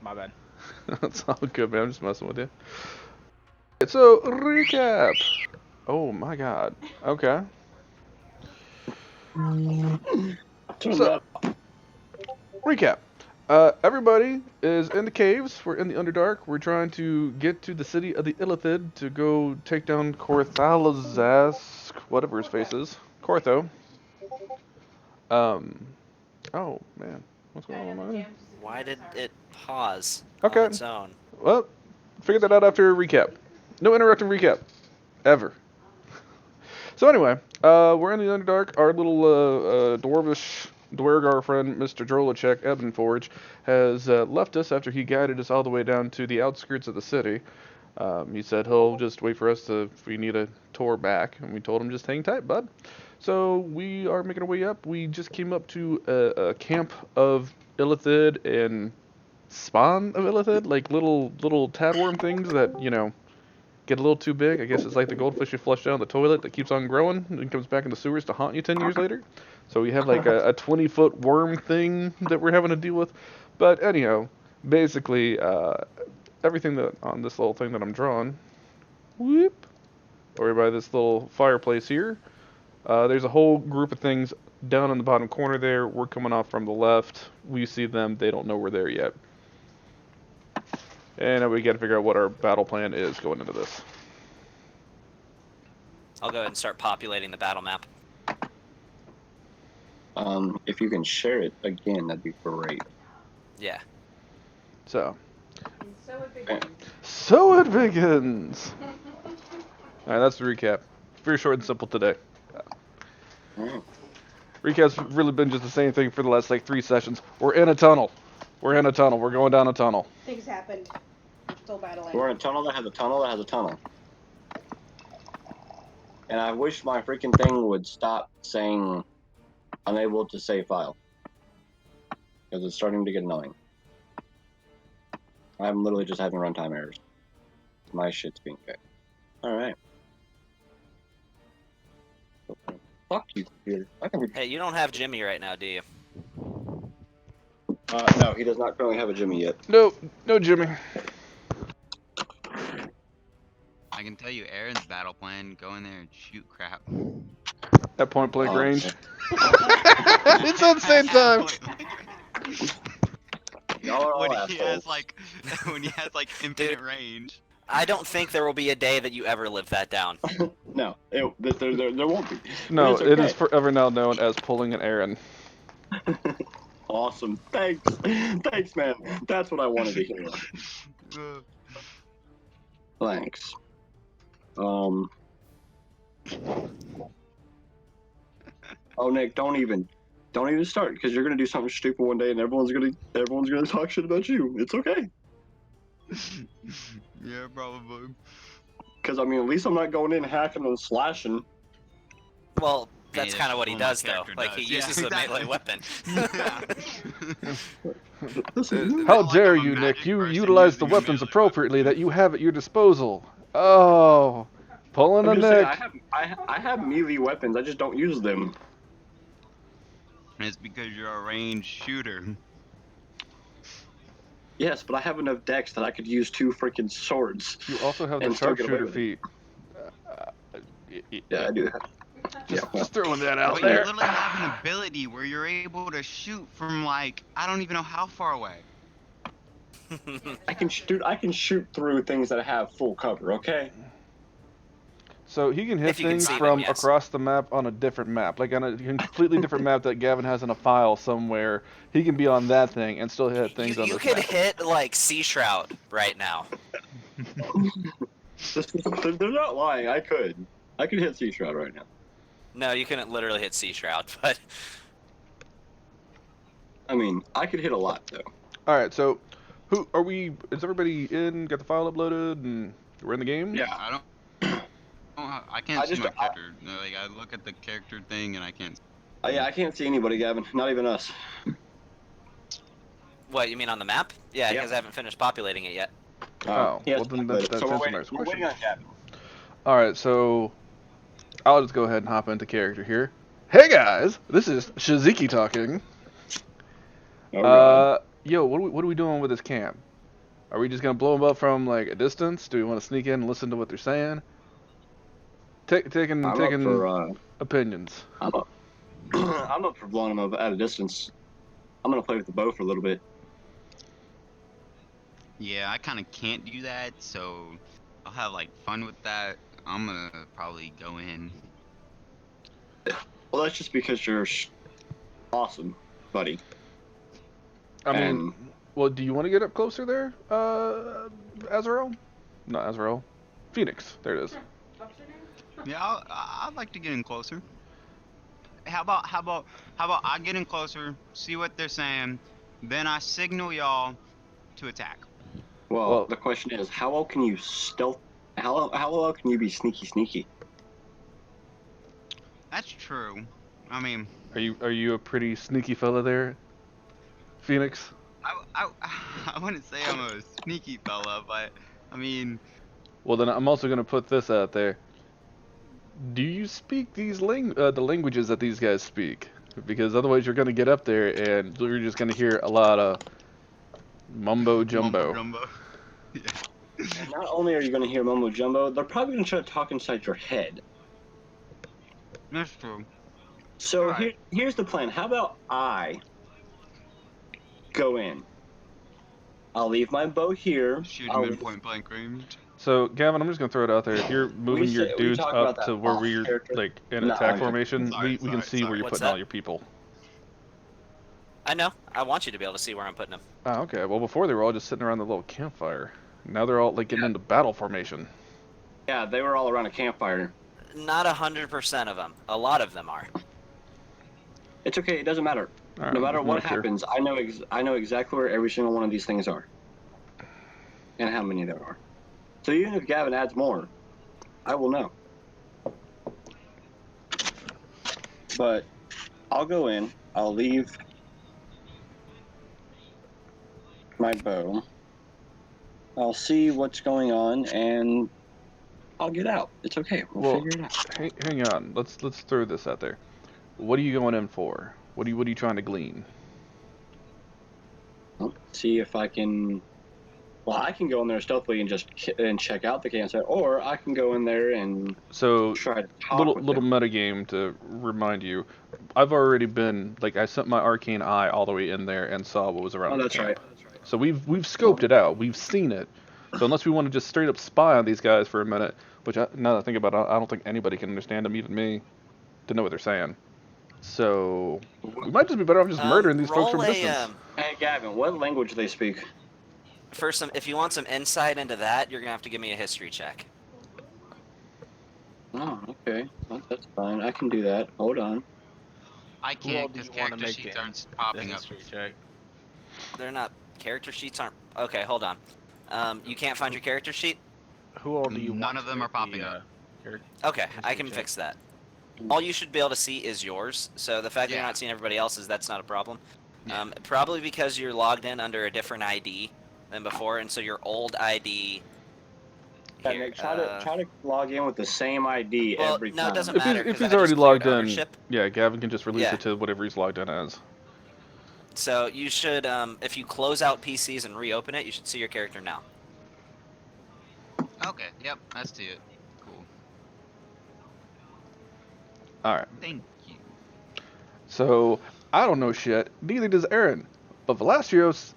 My bad. That's all good, man. I'm just messing with you. So, recap. Oh my god. Okay. Turn So, that. recap. Everybody is in the caves. We're in the Underdark. We're trying to get to the city of the Illithid to go take down Corthalazask, whatever his face is. Cortho. Um. Oh man, what's going on over there? Why did it pause on Okay. its own? Well, figure that out after a recap. No interrupting recap, ever. So anyway, we're in the Underdark. Our little dwarvish Dwergar friend, Mr. Drolacek Ebonforge, has left us after he guided us all the way down to the outskirts of the city. He said he'll just wait for us to, if we need a tour back, and we told him just hang tight, bud. So we are making our way up. We just came up to a camp of Illithid and spawn of Illithid, like little tadworm things that get a little too big. I guess it's like the goldfish you flush down the toilet that keeps on growing and comes back in the sewers to haunt you 10 years later. So we have like a 20-foot worm thing that we're having to deal with. But anyhow, basically, everything that on this little thing that I'm drawing, whoop, over by this little fireplace here, there's a whole group of things down in the bottom corner there. We're coming off from the left. We see them. They don't know we're there yet. And now we got to figure out what our battle plan is going into this. I'll go ahead and start populating the battle map. If you can share it again, that'd be great. Yeah. So. And so it begins. So it begins. All right, that's the recap. Very short and simple today. Recap's really been just the same thing for the last like 3 sessions. We're in a tunnel. We're in a tunnel. We're going down a tunnel. Things happened. Still battling. We're in a tunnel that has a tunnel that has a tunnel. And I wish my freaking thing would stop saying unable to save file. Because it's starting to get annoying. I'm literally just having runtime errors. My shit's being fixed. Alright. Fuck you, computer. I can Hey, you don't have Jimmy right now, do you? no, he does not currently have a Jimmy yet. No, no, Jimmy. I can tell you Aaron's battle plan, go in there and shoot crap. At point blank Oh, range. shit. It's at the same time. Y'all are all when he assholes. has like when he has like infinite range. I don't think there will be a day that you ever live that down. No, there won't be. No, But it's it okay. is forever now known as pulling an Aaron. Awesome. Thanks. Thanks, man. That's what I wanted to hear. Thanks. Oh, Nick, don't even start because you're gonna do something stupid one day and everyone's gonna talk shit about you. It's okay. Yeah, probably. Because I mean, at least I'm not going in hacking and slashing. Well, Hey, that's kind of what he my does, though. character Like, he does. Yeah, uses exactly. a melee weapon. How Like dare I'm a you, Nick? magic You person utilize the using a weapons melee appropriately that you have at your disposal. Oh, pulling a I'm just saying, Nick. I have melee weapons. I just don't use them. It's because you're a ranged shooter. Yes, but I have enough dex that I could use 2 freaking swords. You also have the And still get away sharpshooter with it. feat. Yeah, I do. Just throwing that out But you there. literally have an ability where you're able to shoot from like I don't even know how far away. I can shoot through things that have full cover. Okay. So he can hit If you can things see them, from yes. across the map on a different map, like on a completely different map that Gavin has in a file somewhere. He can be on that thing and still hit things on You this could map. hit, like, Sea Shroud right now. They're not lying. I could hit Sea Shroud right now. No, you couldn't literally hit Sea Shroud, but... I mean, I could hit a lot though. All right, so who are we? Is everybody in? Got the file uploaded, and we're in the game? Yeah. I can't I see just- my character. No, like I look at the character thing and I can't. Yeah, I can't see anybody, Gavin. Not even us. What, you mean on the map? Yeah, Yep. because I haven't finished populating it yet. Oh, Yes, well then but- that's so we're answering waiting, my we're waiting on Gavin. All right, so I'll just go ahead and hop into character here. Hey guys, this is Shiziki talking. Oh, God. Yo, what are we doing with this camp? Are we just gonna blow them up from like a distance? Do we want to sneak in and listen to what they're saying? Taking I'm up for opinions. I'm up. I'm up for blowing them up at a distance. I'm gonna play with the bow for a little bit. Yeah, I kind of can't do that, so I'll have like fun with that. I'm gonna probably go in. Well, that's just because you're awesome, buddy. I mean, And well, do you want to get up closer there, Azrael? Not Azrael. Phoenix. There it is. What's your name? Yeah, I'd like to get in closer. How about I get in closer, see what they're saying, then I signal y'all to attack. well, the question is, how well can you stealth? How well can you be sneaky? That's true. I mean, Are you a pretty sneaky fella there, Phoenix? I wouldn't say I'm a sneaky fella, but I mean, Well, then I'm also gonna put this out there. Do you speak these the languages that these guys speak? Because otherwise you're gonna get up there and you're just gonna hear a lot of mumbo jumbo. Yeah. And not only are you gonna hear mumbo jumbo, they're probably gonna try to talk inside your head. That's true. So Alright. here's the plan. How about I go in? I'll leave my bow here. Shoot him in point blank range. So, Gavin, I'm just gonna throw it out there. If you're moving your we dudes talked about up to that where off we're character. like in No, attack okay. formation, Sorry, we can see where you're What's putting all that? your people. I know. I want you to be able to see where I'm putting them. Oh, okay. Well, before they were all just sitting around the little campfire. Now they're all like getting into battle formation. Yeah, they were all around a campfire. Not 100% of them. A lot of them are. It's okay. It doesn't matter. All right, No matter I'm what not sure. happens, I know exactly where every single one of these things are, and how many there are. So even if Gavin adds more, I will know. But I'll go in. I'll leave my bow. I'll see what's going on, and I'll get out. It's okay. We'll figure it out. Hang on. Let's throw this out there. What are you going in for? What are you trying to glean? I'll see if I can. Well, I can go in there stealthily and just check out the campsite, or I can go in there and So, try to talk little with little them. metagame to remind you. I've already been like I sent my arcane eye all the way in there and saw what was around Oh, the that's camp. right. So we've scoped it out. We've seen it. So unless we want to just straight up spy on these guys for a minute, which now that I think about it, I don't think anybody can understand them, even me, to know what they're saying. So we might just be better off just murdering these folks from a distance. Hey, Gavin, what language do they speak? If you want some insight into that, you're gonna have to give me a history check. Oh, okay. Well, that's fine. I can do that. Hold on. I Who all can't do because you want to character make sheets it? aren't popping The up. history check. They're not character sheets aren't. Okay, hold on. You can't find your character sheet? Who all do you None want? of to them make are popping the, up. Okay, I history can check. fix that. All you should be able to see is yours. So the fact that you're Yeah. not seeing everybody else's, that's not a problem. Yeah. Probably because you're logged in under a different ID than before, and so your old ID. Yeah, Here, Nick, try to log in with the same ID well, every no, time. it doesn't If matter. he's 'Cause if he's I already just cleared logged in, ownership. yeah, Gavin can just release Yeah. it to whatever he's logged in as. So you should, if you close out PCs and reopen it, you should see your character now. Okay, yep, I see it. Cool. All right. Thank you. So I don't know shit. Neither does Aaron. But Velasios,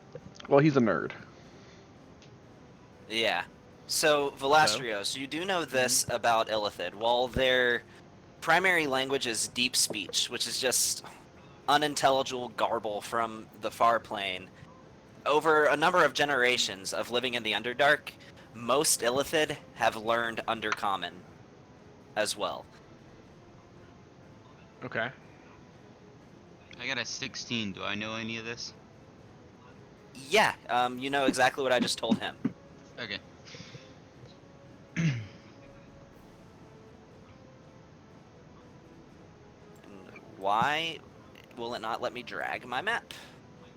well, he's a nerd. Yeah. So, Velastrios, you do know this about Illithid. While their primary language is deep speech, which is just unintelligible garble from the far plane, over a number of generations of living in the Underdark, most Illithid have learned Undercommon as well. Okay. I got a 16. Do I know any of this? Yeah, you know exactly what I just told him. Okay. Why will it not let me drag my map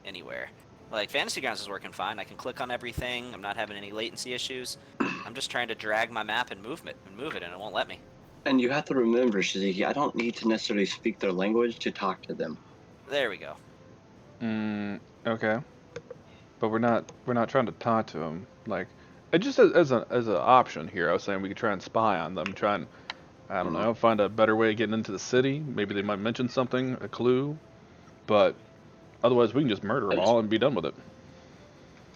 anywhere? Like, Fantasy Grounds is working fine. I can click on everything. I'm not having any latency issues. I'm just trying to drag my map and move it, and it won't let me. And you have to remember, Shiziki, I don't need to necessarily speak their language to talk to them. There we go. Okay. but we're not trying to talk to them. Like, it just as an option here. I was saying we could try and spy on them, try and I don't know, find a better way of getting into the city. Maybe they might mention something, a clue, but otherwise we can just murder them all and be done with it.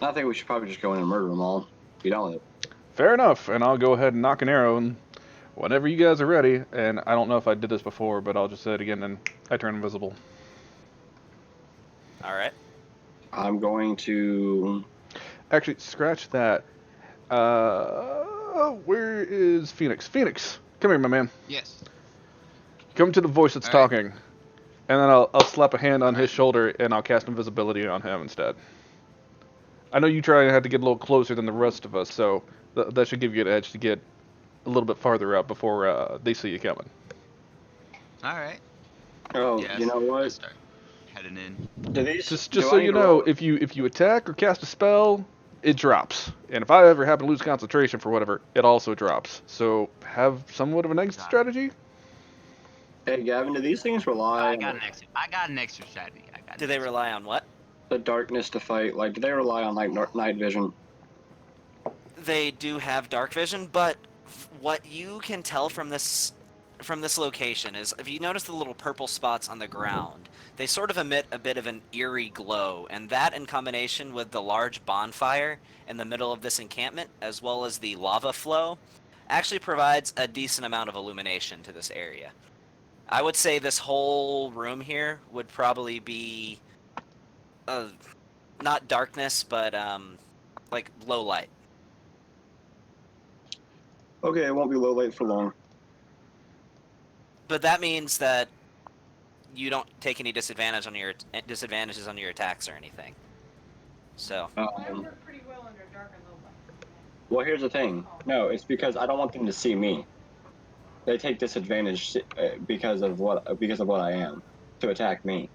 I think we should probably just go in and murder them all. Be done with it. Fair enough, and I'll go ahead and knock an arrow, and whenever you guys are ready, and I don't know if I did this before, but I'll just say it again, and I turn invisible. All right. I'm going to. Actually, scratch that. Where is Phoenix? Phoenix, come here, my man. Yes. Come to the voice that's All right. talking, and then I'll slap a hand on his shoulder, and I'll cast invisibility on him instead. I know you try and have to get a little closer than the rest of us, so that should give you an edge to get a little bit farther out before they see you coming. All right. Oh, Yes. you know Let's what? start heading in. Do these? Just do so I you need to know, roll- if you attack or cast a spell, it drops. And if I ever happen to lose concentration for whatever, it also drops. So have somewhat of an exit Got it. strategy. Hey, Gavin, do these things rely I on got an extra strategy. Do they rely on what? the darkness to fight? Like, do they rely on like night vision? They do have dark vision, but what you can tell from this location is if you notice the little purple spots on the ground, they sort of emit a bit of an eerie glow, and that in combination with the large bonfire in the middle of this encampment, as well as the lava flow, actually provides a decent amount of illumination to this area. I would say this whole room here would probably be not darkness, but like low light. Okay, it won't be low light for long. But that means that you don't take any disadvantages on your attacks or anything. So Mine work pretty well under dark and low light. Well, here's the thing. No, it's because I don't want them to see me. They take disadvantage because of what I am to attack me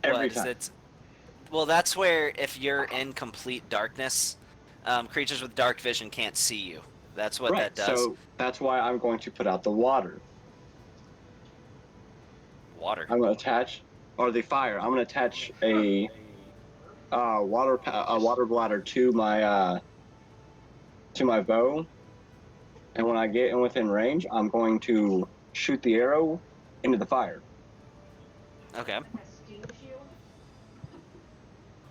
every what is time. it? Well, that's where if you're in complete darkness, creatures with dark vision can't see you. That's what Right. that does. So that's why I'm going to put out the water. Water. I'm going to attach, or the fire. I'm going to attach a water bladder to my bow, and when I get in within range, I'm going to shoot the arrow into the fire. Okay. A steam shield?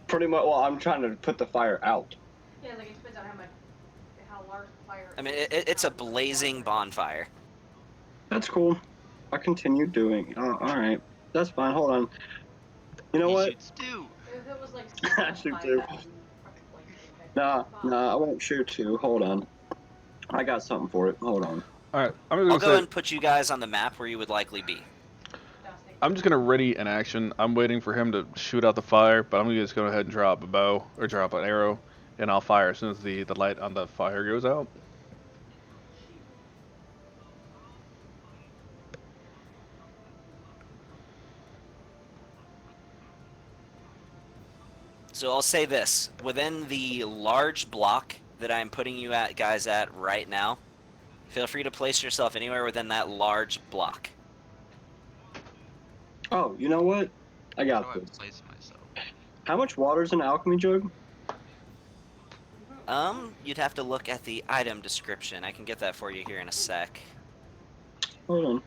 Pretty much. Well, I'm trying to put the fire out. Yeah, like it depends on how large the fire is. I mean, it's a blazing bonfire. That's cool. I continue doing. Oh, all right. That's fine. Hold on. You know He what? shoots two. If it was like I shoot too. Nah, I won't shoot two. Hold on. I got something for it. Hold on. All right, I'm I'll just go gonna say and put you guys on the map where you would likely be. I'm just gonna ready an action. I'm waiting for him to shoot out the fire, but I'm gonna just go ahead and drop a bow or drop an arrow, and I'll fire as soon as the light on the fire goes out. So I'll say this: within the large block that I'm putting you guys at right now, feel free to place yourself anywhere within that large block. Oh, you know what? I How got do I this. place myself? How much water's in an alchemy jug? You'd have to look at the item description. I can get that for you here in a sec. Hold on.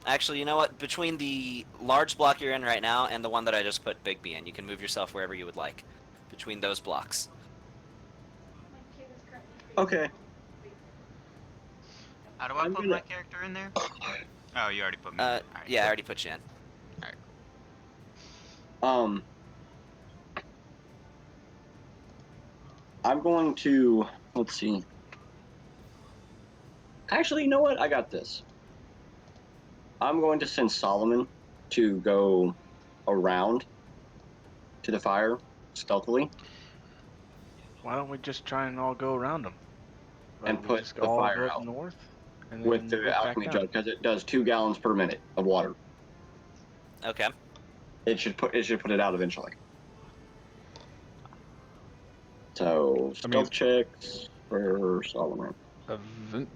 Actually, you know what? Between the large block you're in right now and the one that I just put Big B in, you can move yourself wherever you would like. Between those blocks. Okay. How do I I'm put gonna- my character in there? Oh, you already put me. Uh, in. Alright. yeah, I already put you in. I'm going to. Let's see. Actually, you know what? I got this. I'm going to send Solomon to go around to the fire stealthily Why don't we just try and all go around them? And put just the all fire go out north and with then the look back alchemy down. jug because it does 2 gallons per minute of water. Okay. It should put it out eventually. So stealth checks for Solomon.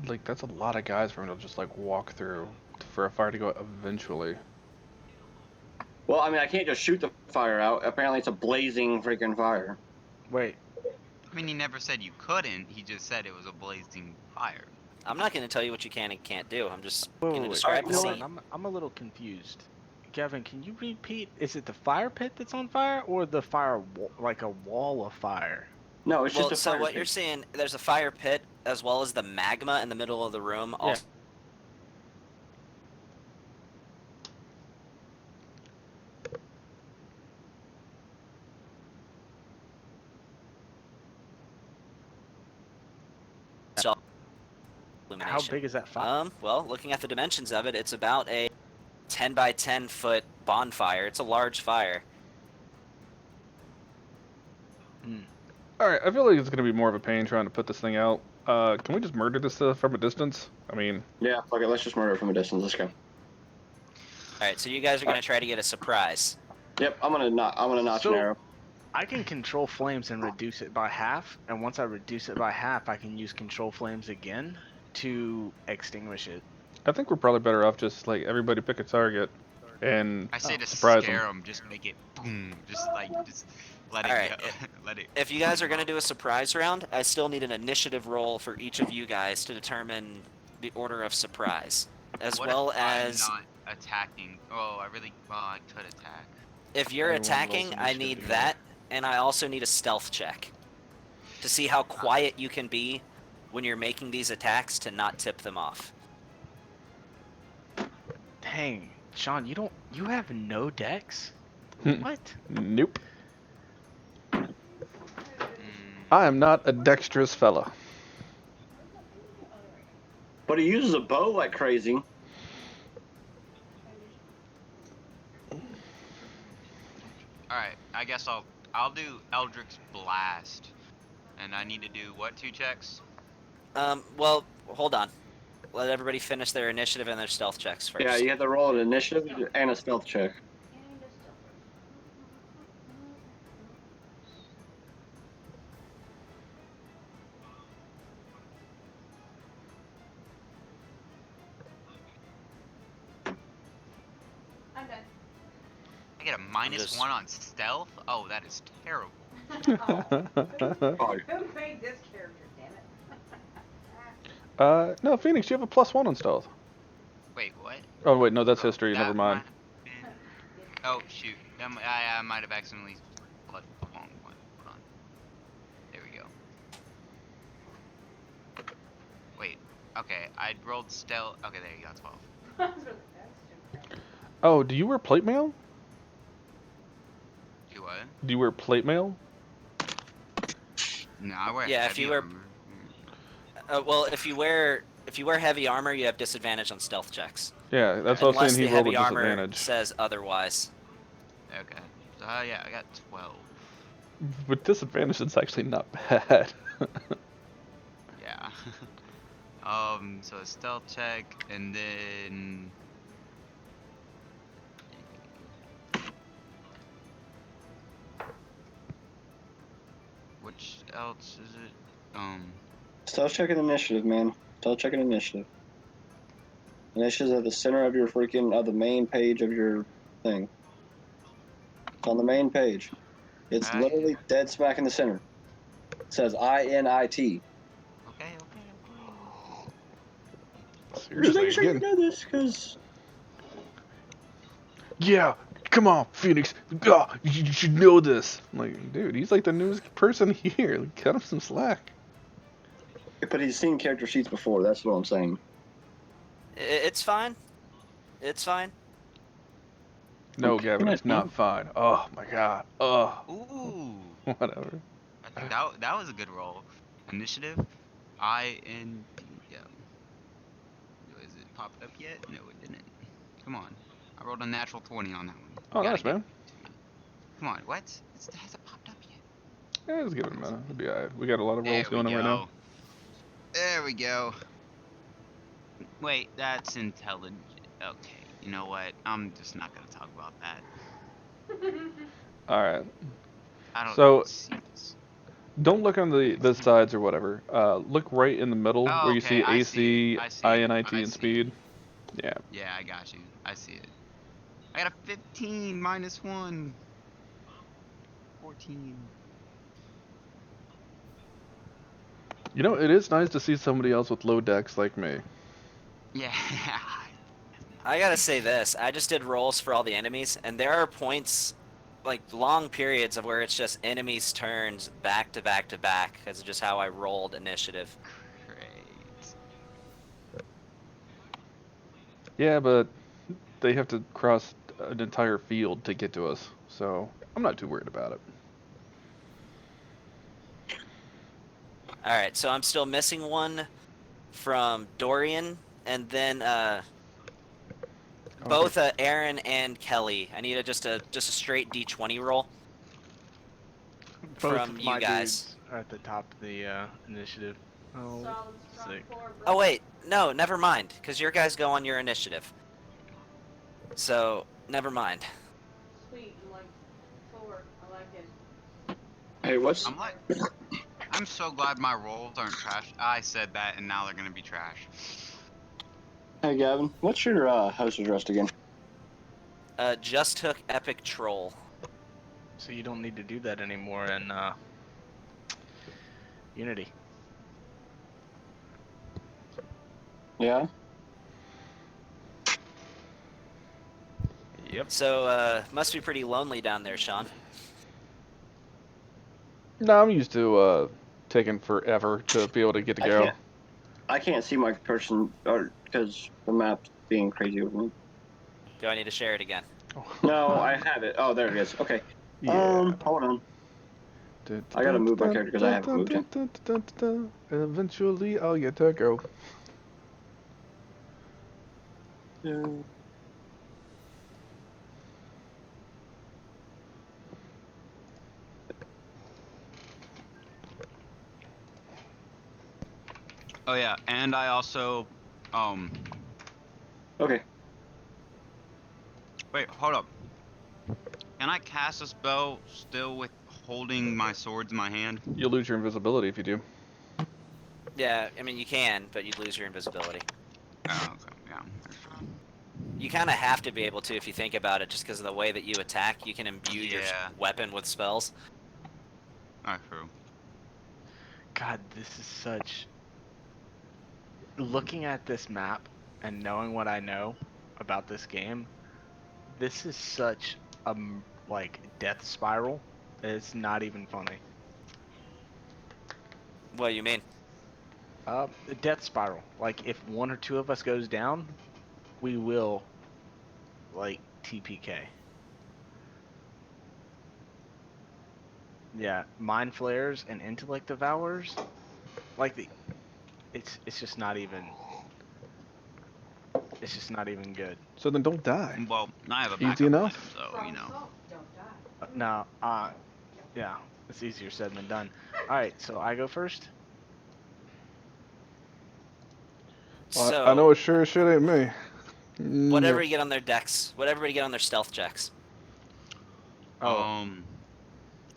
Like that's a lot of guys for him to just like walk through for a fire to go eventually. Well, I mean, I can't just shoot the fire out. Apparently, it's a blazing freaking fire. Wait, I mean, he never said you couldn't. He just said it was a blazing fire. I'm not going to tell you what you can and can't do. I'm just wait, going wait, to wait. describe the Alright, Hold scene. on, I'm a little confused. Gavin, can you repeat? Is it the fire pit that's on fire, or the fire like a wall of fire? No, it's Well, just a so fire what pit. you're seeing, there's a fire pit as well as the magma in the middle of the room. Yeah. Also, How illumination. big is that fire? Well, looking at the dimensions of it, it's about a 10 by 10 foot bonfire. It's a large fire. Alright, I feel like it's gonna be more of a pain trying to put this thing out. Can we just murder this from a distance? I mean, Yeah, fuck it. Let's just murder it from a distance. Let's go. All right, so you guys are going to try to get a surprise. Yep, I'm gonna notch So- an arrow. I can control flames and reduce it by half, and once I reduce it by half, I can use control flames again to extinguish it. I think we're probably better off just like everybody pick a target and I say to surprise scare them. him, just make it boom, just let it Alright, go. Let it. If you guys are going to do a surprise round, I still need an initiative roll for each of you guys to determine the order of surprise, as What well if I'm as not attacking? Oh, I could attack. if you're Everyone rolls attacking, I initiative need together. that, and I also need a stealth check to see how quiet you can be when you're making these attacks to not tip them off. Dang, Sean, you have no decks? Hmm. What? Nope. Mm, I am not a dexterous fella. But he uses a bow like crazy. Alright, I guess I'll do Eldrick's Blast. And I need to do what, 2 checks? Well, hold on. Let everybody finish their initiative and their stealth checks first. Yeah, you have to roll an initiative and a stealth check. I'm done. I get a minus just- 1 on stealth? Oh, that is terrible. Oh, Who made this character, damn it? No, Phoenix, you have a +1 on stealth. Wait, what? Oh wait, no, that's history. That Never mind. might have been- Oh, shoot. I might have accidentally clicked the wrong one. Hold on. There we go. Wait. Okay, I rolled stealth. Okay, there you go, 12. That's really fast. Oh, do you wear plate mail? Do what? Do you wear plate mail? No, I wear Yeah, if heavy you wear- armor. Well, if you wear heavy armor, you have disadvantage on stealth checks. Yeah, that's what I'm Unless saying. He the rolled a heavy armor disadvantage. says otherwise. Okay. So, yeah, I got 12. With disadvantage, it's actually not bad. Yeah. So a stealth check, and then... Which else is it? stealth check and initiative, man. Stealth check and initiative. Initiative's at the center of your of the main page of your thing. It's on the main page. It's Alright. literally dead smack in the center. It says INIT. Okay. Just Seriously, making sure you again. know this, because Yeah, come on, Phoenix. You should know this. I'm like, dude, he's like the newest person here. Like, cut him some slack. but he's seen character sheets before. That's what I'm saying. It's fine. It's fine. No, Gavin, it's not fine. Oh my god. Oh, Ooh. whatever. I think that was a good roll. Initiative. Yeah. Is it popped up yet? No, it didn't. Come on. I rolled a natural 20 on that one. Oh, Gotta nice, give man. it to me. Come on, what? It hasn't popped up yet. Yeah, let's give it a minute. It'll be alright. We got a lot of There rolls we going on right now. go. There we go. Wait, that's intelligent. Okay, you know what? I'm just not gonna talk about that. Alright. I don't So- see this. Don't look on the sides or whatever. Look right in the middle Oh, where you okay, see I see AC, it, I see it, INIT, I and see speed. Yeah. Yeah, I got you. I see it. I got a 15 minus 1. 14. You know, it is nice to see somebody else with low decks like me. Yeah. I gotta say this. I just did rolls for all the enemies, and there are points, like long periods of where it's just enemies' turns back to back to back because of just how I rolled initiative. Great. Yeah, but they have to cross an entire field to get to us, so I'm not too worried about it. All right, so I'm still missing one from Dorian, and then Okay. both Aaron and Kelly. I need just a straight D20 roll Both from of you my guys. dudes are at the top of the initiative. Oh, Solid, strong sick. core, brother. Oh wait, no, never mind, because your guys go on your initiative. So never mind. Sweet, you like four. I like it. Hey, what's I'm so glad my rolls aren't trash. I said that, and now they're gonna be trash. Hey Gavin, what's your house address again? Just took Epic Troll. So you don't need to do that anymore in Unity. Yeah. Yep. So must be pretty lonely down there, Sean. No, I'm used to taking forever to be able to get to I go. can't see my person, or because the map's being crazy with me. Do I need to share it again? No, I have it. Oh, there it is. Okay. Yeah. Hold on. I gotta move my character because I haven't moved him. Eventually, I'll get to go. Yeah. Oh yeah, and I also, Okay. wait, hold up. Can I cast a spell still with holding my swords in my hand? You'll lose your invisibility if you do. Yeah, I mean you can, but you'd lose your invisibility. Oh, okay, yeah, that's true. You kind of have to be able to if you think about it, just because of the way that you attack. You can imbue your Yeah. weapon with spells. That's true. God, this is such. Looking at this map and knowing what I know about this game, this is such a like death spiral. It's not even funny. What do you mean? The death spiral. Like if one or two of us goes down, we will like TPK. Yeah, mind flares and intellect devours. Like it's just not even. It's just not even good. So then don't die. Well, I have a Easy backup enough. plan, so, Problem you know. solved. Don't die. No, yeah, it's easier said than done. All right, so I go first. Well, So I know it sure as shit ain't me. whatever Nope. you get on their decks, whatever you get on their stealth checks. Oh,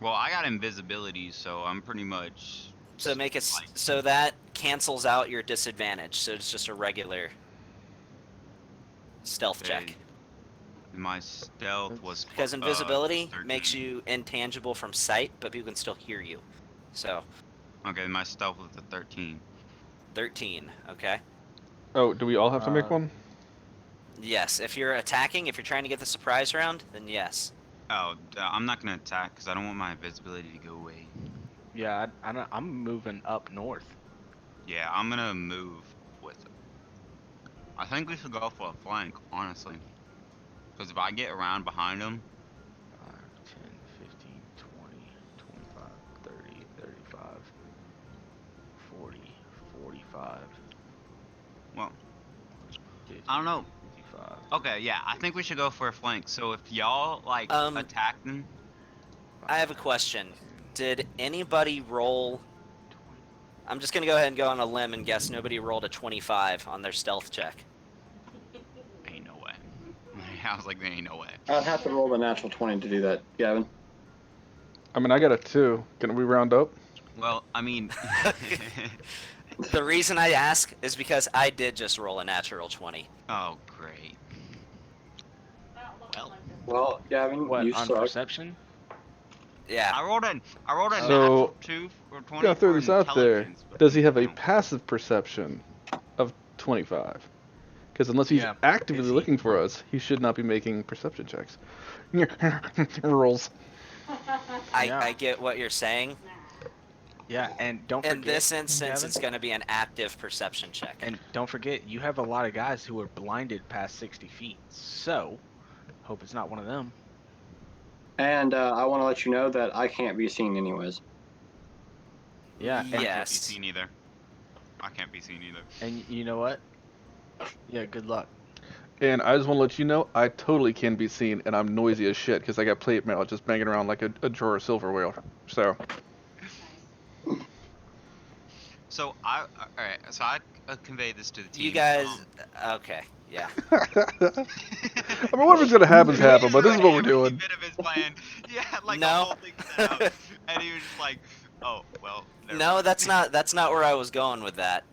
Well, I got invisibility, so I'm pretty much So make it like, so that cancels out your disadvantage. So it's just a regular stealth check. my stealth was Because invisibility 13. makes you intangible from sight, but people can still hear you. So Okay, my stealth was a 13. 13. Okay. Oh, do we all have to make one? Yes. If you're attacking, if you're trying to get the surprise round, then yes. Oh, I'm not gonna attack because I don't want my invisibility to go away. yeah, I'm moving up north. Yeah, I'm gonna move with it. I think we should go for a flank, honestly. Because if I get around behind them, 5, 10, 15, 20, 25, 30, 35, 40, 45, well, 50, I don't know. 55. Okay, yeah, I think we should go for a flank. So if y'all like attack them, I have a 5, question. 10, Did anybody roll? 20. I'm just gonna go ahead and go on a limb and guess nobody rolled a 25 on their stealth check. ain't no way. I was like, there ain't no way. I'd have to roll the natural 20 to do that, Gavin. I mean, I got a 2. Can we round up? Well, I mean, The reason I ask is because I did just roll a natural 20. oh great. I don't look Well. at Well, Gavin, What, you on suck. perception? Yeah. I rolled a So, natural 2 or 20 Gotta throw for this out there. intelligence. but Does he have I a don't- passive perception of 25? Because unless he's Yeah. actively Is he? looking for us, he should not be making perception checks. Rolls. Yeah. I get what you're saying. Yeah, and don't In forget, this instance, Gavin, it's going to be an active perception check. and don't forget, you have a lot of guys who are blinded past 60 feet. So, hope it's not one of them. And I want to let you know that I can't be seen anyways. Yeah, I can't be Yes. seen either. I can't be seen either. And you know what? Yeah, good luck. And I just want to let you know, I totally can be seen, and I'm noisy as shit because I got plate mail just banging around like a drawer of silver whale. So, So all right. So I convey this to the team. You guys. Okay. Yeah. I mean, whatever's gonna happen, happen. But this is what we're Every doing. bit of his plan. Yeah, like the No. whole thing set out, and he was just like, "Oh, well." Never No, mind." that's not where I was going with that.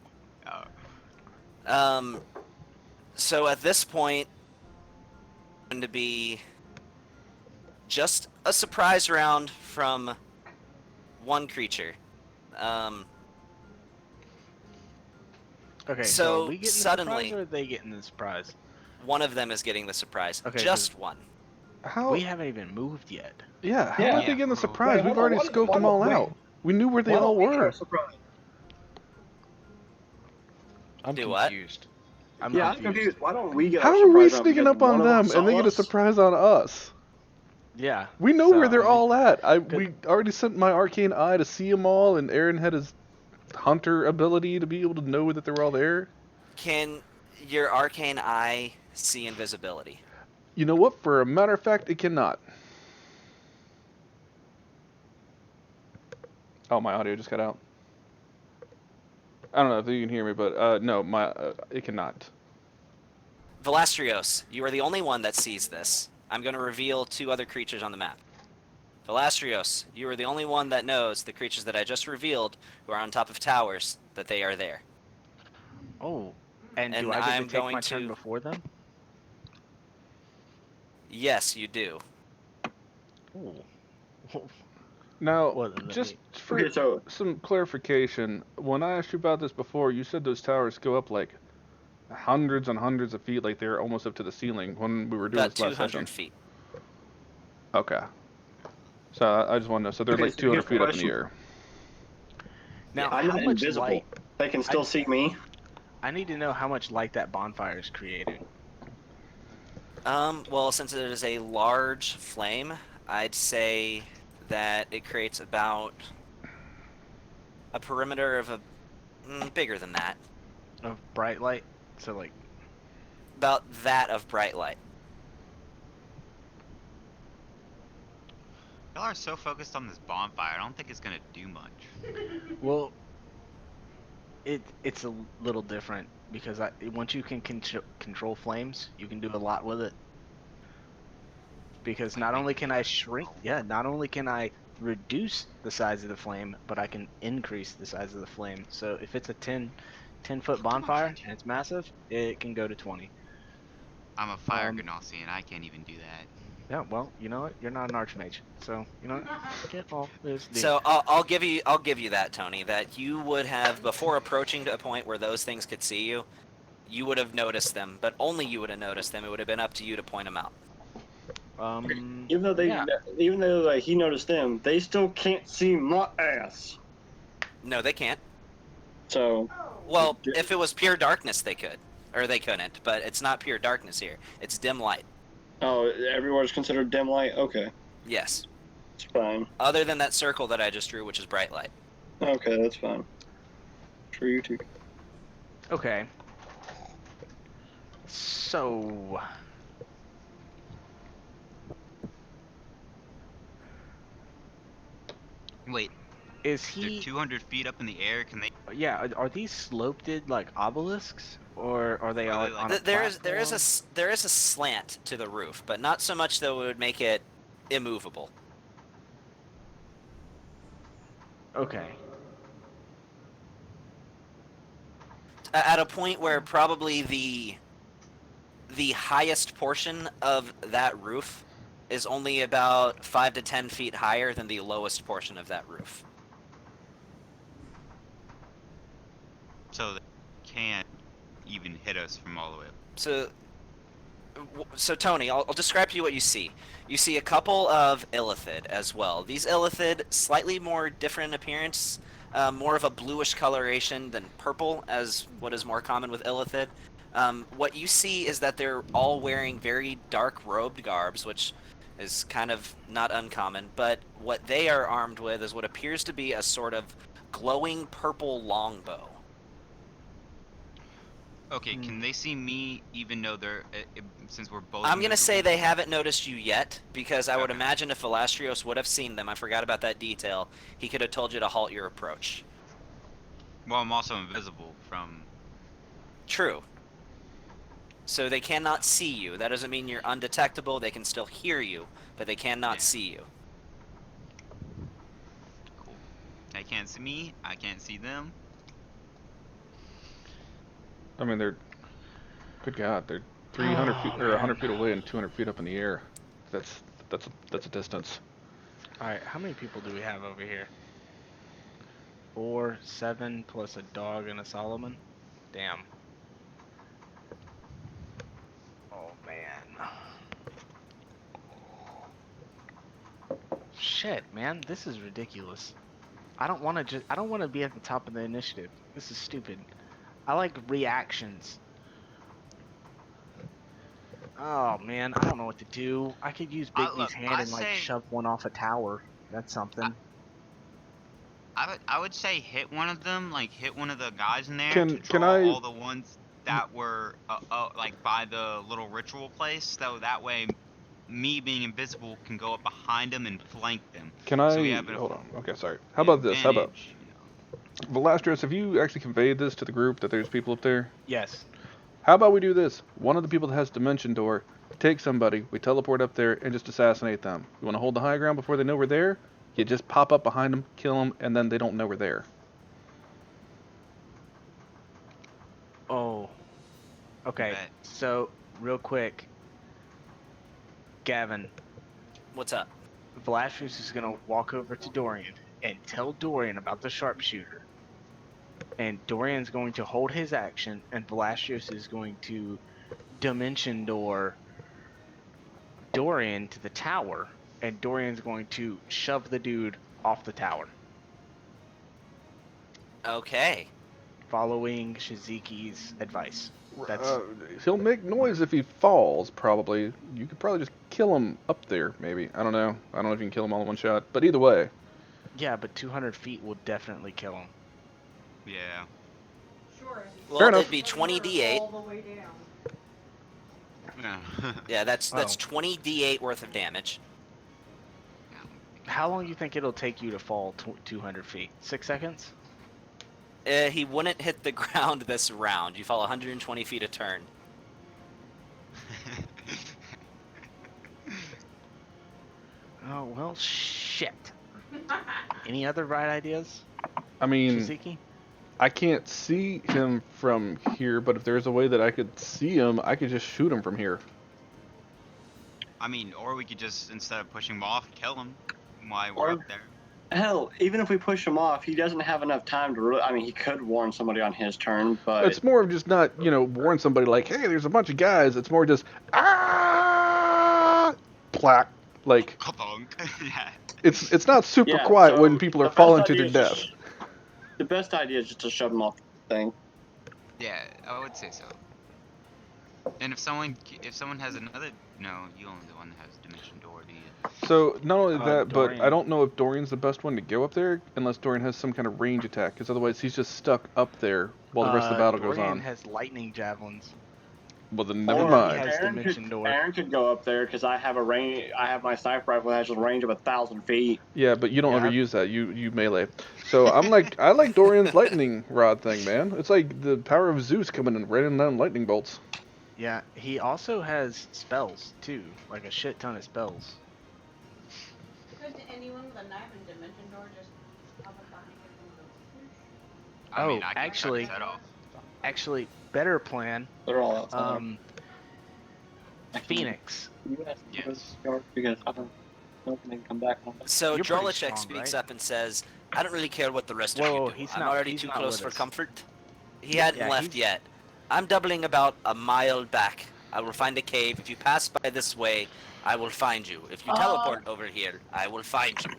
Oh. So at this point, it's going to be just a surprise round from one creature. Okay, so So, are we getting suddenly- the surprise or are they getting the surprise? One of them is getting the surprise. Okay, just one. How? We haven't even moved yet. Yeah, how Yeah. are they getting the Wait, surprise? hold We've on, already why- scoped why them don't- all wait. out. We knew where they Why all don't we get our were. surprise? I'm Do what? confused. I'm Yeah, I'm confused. Why don't we get How our are we surprise round? sneaking Because up on one of them saw and they get a us? surprise on us? Yeah. We know where so, they're I mean, all at. We already sent my arcane eye to see them all, and Aaron had his hunter ability to be able to know that they were all there. Can your arcane eye see invisibility? You know what? For a matter of fact, it cannot. Oh, my audio just cut out. I don't know if you can hear me, but no, it cannot. Velastrios, you are the only one that sees this. I'm going to reveal two other creatures on the map. Velastrios, you are the only one that knows the creatures that I just revealed who are on top of towers, that they are there. Oh, and do And I get I'm to take going my turn to- before them? Yes, you do. Ooh. Now, What does that just mean? for Okay, so some clarification, when I asked you about this before, you said those towers go up like hundreds and hundreds of feet, like they're almost up to the ceiling when we were doing About this last 200 session. feet. Okay. So I just want to know. So they're Okay, like so 200 here's the feet up in the question. air. Now, I'm how not much invisible. light? They can still see me. I need to know how much light that bonfire is creating. Well, since it is a large flame, I'd say that it creates about a perimeter of bigger than that. Of bright light? So, like, About that of bright light. Y'all are so focused on this bonfire. I don't think it's gonna do much. well, it's a little different because once you can control flames, you can do a lot with it. Because not only can I not only can I reduce the size of the flame, but I can increase the size of the flame. So if it's a 10-foot bonfire and it's massive, it can go to 20. I'm a fire Um, Ganassi and I can't even do that. Yeah, well, you know what? You're not an archmage, so you know what? Get all this. So I'll give you that, Tony. That you would have, before approaching to a point where those things could see you, you would have noticed them, but only you would have noticed them. It would have been up to you to point them out. Even though yeah. he noticed them, they still can't see my ass. No, they can't. So Well, if it was pure darkness, they could. Or they couldn't, but it's not pure darkness here. It's dim light. oh, everywhere's considered dim light. Okay, Yes. it's fine. Other than that circle that I just drew, which is bright light. Okay, that's fine. For you too. Okay. So. Wait, Is they're he? 200 feet up in the air. Can they? Yeah. Are these sloped like obelisks, or are they Are all they like- on a There is platform? there is a slant to the roof, but not so much that it would make it immovable. Okay. At a point where probably the highest portion of that roof is only about 5 to 10 feet higher than the lowest portion of that roof. So they can't even hit us from all the way up. So Tony, I'll describe to you what you see. You see a couple of illithid as well. These illithid, slightly more different in appearance, more of a bluish coloration than purple, as what is more common with illithid. What you see is that they're all wearing very dark robed garbs, which is kind of not uncommon, but what they are armed with is what appears to be a sort of glowing purple longbow. Okay, can they see me even though they're since we're both? I'm gonna say invisible? they haven't noticed you yet, because I would Okay. imagine if Valastrios would have seen them, I forgot about that detail, he could have told you to halt your approach. Well, I'm also invisible from. True. So they cannot see you. That doesn't mean you're undetectable. They can still hear you, but they cannot Yeah. see you. Cool. They can't see me. I can't see them. I mean, they're. Good God, they're 300 feet or 100 feet away and 200 feet up in the air. That's a distance. All right, how many people do we have over here? 4, 7 plus a dog and a Solomon. Damn. Oh man. Shit, man, this is ridiculous. I don't want to be at the top of the initiative. This is stupid. I like reactions. Oh man, I don't know what to do. I could use Bigby's Look, hand I and like say- shove one off a tower. That's something. I would say hit one of them, like hit one of the guys in there Can- to can draw I- all the ones that were like by the little ritual place. So that way, me being invisible can go up behind them and flank them. Can So we I? have Hold on. Okay, sorry. How about this? How about advantage, you know. Velastros? Have you actually conveyed this to the group that there's people up there? Yes. How about we do this? One of the people that has Dimension Door, take somebody, we teleport up there and just assassinate them. You want to hold the high ground before they know we're there? You just pop up behind them, kill them, and then they don't know we're there. Oh. Okay. Bet. So real quick, Gavin, What's up? Vlastrus is gonna walk over to Dorian and tell Dorian about the sharpshooter. And Dorian's going to hold his action, and Vlastrus is going to Dimension Door Dorian to the tower, and Dorian's going to shove the dude off the tower, Okay. following Shizuki's advice. That's He'll make noise if he falls, probably. You could probably just kill him up there, maybe. I don't know. I don't know if you can kill him all in one shot. But either way. yeah, but 200 feet will definitely kill him. Yeah. Sure. Well, Fair enough. it'd be 20 d8. All the way down. Yeah. Yeah, that's Oh. 20 d8 worth of damage. How long do you think it'll take you to fall 200 feet? 6 seconds? He wouldn't hit the ground this round. You fall 120 feet a turn. Oh, well, shit. Any other right ideas, I mean, Shizuki? I can't see him from here, but if there's a way that I could see him, I could just shoot him from here. I mean, or we could just instead of pushing him off, kill him while Or- we're up there. Hell, even if we push him off, he doesn't have enough time to really. I mean, he could warn somebody on his turn, but It's more of just not, warn somebody like, hey, there's a bunch of guys. It's more just, plaque. Like, Ka-thunk. Yeah. it's not super Yeah, quiet so when people are the best falling to idea their is death. just- the best idea is just to shove him off the thing. Yeah, I would say so. And if someone has another, no, you only the one that has Dimension Door, do you? So, not only that, but I Dorian. don't know if Dorian's the best one to go up there, unless Dorian has some kind of range attack, because otherwise he's just stuck up there while the rest of the battle goes Dorian on. has lightning javelins. Well, then never Or mind. has Aaron Dimension could, Door. Aaron could go up there because I have a range. I have my sniper rifle that has a range of 1,000 feet. Yeah, but you don't Yeah, ever I've- use that. You melee. So I'm like, I like Dorian's lightning rod thing, man. It's like the power of Zeus coming and raining down lightning bolts. Yeah, he also has spells, too. Like a shit ton of spells. Could anyone with a knife and dimension door just pop up behind him and go? I mean, Oh, I can actually- cut his head off. Actually, better plan. They're all outside. Phoenix. You asked me to Yes. start because I don't know if they can come back on that. So You're pretty Drolicek strong, speaks right? up and says, "I don't really care what the rest of Whoa, you do. he's I'm not- already he's too not close with for us. comfort." He hadn't Yeah, left he's- yet. I'm doubling about a mile back. I will find a cave. If you pass by this way, I will find you. If you teleport over here, I will find you.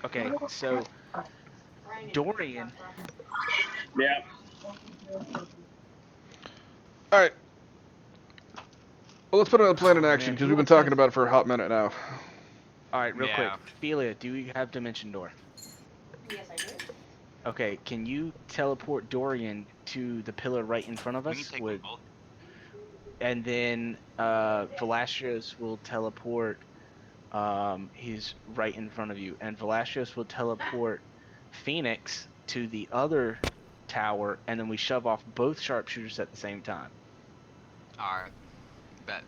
Okay, so Ryan, it's Dorian. Yeah. All right. Well, let's put another plan in Oh, action man, because who we've been wants to- talking about it for a hot minute now. All right, real Yeah. quick. Philia, do you have Dimension Door? Yes, I do. Okay, can you teleport Dorian to the pillar right in front of We can us? take them both. And then Velasquez will teleport. He's right in front of you, and Velasquez will teleport Phoenix to the other tower, and then we shove off both sharpshooters at the same time. Alright. Bet.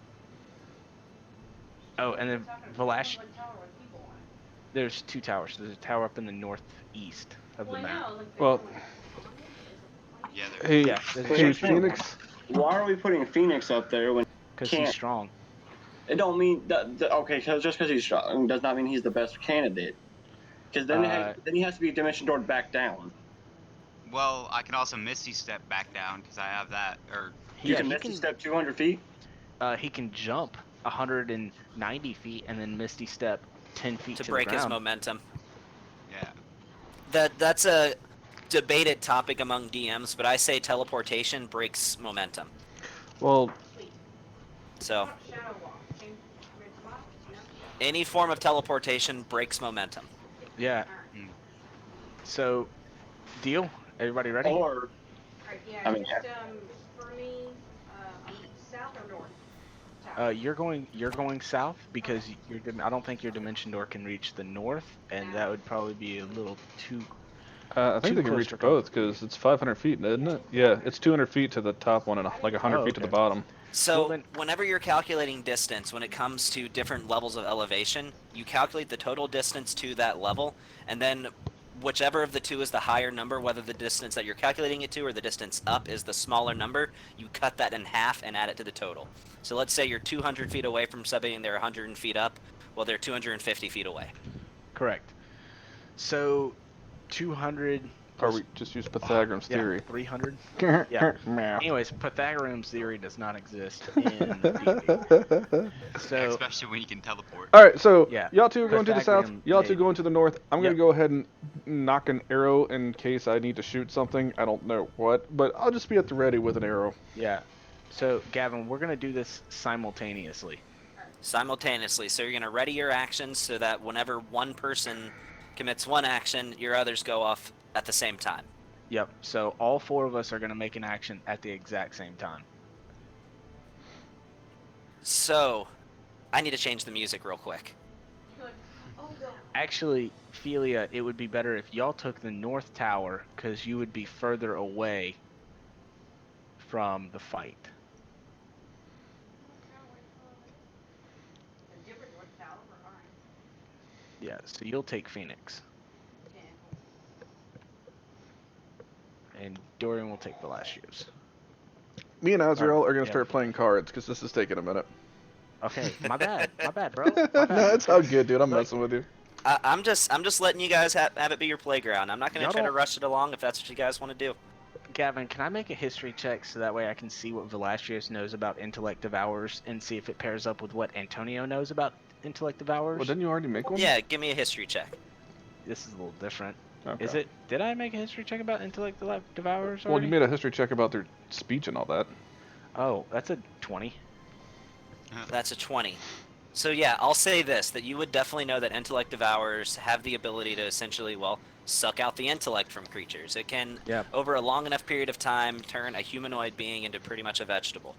Oh, and then We're talking Velasquez. one tower with people on it. There's two towers. There's a tower up in the northeast of Well, the I map. know, like, Well- there's one on it. Is it Yeah, funny? there. Hey, Yeah, there's a hey, Here's the thing. Phoenix. Why are we putting Phoenix up there when because can't- he's strong. it don't mean that? Okay, just because he's strong does not mean he's the best candidate. Because then, then he has to be dimension doored back down. Well, I can also Misty Step back down because I have that. Or You Yeah, can he Misty can. step 200 feet. He can jump 190 feet and then Misty Step 10 feet To to break the his ground. momentum. yeah. That's a debated topic among DMs, but I say teleportation breaks momentum. Well, Wait, So not Shadow Walk. Same red spot? No? any form of teleportation breaks momentum. Yeah. Alright. So, deal. Everybody ready? Or Alright, yeah, I mean, just, for me, south or north? Tower. You're going south because I don't think your dimension door can reach the north, and that would probably be a little too. I think Too they can close reach for both comfort. because it's 500 feet, isn't it? Yeah, it's 200 feet to the top one and like 100 feet to the okay. bottom. So Well, then- whenever you're calculating distance, when it comes to different levels of elevation, you calculate the total distance to that level, and then whichever of the two is the higher number, whether the distance that you're calculating it to or the distance up is the smaller number, you cut that in half and add it to the total. So let's say you're 200 feet away from somebody and they're 100 feet up, well, they're 250 feet away. Correct. So, 200. Or we just use Pythagoras Yeah, theory. 300. Yeah. Anyways, Pythagoras theory does not exist in D&D. So, Especially when you can teleport. All right, so Yeah, y'all two are going to the south. Pythagorean Y'all two made- going to the north. I'm gonna Yep. go ahead and knock an arrow in case I need to shoot something. I don't know what, but I'll just be at the ready with an arrow. yeah. So, Gavin, we're gonna do this simultaneously. Simultaneously, so you're going to ready your actions so that whenever one person commits one action, your others go off at the same time. Yep. So all four of us are gonna make an action at the exact same time. So, I need to change the music real quick. Good. Oh, go. Actually, Philia, it would be better if y'all took the north tower, because you would be further away from the fight. A different north tower for mine. Yeah, so you'll take Phoenix, Okay. and Dorian will take Velasquez. Me and Azrael are gonna yeah. start playing cards because this is taking a minute. Okay, my bad, bro. My bad. No, it's all good, dude. I'm Look. messing with you. I'm just letting you guys have it be your playground. I'm not going Y'all to try to don't- rush it along if that's what you guys want to do. Gavin, can I make a history check so that way I can see what Velasquez knows about Intellect Devourers and see if it pairs up with what Antonio knows about Intellect Devourers? Well, didn't you already make one? Yeah, give me a history check. This is a little different. Okay. Is it? Did I make a history check about Intellect Devourers Well, already? you made a history check about their speech and all that. Oh, that's a 20. That's a 20. So yeah, I'll say this, that you would definitely know that Intellect Devourers have the ability to essentially, well, suck out the intellect from creatures. It can, Yep. over a long enough period of time, turn a humanoid being into pretty much a vegetable.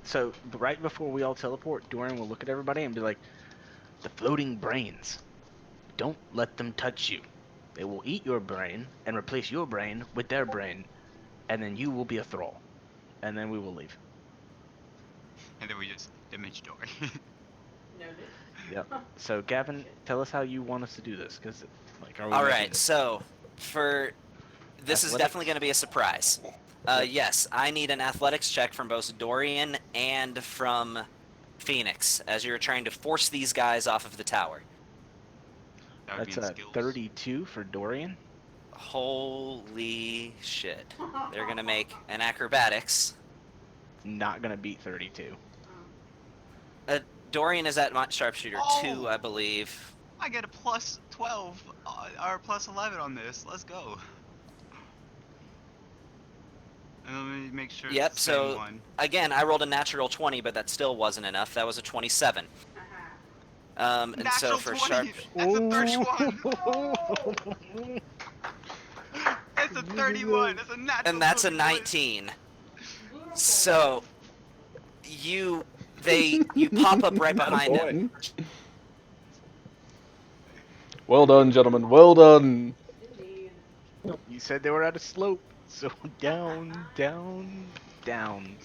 So right before we all teleport, Dorian will look at everybody and be like, "The floating brains. Don't let them touch you. They will eat your brain and replace your brain with their brain, and then you will be a thrall. And then we will leave." And then we just dimension door. Noted. Yep. So Gavin, tell us how you want us to do this, because like, are we All making- right, so for this is Athletics? definitely going to be a surprise. Yes, I need an athletics check from both Dorian and from Phoenix, as you're trying to force these guys off of the tower. That would be That's in a skills. 32 for Dorian. Holy shit. They're gonna make an acrobatics. Not gonna beat 32. Dorian is at sharpshooter Oh! 2, I believe. I get a plus 12 or plus 11 on this. Let's go. And let me make sure Yep, it's the same so one. again, I rolled a natural 20, but that still wasn't enough. That was a 27. And Natural so for 20. sharp, That's a 31. That's a 31. That's a natural and that's a 20, boys. 19. So you pop up right behind him. Well done, gentlemen. Well done. Indeed. You said they were at a slope, so down, down, down.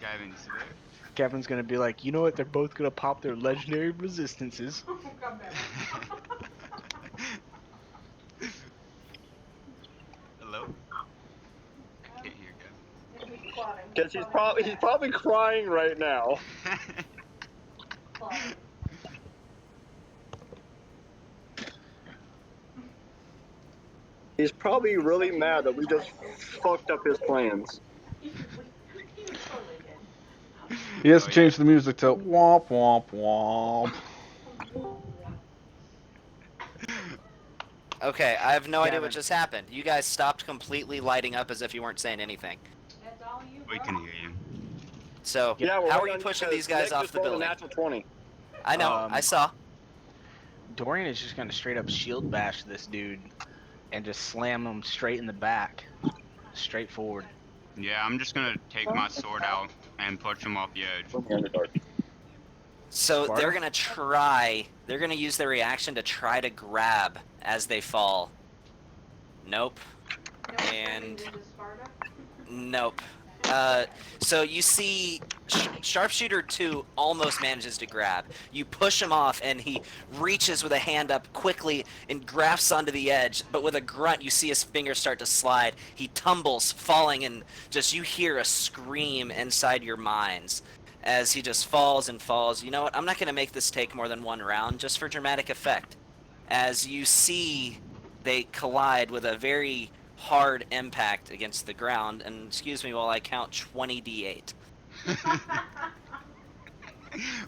Gavin, you see there? Gavin's gonna be like, you know what? They're both gonna pop their legendary resistances. Come back. Hello? I can't hear Gavin. Because he's probably crying right now. He's probably really mad that we just fucked up his plans. He has Oh, to yeah. change the music to womp womp womp. Okay, I have no idea what Gavin. just happened. You guys stopped completely lighting up as if you weren't saying anything. That's all you. We can hear you. So, Yeah, we're how are right you on pushing because these guys Nick off just the rolled a building? natural 20. I know, I saw. Dorian is just gonna straight up shield bash this dude and just slam him straight in the back, straight forward. Yeah, I'm just gonna take my sword out and push him off the edge. So Sparta? they're gonna use their reaction to try to grab as they fall. Nope. And nope. So you see Sharpshooter 2 almost manages to grab. You push him off and he reaches with a hand up quickly and grasps onto the edge, but with a grunt you see his fingers start to slide. He tumbles, falling, and just you hear a scream inside your minds as he just falls and falls. You know what? I'm not going to make this take more than one round just for dramatic effect. As you see they collide with a very hard impact against the ground, and excuse me while I count 20 d8.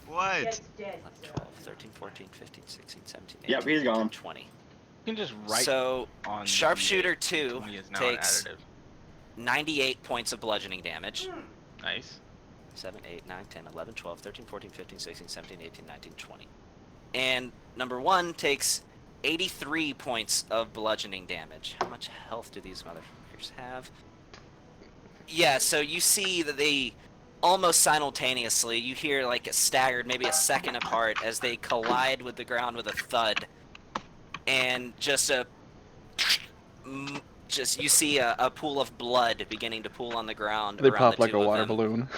What? Gets dead. 12, 13, 14, 15, 16, 17, 18, Yep, he's gone. 20. You can just write So, on the Sharpshooter D8. 2 20 is now takes an additive. 98 points of bludgeoning damage. Nice. 7, 8, 9, 10, 11, 12, 13, 14, 15, 16, 17, 18, 19, 20. And number 1 takes 83 points of bludgeoning damage. How much health do these motherfuckers have? Yeah, so you see that they almost simultaneously, you hear like a staggered, maybe a second apart, as they collide with the ground with a thud. And just you see a pool of blood beginning to pool on the ground. They around pop the like two a of water them. balloon.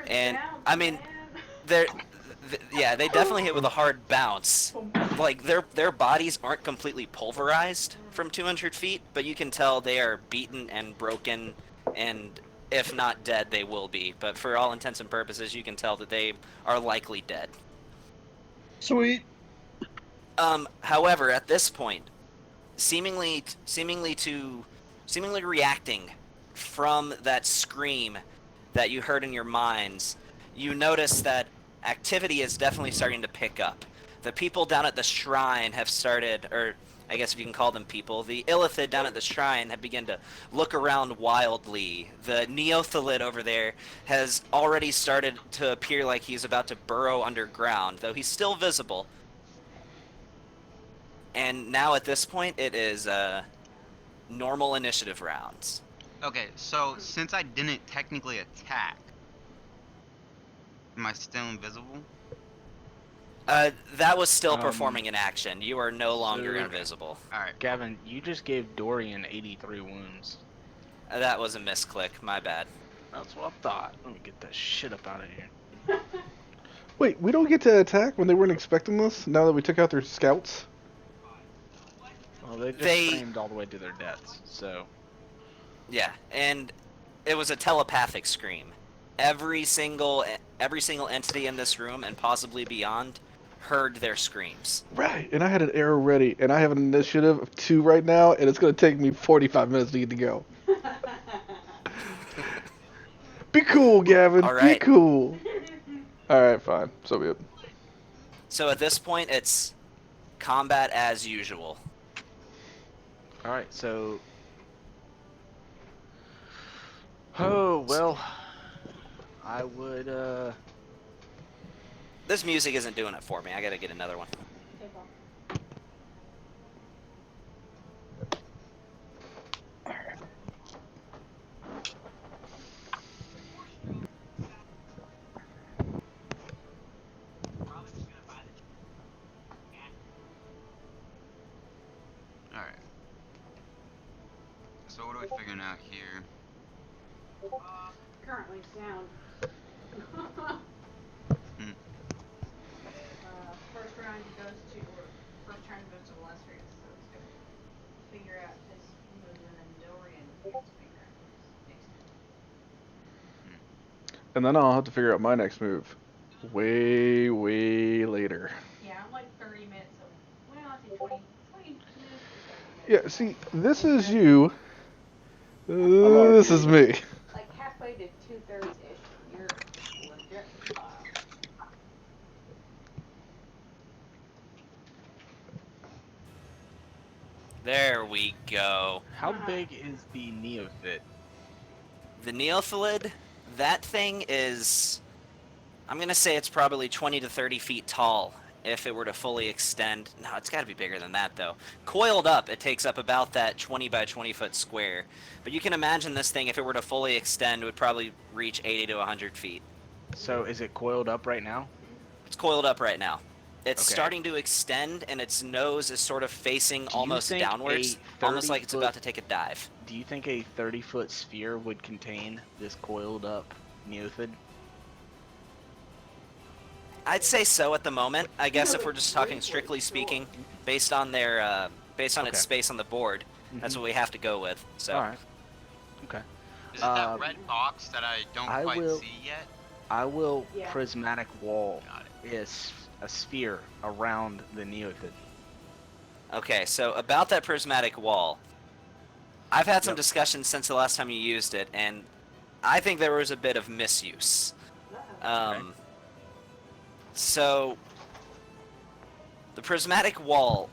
And, I mean, yeah, they definitely hit with a hard bounce. Like their bodies aren't completely pulverized from 200 feet, but you can tell they are beaten and broken, and if not dead, they will be. But for all intents and purposes, you can tell that they are likely dead. Sweet. However, at this point, seemingly reacting from that scream that you heard in your minds, you notice that activity is definitely starting to pick up. The people down at the shrine have started, or I guess if you can call them people, the Illithid down at the shrine have begun to look around wildly. The Neothalid over there has already started to appear like he's about to burrow underground, though he's still visible. And now at this point, it is normal initiative rounds. Okay, so since I didn't technically attack, am I still invisible? That was still performing an action. You are no longer so- invisible. Alright. Gavin, you just gave Dorian 83 wounds. That was a misclick. My bad. That's what I thought. Let me get that shit up out of here. Wait, we don't get to attack when they weren't expecting this? Now that we took out their scouts? Well, they just They- framed all the way to their deaths, so... Yeah, and it was a telepathic scream. Every single entity in this room and possibly beyond heard their screams. Right, and I had an arrow ready, and I have an initiative of 2 right now, and it's going to take me 45 minutes to get to go. Be cool, Gavin. All Be right. cool. All right, fine. So be it. So at this point, it's combat as usual. All right, so. Oh well, I would. This music isn't doing it for me. I gotta get another one. Okay, Paul. Alright. So what are we figuring out here? Currently sound. Hmm. First round goes to, or first turn goes to Velasquez, so it's gonna figure out his move, and then Dorian gets to figure out his next move. And then I'll have to figure out my next move. Way, way later. Yeah, I'm like 30 minutes, well, I think 20 minutes to 30 minutes. Yeah, see, this is you. already This is me. Like halfway to 2/3-ish. You're legit. There we go. How big is the neophyte? The Neophyllid, that thing is, I'm gonna say it's probably 20 to 30 feet tall if it were to fully extend. No, it's gotta be bigger than that though. Coiled up, it takes up about that 20 by 20 foot square. But you can imagine this thing, if it were to fully extend, would probably reach 80 to 100 feet. So is it coiled up right now? It's coiled up right now. It's Okay. starting to extend, and its nose is sort of facing Do you almost think downwards, a almost like it's 30-foot about to take a dive. Do you think a 30-foot sphere would contain this coiled up neophyte? I'd say so at the moment. I guess if we're just talking strictly speaking, based on their based on its Okay. space on the board, that's Mhm. what we have to go with. So All right. Okay. Is it that red box that I don't I quite will- see yet? I will Yeah. prismatic wall Got it. is a sphere around the neophyte. okay, so about that prismatic wall, I've had some Yep. discussions since the last time you used it, and I think there was a bit of misuse. Okay. So the prismatic wall.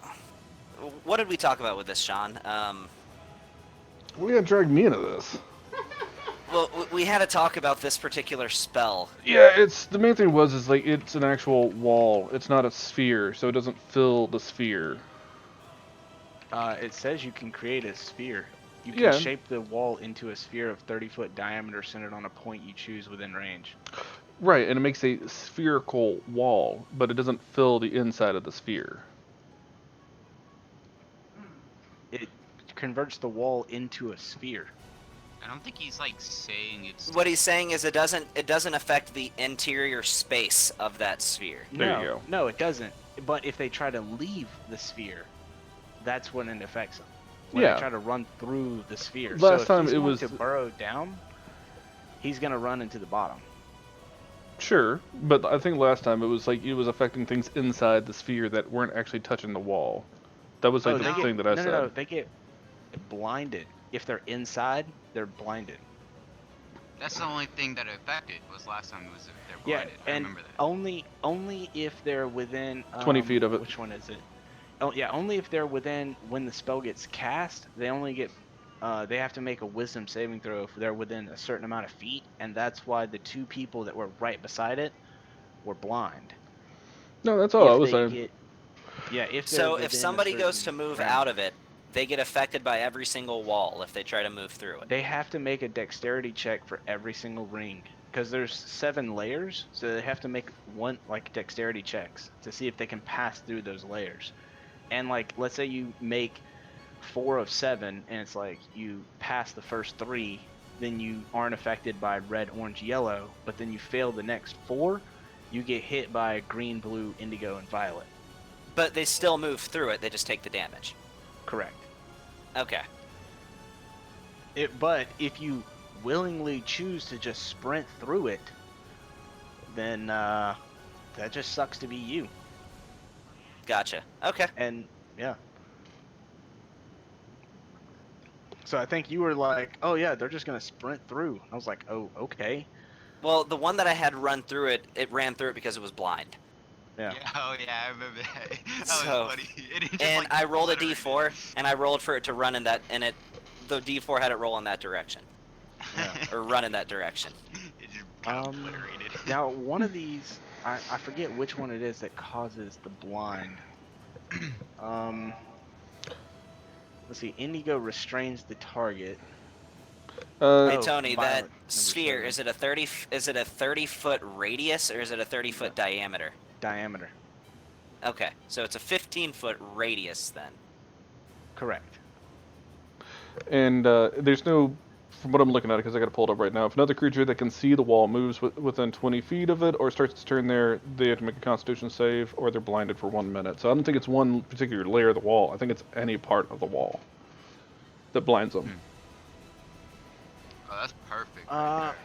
What did we talk about with this, Sean? What are you gonna drag me into this? Well, we had to talk about this particular spell. Yeah, it's the main thing is like it's an actual wall. It's not a sphere, so it doesn't fill the sphere. It says you can create a sphere. You can Yeah. shape the wall into a sphere of 30-foot diameter centered on a point you choose within range. Right, and it makes a spherical wall, but it doesn't fill the inside of the sphere. It converts the wall into a sphere. I don't think he's like saying it's. What he's saying is it doesn't affect the interior space of that sphere. There no, you go. No, it doesn't. But if they try to leave the sphere, that's when it affects them. When Yeah. they try to run through the sphere. Last so if time he's it going was- to burrow down, he's gonna run into the bottom. Sure, but I think last time it was like it was affecting things inside the sphere that weren't actually touching the wall. That was like Oh, the they get- thing that I no, said. No, they get blinded. If they're inside, they're blinded. That's the only thing that affected was last time was if they're Yeah, blinded. I and remember that. only if they're within 20 feet of it. Which one is it? Oh yeah, only if they're within when the spell gets cast. They only get they have to make a wisdom saving throw if they're within a certain amount of feet, and that's why the two people that were right beside it were blind. No, that's all I was they saying. get, yeah, if they're So if within a somebody goes to certain move parameter. out of it, they get affected by every single wall if they try to move through it. They have to make a dexterity check for every single ring because there's 7 layers, so they have to make one like dexterity checks to see if they can pass through those layers. And like, let's say you make 4 of 7, and it's like you pass the first 3, then you aren't affected by red, orange, yellow. But then you fail the next 4, you get hit by green, blue, indigo, and violet. But they still move through it, they just take the damage. Correct. Okay. But if you willingly choose to just sprint through it, then that just sucks to be you. Gotcha. Okay. And yeah. So I think you were like, oh yeah, they're just gonna sprint through. I was like, oh, okay. Well, the one that I had run through it, it ran through it because it was blind. Yeah. Yeah, oh yeah, I remember that. That So- was funny. It didn't just, And like, I rolled a obliterate d4, it. and I rolled for it to run in that, and the d4 had it roll in that direction, Yeah. or run in that direction. It just got Um, obliterated. Now one of these, I forget which one it is that causes the blind. Um, let's see. Indigo restrains the target. Hey Oh, Tony, violet, that number sphere 7. is it a 30-foot radius or is it a 30-foot diameter? Diameter. Okay, so it's a 15-foot radius then. Correct. And there's no, from what I'm looking at, because I got to pull it up right now. If another creature that can see the wall moves within 20 feet of it or starts to turn there, they have to make a Constitution save, or they're blinded for 1 minute. So I don't think it's one particular layer of the wall. I think it's any part of the wall that blinds them. Oh, that's perfect. Uh, Right there.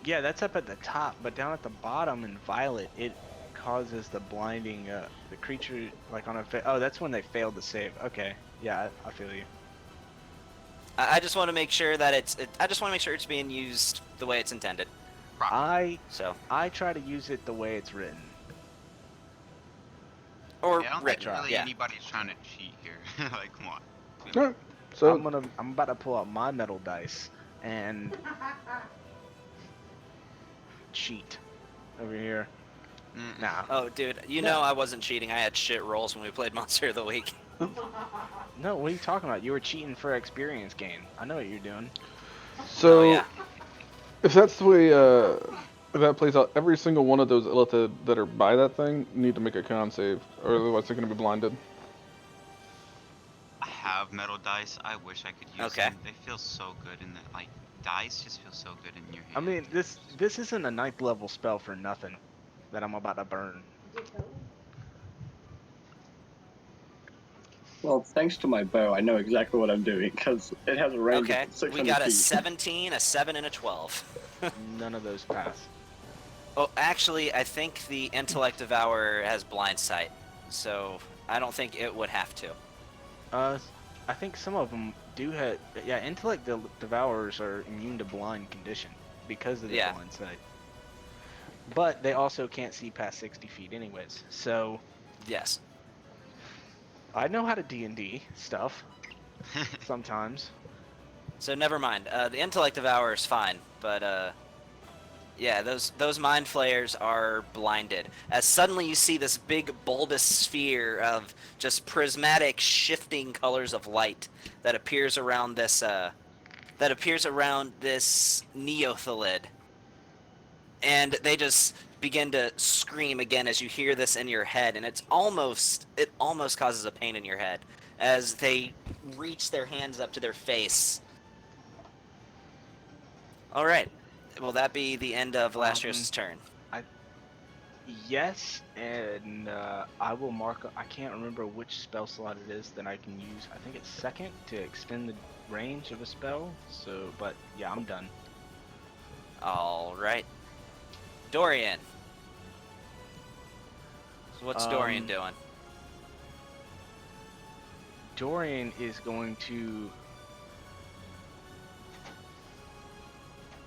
Yeah, that's up at the top, but down at the bottom in violet, it causes the blinding. The creature like on a. Oh, that's when they failed to save. Okay. Yeah, I feel you. I just want to make sure that I just want to make sure it's being used the way it's intended. I So, try to use it the way it's written. or Yeah, I don't written. think really Yeah. anybody's trying to cheat here. Like, come on. All right. So I'm about to pull out my metal dice and cheat over here. Mm-mm. Nah. Oh, dude, you know I wasn't cheating. I had shit rolls when we played Monster of the Week. No, what are you talking about? You were cheating for experience gain. I know what you're doing. So, Oh, yeah. if that's the way that plays out, every single one of those Illithid that are by that thing need to make a con save, or otherwise they're going to be blinded. I have metal dice. I wish I could use Okay. them. They feel so good in that. Like, dice just feel so good in your hand. I mean, this isn't a 9th level spell for nothing that I'm about to burn. Well, thanks to my bow, I know exactly what I'm doing because it has a range Okay, of 600 we got a feet. 17, a 7, and a 12. None of those pass. Oh, actually, I think the Intellect Devourer has blind sight, so I don't think it would have to. I think some of them do have. Yeah, intellect devourers are immune to blind condition because of the Yeah. blind sight. But they also can't see past 60 feet, anyways. So Yes. I know how to D&D stuff sometimes. So never mind. The Intellect Devourer is fine, but yeah, those Mind Flayers are blinded. As suddenly you see this big bulbous sphere of just prismatic, shifting colors of light that appears around this Neothalid, and they just begin to scream again as you hear this in your head, and it almost causes a pain in your head as they reach their hands up to their face. All right. Will that be the end of Lastrios' turn? Yes, and I will mark. I can't remember which spell slot it is that I can use. I think it's second to extend the range of a spell. So, but yeah, I'm done. All right. Dorian. So what's Dorian doing? Dorian is going to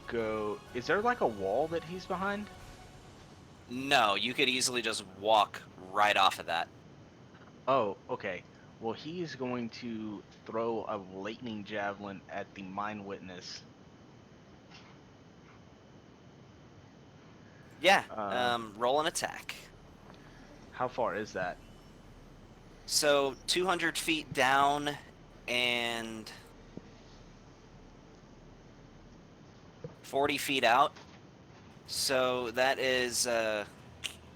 go. Is there like a wall that he's behind? No, you could easily just walk right off of that. Oh, okay. Well, he is going to throw a lightning javelin at the Mind Witness. Yeah. Uh, Roll an attack. How far is that? So 200 feet down and 40 feet out. So that is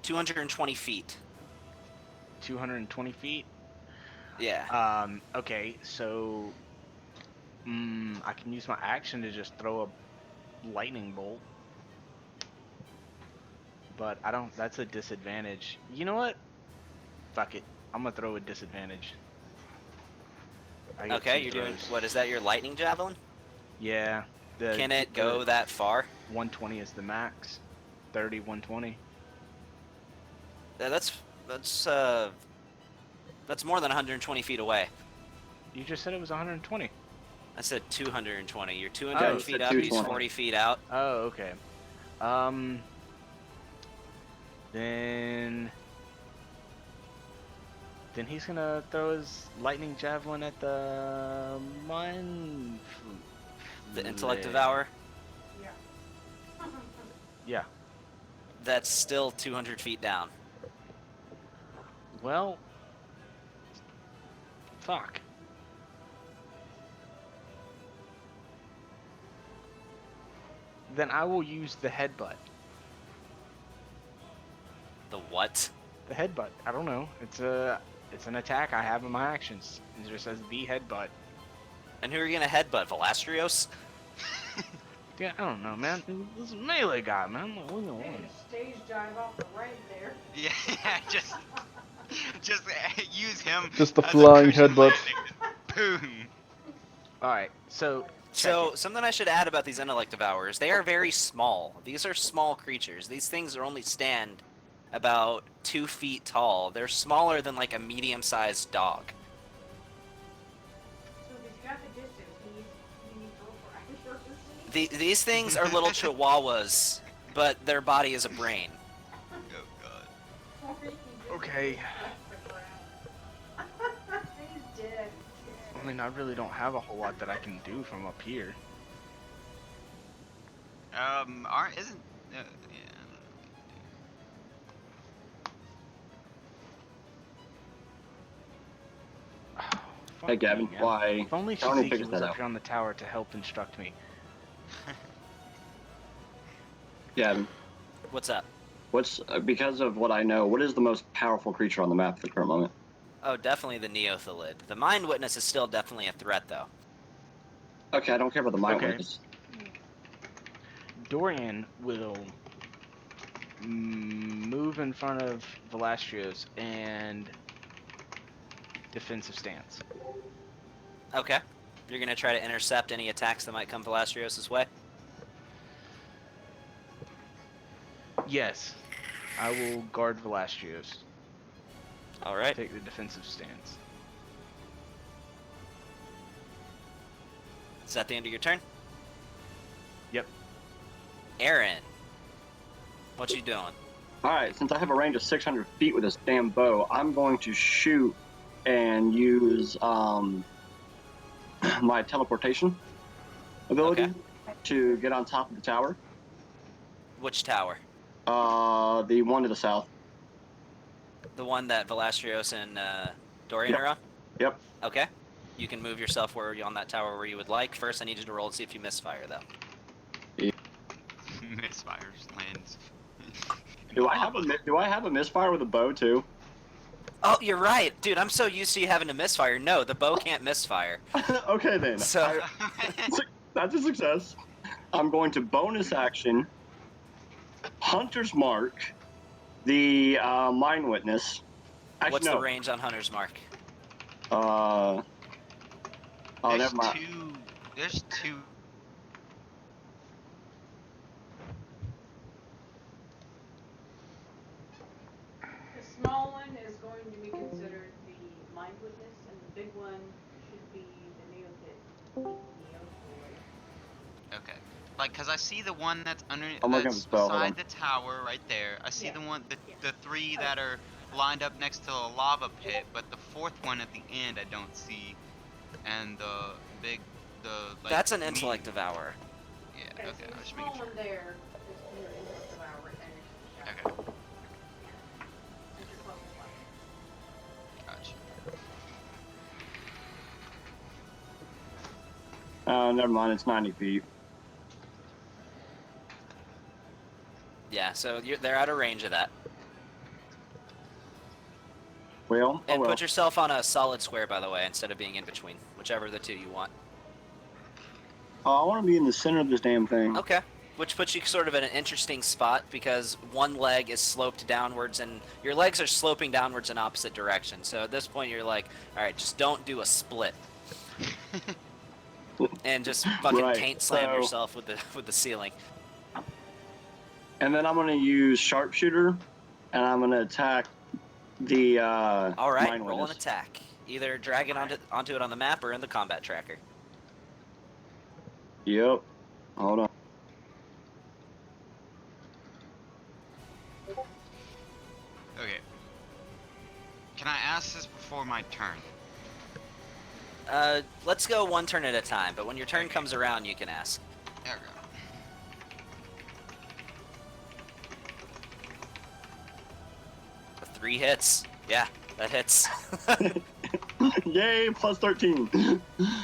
220 feet. 220 feet? Yeah. Okay, so I can use my action to just throw a lightning bolt. But I don't, that's a disadvantage. You know what? Fuck it. I'm gonna throw a disadvantage. I get Okay, two you're doing, throws. what is that, your lightning javelin? Yeah. Can it go that far? 120 is the max. 30, 120. That's more than 120 feet away. You just said it was 120. I said 220. You're 200 Oh, you feet said up. He's 220. 40 feet out. Oh, okay. Then he's gonna throw his lightning javelin at the mind. The intellect devour. Yeah. Yeah. That's still 200 feet down. Well, fuck. Then I will use the headbutt. The what? The headbutt. I don't know. It's an attack I have in my actions. It just says the headbutt. And who are you gonna headbutt? Velastrios? Yeah, I don't know, man. This is a melee guy, man. What do you Hey, want? stage dive off the right there. Yeah, just use him. Just the as a flying cushion headbutt. landing. Boom. All right, so So, something I should add about these intellect devourers, they are very small. These are small creatures. These things are only stand about 2 feet tall. They're smaller than like a medium-sized dog. So if he's got the distance, he needs to roll for accuracy. These things are little chihuahuas, but their body is a brain. Oh god. Or he can just Okay. press the ground. He's dead. I mean, I really don't have a whole lot that I can do from up here. Isn't yeah. Hey, Gavin, man. why? If only Tony Shiziki figures was that up out. here on the tower to help instruct me. Gavin, What's up? what's because of what I know, what is the most powerful creature on the map at the current moment? Oh, definitely the Neothalid. The Mind Witness is still definitely a threat, though. Okay, I don't care about the mind Okay. witness. Dorian will move in front of Velastrios and defensive stance. Okay. You're gonna try to intercept any attacks that might come Velastrios' way? Yes, I will guard Velastrios. Alright. Take the defensive stance. Is that the end of your turn? Yep. Aaron. What you doing? Alright, since I have a range of 600 feet with this damn bow, I'm going to shoot and use my teleportation ability Okay. to get on top of the tower. Which tower? The one to the south. The one that Velastrios and Dorian Yep. are on? Yep. Okay. You can move yourself where on that tower where you would like. First, I need you to roll and see if you misfire, though. Misfires lands. Do I have a misfire with a bow too? Oh, you're right. Dude, I'm so used to you having to misfire. No, the bow can't misfire. Okay then. So, That's a success. I'm going to bonus action Hunter's Mark, the Mind Witness. Actually, what's no. the range on Hunter's Mark? Oh, There's never mind. There's two. The small one is going to be considered the mind witness, and the big one should be the neothalid. Okay. Like, cause I see the one that's underneath, I'm looking at that's the spell, hold beside on. the tower right there. I see Yeah. the one, Yeah. the three that are lined up next to a lava pit, but the fourth one at the end I don't see, and the like. That's an meat- intellect devour. Yeah. Okay, Okay. so I was the just small making sure. one there is your intellect devour, and it's the shadow. Okay. It's your closest one. Gotcha. Never mind. It's 90 feet. Yeah, so they're out of range of that. Well, And well. put yourself on a solid square, by the way, instead of being in between. Whichever of the two you want. I want to be in the center of this damn thing. Okay. Which puts you sort of in an interesting spot because one leg is sloped downwards and your legs are sloping downwards in opposite directions. So at this point you're like, alright, just don't do a split. and just fucking Right, taint slam so- yourself with the ceiling. And then I'm gonna use sharpshooter, and I'm gonna attack the All right, mine roll an witness. attack. Either drag it onto it on the map or in the combat tracker. Yep. Hold on. Okay. Can I ask this before my turn? Let's go one turn at a time. But when your turn comes around, you can ask. There we go. With 3 hits. Yeah, that hits. Yay! Plus 13.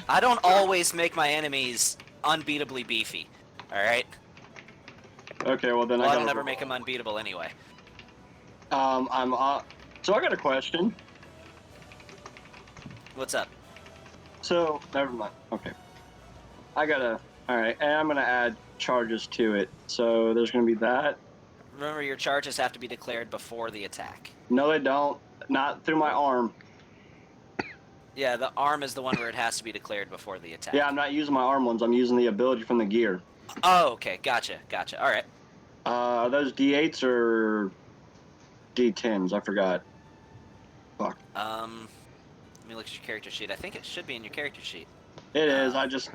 I don't always make my enemies unbeatably beefy. All right. Okay, well then Well, I I don't gotta. ever make them unbeatable anyway. I'm. So I got a question. What's up? So never mind. Okay. I gotta. All right, and I'm gonna add charges to it. So there's gonna be that. Remember, your charges have to be declared before the attack. No, they don't. Not through my arm. Yeah, the arm is the one where it has to be declared before the attack. Yeah, I'm not using my arm ones. I'm using the ability from the gear. Oh, okay. Gotcha. All right. Are those D8s or D10s? I forgot. Fuck. Let me look at your character sheet. I think it should be in your character sheet. It is. I just.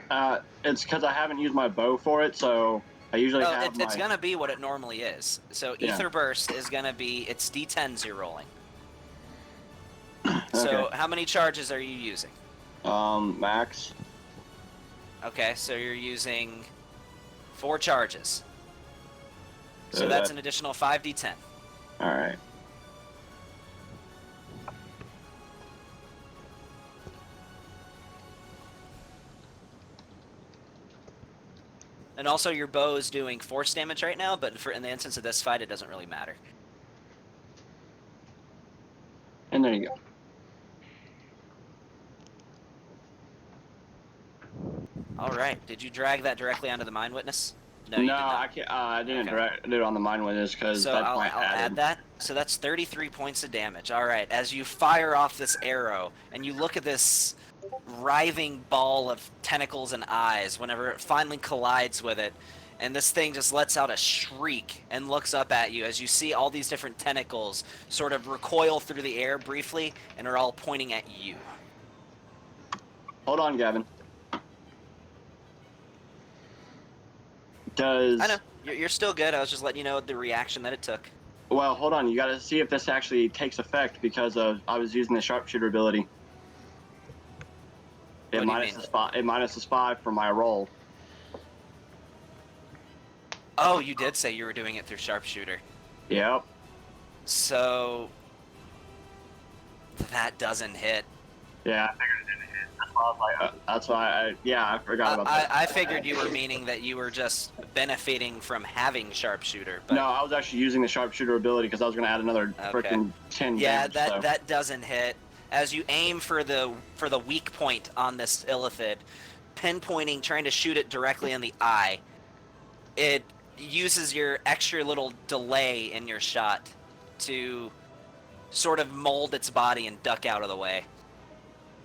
It's because I haven't used my bow for it, so I usually Oh, have it's my. gonna be what it normally is. So Yeah. Ether Burst is gonna be it's D10s you're rolling. Okay. So how many charges are you using? Max. Okay, so you're using 4 charges. So So that's that- an additional 5d10. All right. And also your bow is doing force damage right now, but in the instance of this fight, it doesn't really matter. And there you go. All right. Did you drag that directly onto the Mind Witness? No, No, you did not. I can't. I didn't Okay. do it on the mine witness because So that's I'll my add added. that. So that's 33 points of damage. All right. As you fire off this arrow, and you look at this writhing ball of tentacles and eyes whenever it finally collides with it, and this thing just lets out a shriek and looks up at you as you see all these different tentacles sort of recoil through the air briefly and are all pointing at you. Hold on, Gavin. Does I know. You're still good. I was just letting you know the reaction that it took. well, hold on. You got to see if this actually takes effect because I was using the sharpshooter ability. What do you It mean? minuses 5 for my roll. Oh, you did say you were doing it through sharpshooter. Yep. So that doesn't hit. Yeah, I figured it didn't hit. That's why I was like, that's why I forgot about that. I figured you were meaning that you were just benefiting from having sharpshooter, but No, I was actually using the sharpshooter ability because I was going to add another Okay. freaking 10 yeah, damage. that so. that doesn't hit. As you aim for the weak point on this illithid, pinpointing, trying to shoot it directly in the eye, it uses your extra little delay in your shot to sort of mold its body and duck out of the way.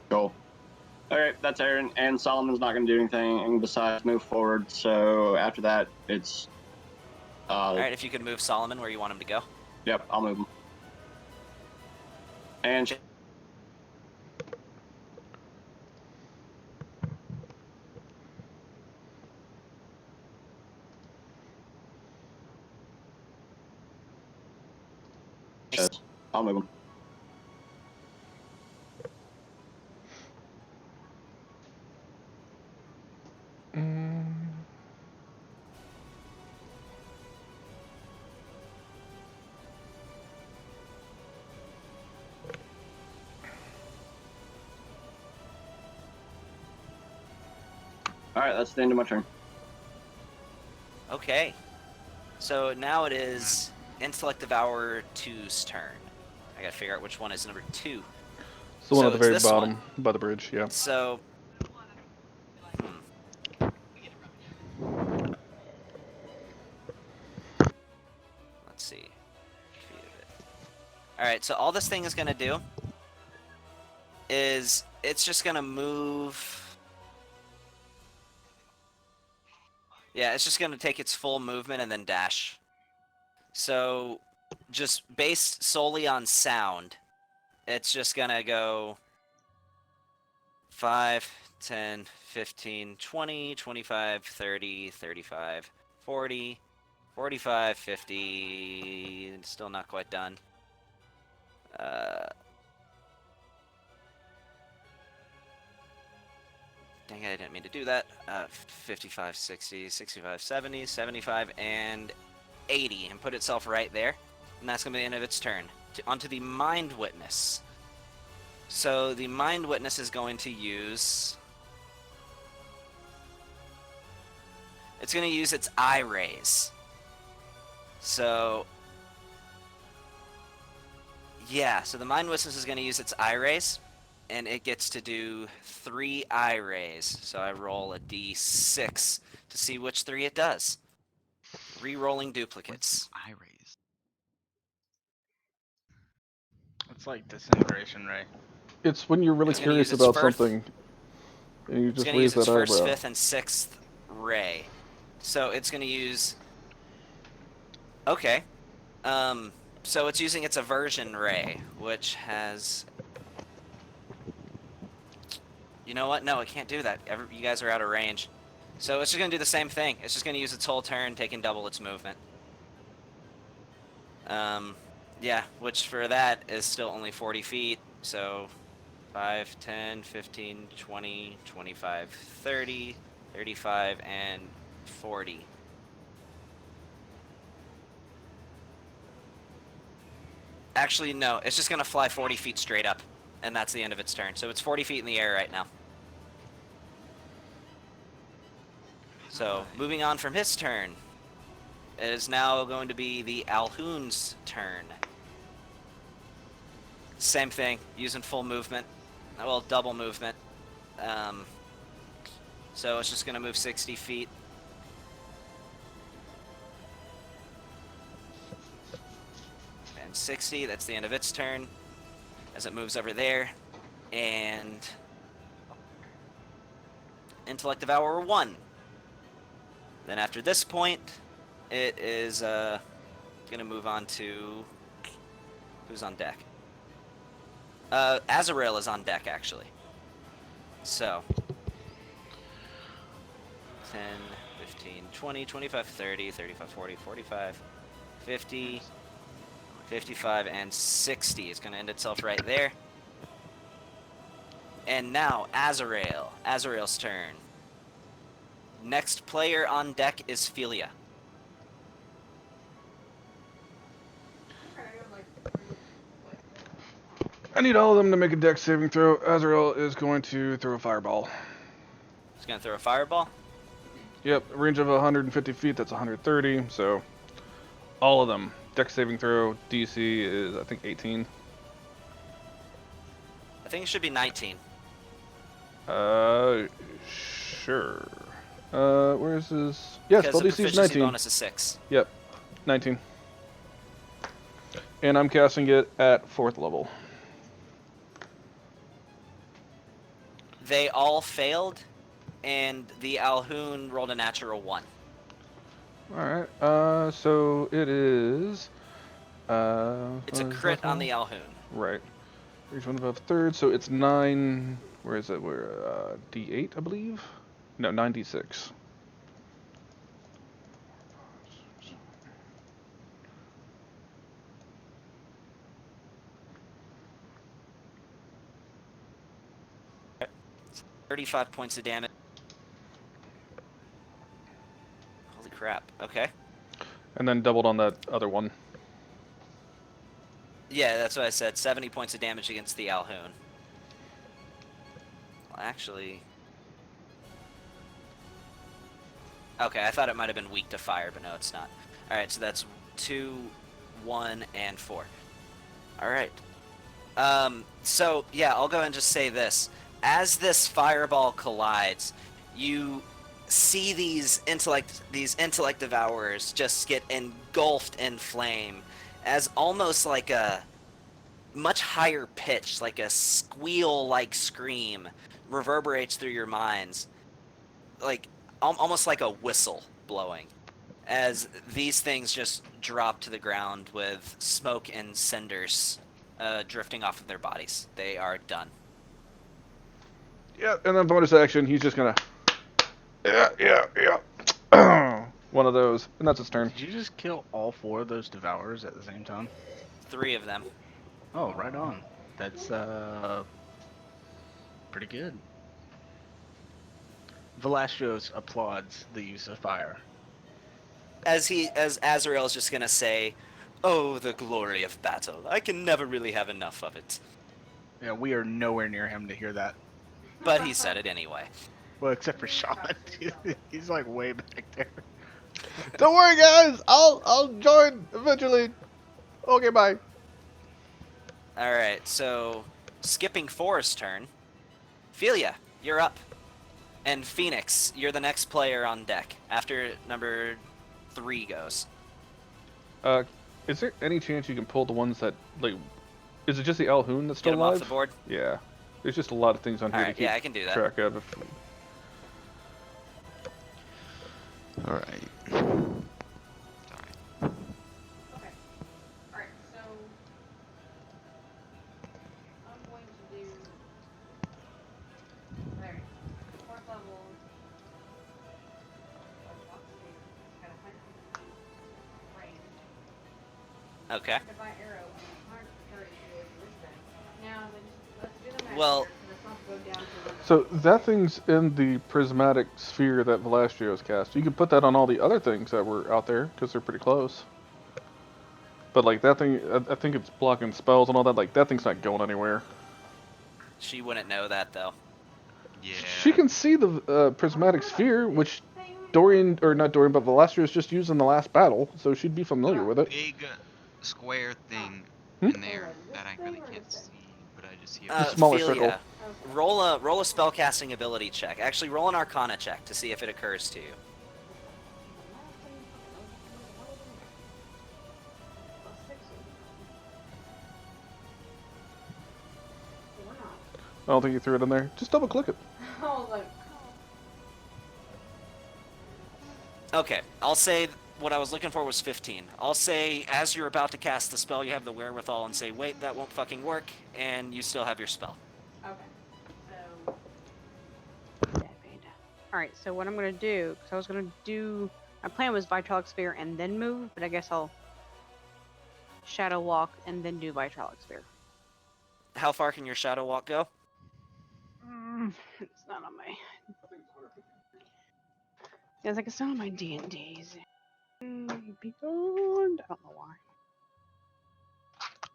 Cool. Okay, that's Aaron, and Solomon's not going to do anything besides move forward. So after that, it's. All right, if you could move Solomon where you want him to go. Yep, I'll move him. And I'll move him. All right, that's the end of my turn. Okay. So now it is Intellect Devourer 2's turn. I gotta figure out which one is number 2. It's the one So at the it's very this bottom one. by the bridge. Yeah. So. Let's see. Alright, so all this thing is gonna do is it's just gonna move Yeah, it's just gonna take its full movement and then dash. So, just based solely on sound, it's just gonna go 5, 10, 15, 20, 25, 30, 35, 40, 45, 50. Still not quite done. Dang it, I didn't mean to do that. 55, 60, 65, 70, 75, and 80, and put itself right there. And that's going to be the end of its turn. Onto the Mind Witness. So the Mind Witness is going to use... It's going to use its eye rays. So... Yeah, so the Mind Witness is going to use its eye rays. And it gets to do 3 eye rays. So I roll a d6 to see which 3 it does. Re-rolling duplicates. Eye rays. It's like disintegration ray. It's when you're really It's gonna curious use its about first- something, and you It's just going to raise use its that first, eyebrow. 5th, and 6th ray. So it's going to use... Okay. So it's using its aversion ray, which has... You know what? No, it can't do that. You guys are out of range. So it's just going to do the same thing. It's just going to use its whole turn, taking double its movement. Yeah, which for that is still only 40 feet. So 5, 10, 15, 20, 25, 30, 35, and 40. Actually, no. It's just going to fly 40 feet straight up. And that's the end of its turn. So it's 40 feet in the air right now. So, moving on from his turn, it is now going to be the Alhoon's turn. Same thing, using full movement. Well, double movement. So it's just going to move 60 feet. And 60, that's the end of its turn. As it moves over there. And... Intellect Devourer 1. Then after this point, it is going to move on to... Who's on deck? Azrael is on deck, actually. So... 10, 15, 20, 25, 30, 35, 40, 45, 50, 55, and 60. It's going to end itself right there. And now, Azrael. Azrael's turn. Next player on deck is Philia. I need all of them to make a dex saving throw. Azrael is going to throw a fireball. He's going to throw a fireball. Yep, range of 150 feet, that's 130, so all of them. Dex saving throw, DC is, I think, 18. I think it should be 19. Sure. Where is this? Yeah, Because spell the DC is proficiency 19. bonus is 6. Yep, 19. And I'm casting it at 4th level. They all failed, and the Alhoon rolled a natural 1. Alright, so it is... It's a crit on the Alhoon. Right. Reach one above 3rd, so it's 9... Where is it? We're, D8, I believe? No, 9D6. Okay. 35 points of damage. Holy crap. Okay. And then doubled on that other one. Yeah, that's what I said. 70 points of damage against the Alhoon. Well, actually... Okay, I thought it might have been weak to fire, but no, it's not. Alright, so that's 2, 1, and 4. Alright. So, yeah, I'll go ahead and just say this. As this fireball collides, you see these intellect devourers just get engulfed in flame as almost like a much higher pitch, like a squeal-like scream reverberates through your minds. Like, almost like a whistle blowing, as these things just drop to the ground with smoke and cinders drifting off of their bodies. They are done. Yeah, and then bonus action, he's just gonna. Yeah. One of those, and that's his turn. Did you just kill all 4 of those devourers at the same time? 3 of them. Oh, right on. That's pretty good. Velasquez applauds the use of fire. As Azrael is just gonna say, "Oh, the glory of battle! I can never really have enough of it." Yeah, we are nowhere near him to hear that. But he said it anyway. Well, except for Sean. He's like way back there. Don't worry, guys. I'll join eventually. Okay, bye. All right, so skipping Forest's turn, Philia, you're up, and Phoenix, you're the next player on deck after number 3 goes. Is there any chance you can pull the ones that like? Is it just the Alhoon that's still Get him alive? off the board. Yeah. There's just a lot of things on here All to right, keep yeah, I can do that. track of. All right. Okay. Alright, so I'm going to do there. 4th level. It's got 100 feet range. Okay. Divine arrow and 130 towards this thing. Now then let's do the math Well- here, 'cause it's not to go down to the So that thing's in the prismatic sphere that Velasquez cast. You could put that on all the other things that were out there because they're pretty close. But like that thing, I think it's blocking spells and all that. Like that thing's not going anywhere. She wouldn't know that though. Yeah. She can see the prismatic sphere, which Dorian, or not Dorian, but Velasquez just used in the last battle, so she'd be familiar with it. Big square thing Hmm? in there that I really can't see, but I just hear. The smaller Philia, circle. roll a spellcasting ability check. Actually, roll an Arcana check to see if it occurs to you. I don't think you threw it in there. Just double click it. I was like, Okay, I'll say what I was looking for was 15. I'll say as you're about to cast the spell, you have the wherewithal and say, wait, that won't fucking work, and you still have your spell. okay. So. Alright, so what I'm gonna do, because I was gonna do. My plan was Vitalic Sphere and then move, but I guess I'll Shadow Walk and then do Vitalic Sphere. How far can your Shadow Walk go? It's not on my. Yeah, it's like it's not on my D&Ds. Beyond. I don't know why.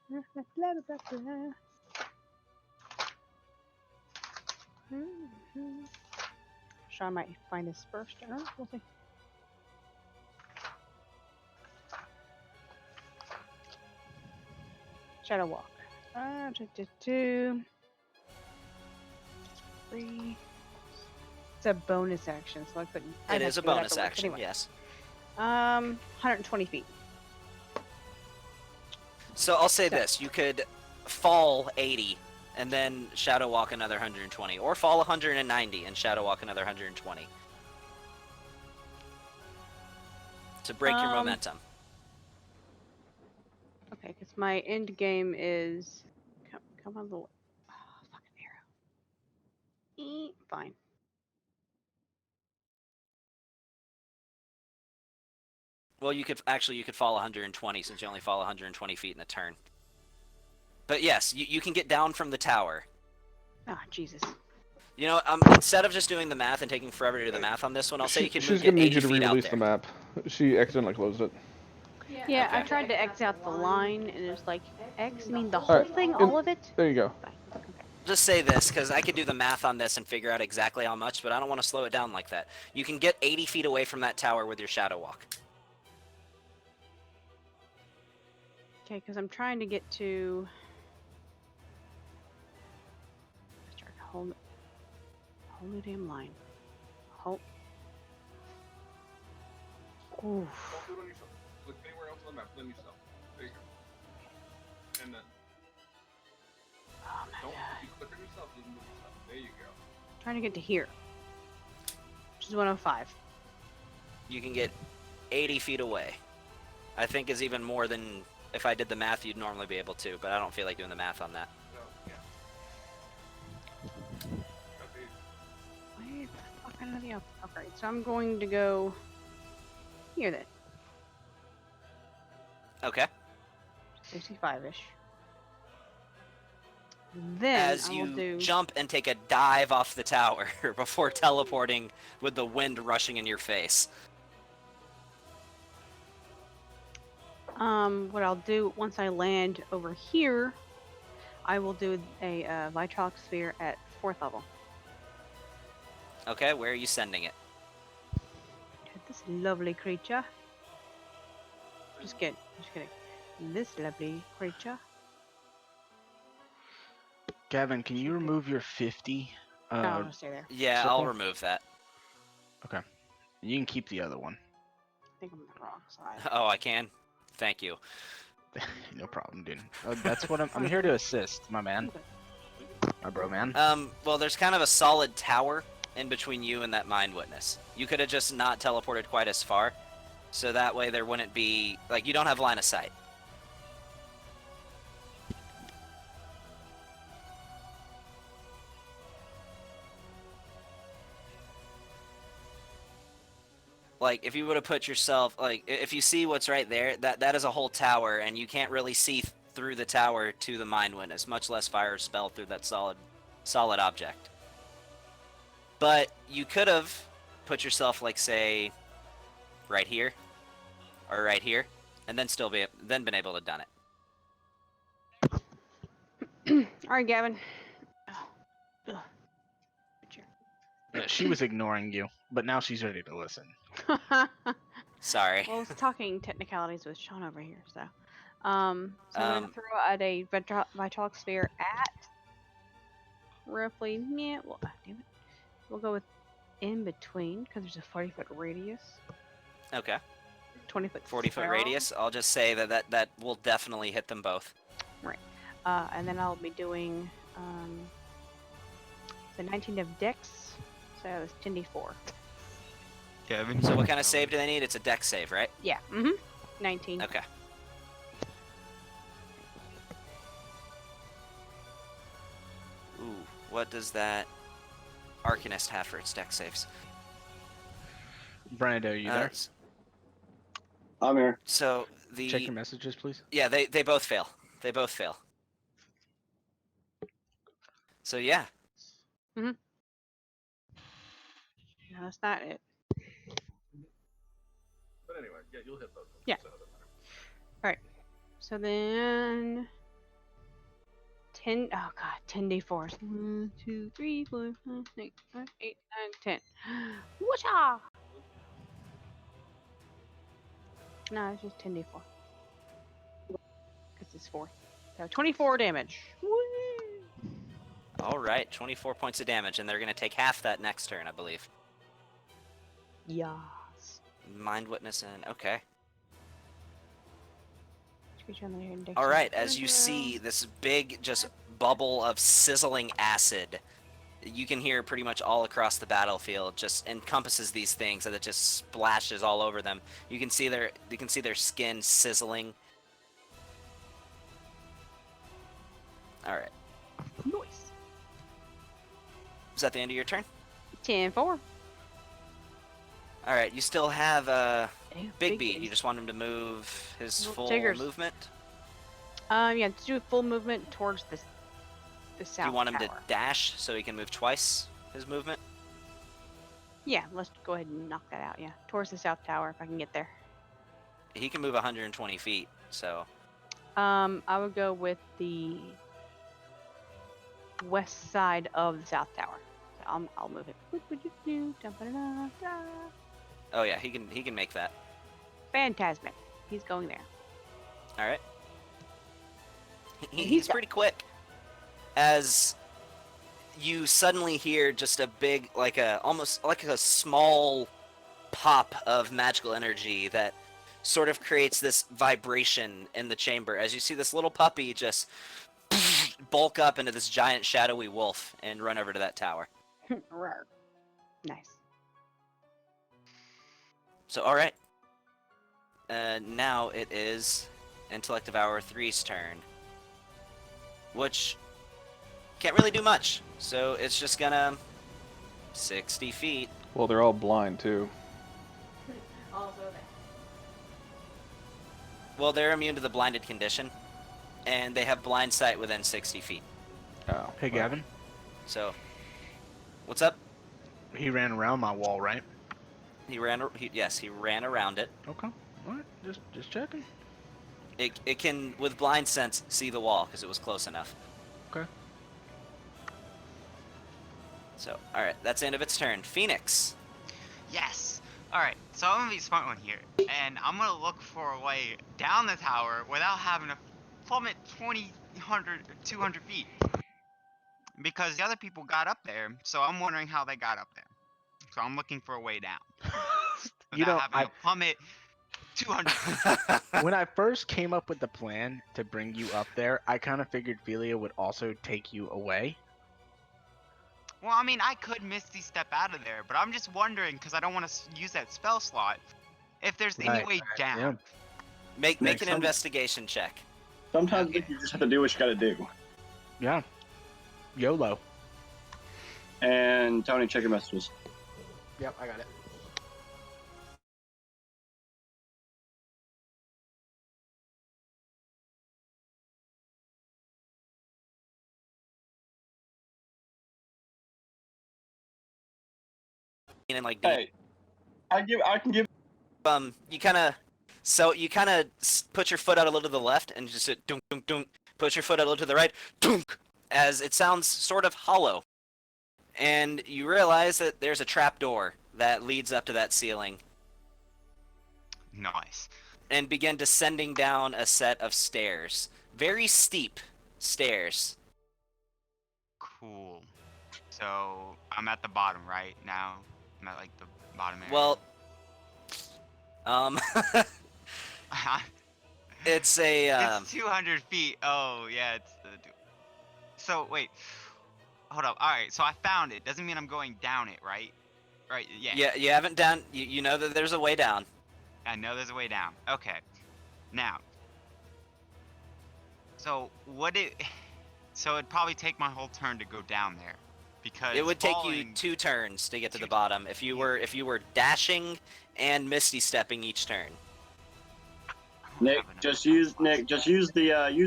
Blah, blah, blah, blah. Sure, I might find this first. I don't know. We'll see. Shadow Walk. 2, 3. It's a bonus action, so I couldn't. I'd It have is to a do it bonus afterwards. action, Anyway. yes. 120 feet. So I'll say this: you could fall 80 and then Shadow Walk another 120, or fall 190 and Shadow Walk another 120 to break your momentum. Okay, because my end game is. Come on, little. Oh, fucking arrow. Fine. Well, you could fall 120 since you only fall 120 feet in a turn. But yes, you can get down from the tower. Ah, Jesus. You know, instead of just doing the math and taking forever to do the math on this one, I'll say you can She's move gonna get need 80 you to feet out re-release there. the map. She accidentally closed it. Yeah, I Okay. tried to X out the line, and it's like, X mean the whole Alright, thing, and- all of it? There you go. Fine. Okay. Just say this, because I could do the math on this and figure out exactly how much, but I don't want to slow it down like that. You can get 80 feet away from that tower with your Shadow Walk. Okay, because I'm trying to get to. Start a whole new damn line. Whole. Oof. Look anywhere else on the map, then yourself. There you go. And then Oh my god. you click on yourself, you move yourself. There you go. Trying to get to here. Which is 105. you can get 80 feet away. I think is even more than if I did the math you'd normally be able to, but I don't feel like doing the math on that. Wait, the fuck out of the okay, so I'm going to go here then. Okay. 65-ish. Then As I will you do. jump and take a dive off the tower before teleporting with the wind rushing in your face. What I'll do once I land over here, I will do a Vitrolic Sphere at 4th level. Okay, where are you sending it? To this lovely creature. Just kidding. This lovely creature. Gavin, can you remove your 50? No, I'll just stay there. Yeah, Circle? I'll remove that. Okay. You can keep the other one. I think I'm on the wrong side. Oh, I can? Thank you. No problem, dude. That's what I'm here to assist, my man. My bro, man. Well, there's kind of a solid tower in between you and that Mind Witness. You could have just not teleported quite as far, so that way there wouldn't be, like, you don't have line of sight. Like, if you would have put yourself, like, if you see what's right there, that is a whole tower, and you can't really see through the tower to the Mind Witness, much less fire a spell through that solid object. But you could have put yourself, like, say, right here, or right here, and then been able to done it. All right, Gavin. Ugh. Yeah, she was ignoring you, but now she's ready to listen. Sorry. Well, I was talking technicalities with Sean over here, so. So I'm gonna throw out a Vitrolic Sphere at roughly, well, damn it. We'll go with in between, because there's a 40-foot radius. Okay. 20-foot 40-foot radius. I'll just say that will definitely hit them both. Right. And then I'll be doing, the 19 of Dex, so it's 10d4. Kevin. So what kind of save do they need? It's a dex save, right? Yeah, 19. Okay. Ooh, what does that Arcanist have for its dex saves? Brando, are you there? I'm here. So Check your messages, please. Yeah, they both fail. They both fail. So yeah. No, that's not it. But anyway, yeah, you'll hit both. Yeah. Alright. So then 10 oh god, 10d4s. 1, 2, 3, 4, 5, 6, 7, 8, 9, 10. Whatcha? No, it's just 10d4. Because it's 4. So 24 damage. Woo! All right, 24 points of damage, and they're gonna take half that next turn, I believe. Yes. Mind Witness and okay. All All right, as you see this big just bubble of sizzling acid, you can hear pretty much all across the battlefield, just encompasses these things, and it just splashes all over them. You can see their skin sizzling. All right. Nice. Is that the end of your turn? 10-4. All right, you still have Big B. Beast. You just want him to move his Well, full Tigger's- movement. Yeah, to do a full movement towards the south. Do you want him tower. to dash so he can move twice his movement? Yeah, let's go ahead and knock that out. Yeah, towards the south tower if I can get there. He can move 120 feet, so I would go with the west side of the south tower. So I'll move it. oh yeah, he can make that. Phantasmic. He's going there. All right. He's He's got- pretty quick. As you suddenly hear just a big, almost like a small pop of magical energy that sort of creates this vibration in the chamber. As you see this little puppy just bulk up into this giant shadowy wolf and run over to that tower. Rawr. Nice. So all right. Now it is Intellect Devour 3's turn, which can't really do much. So it's just gonna 60 feet. Well, they're all blind too. Also that. Well, they're immune to the blinded condition, and they have blind sight within 60 feet. Oh. Hey, well. Gavin. So, what's up? He ran around my wall, right? He ran around it. Okay. All right. Just checking. It can, with blind sense, see the wall because it was close enough. Okay. So, all right, that's the end of its turn. Phoenix. Yes. All right. So I'm gonna be a smart one here, and I'm gonna look for a way down the tower without having to plummet 200 feet. Because the other people got up there, so I'm wondering how they got up there. So I'm looking for a way down You without know, having to plummet 200 feet. when I first came up with the plan to bring you up there, I kind of figured Philia would also take you away. Well, I mean, I could Misty Step out of there, but I'm just wondering, because I don't want to use that spell slot, if there's any Right, way down. yeah. Make Next an time- investigation check. Sometimes Okay. you just have to do what you gotta do. Yeah. YOLO. And Tony, check your messages. Yep, I got it. And like, Hey, I can give. you kind of put your foot out a little to the left and just dunk dunk dunk. Put your foot out a little to the right, dunk, as it sounds sort of hollow. And you realize that there's a trap door that leads up to that ceiling, Nice. and begin descending down a set of stairs. Very steep stairs. Cool. So I'm at the bottom right now. I'm at like the bottom area. Well, it's a it's 200 feet. Oh yeah, it's the. So wait, hold up. All right, so I found it. Doesn't mean I'm going down it, right? Right. Yeah. yeah. You haven't down. You know that there's a way down. I know there's a way down. Okay. Now. So would it? So it'd probably take my whole turn to go down there, because It would take you falling- 2 turns to get to the Two- bottom if you were dashing and misty stepping each turn. I don't Nick, have enough just spell use slots.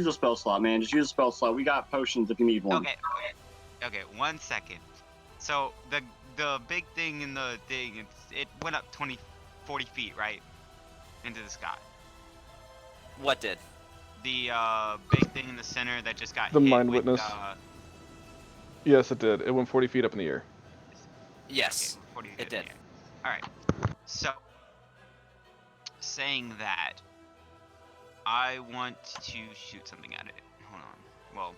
the spell slot, man. Just use the spell slot. We got potions if you need one. Okay. 1 second. So the big thing in the thing, it went up 40 feet, right, into the sky. What did? The big thing in the center that just got The hit Mind with, Witness. Yes, it did. It went 40 feet up in the air. Yes, okay, 40 feet it in the did. air. All right. So, saying that, I want to shoot something at it. Hold on. Well,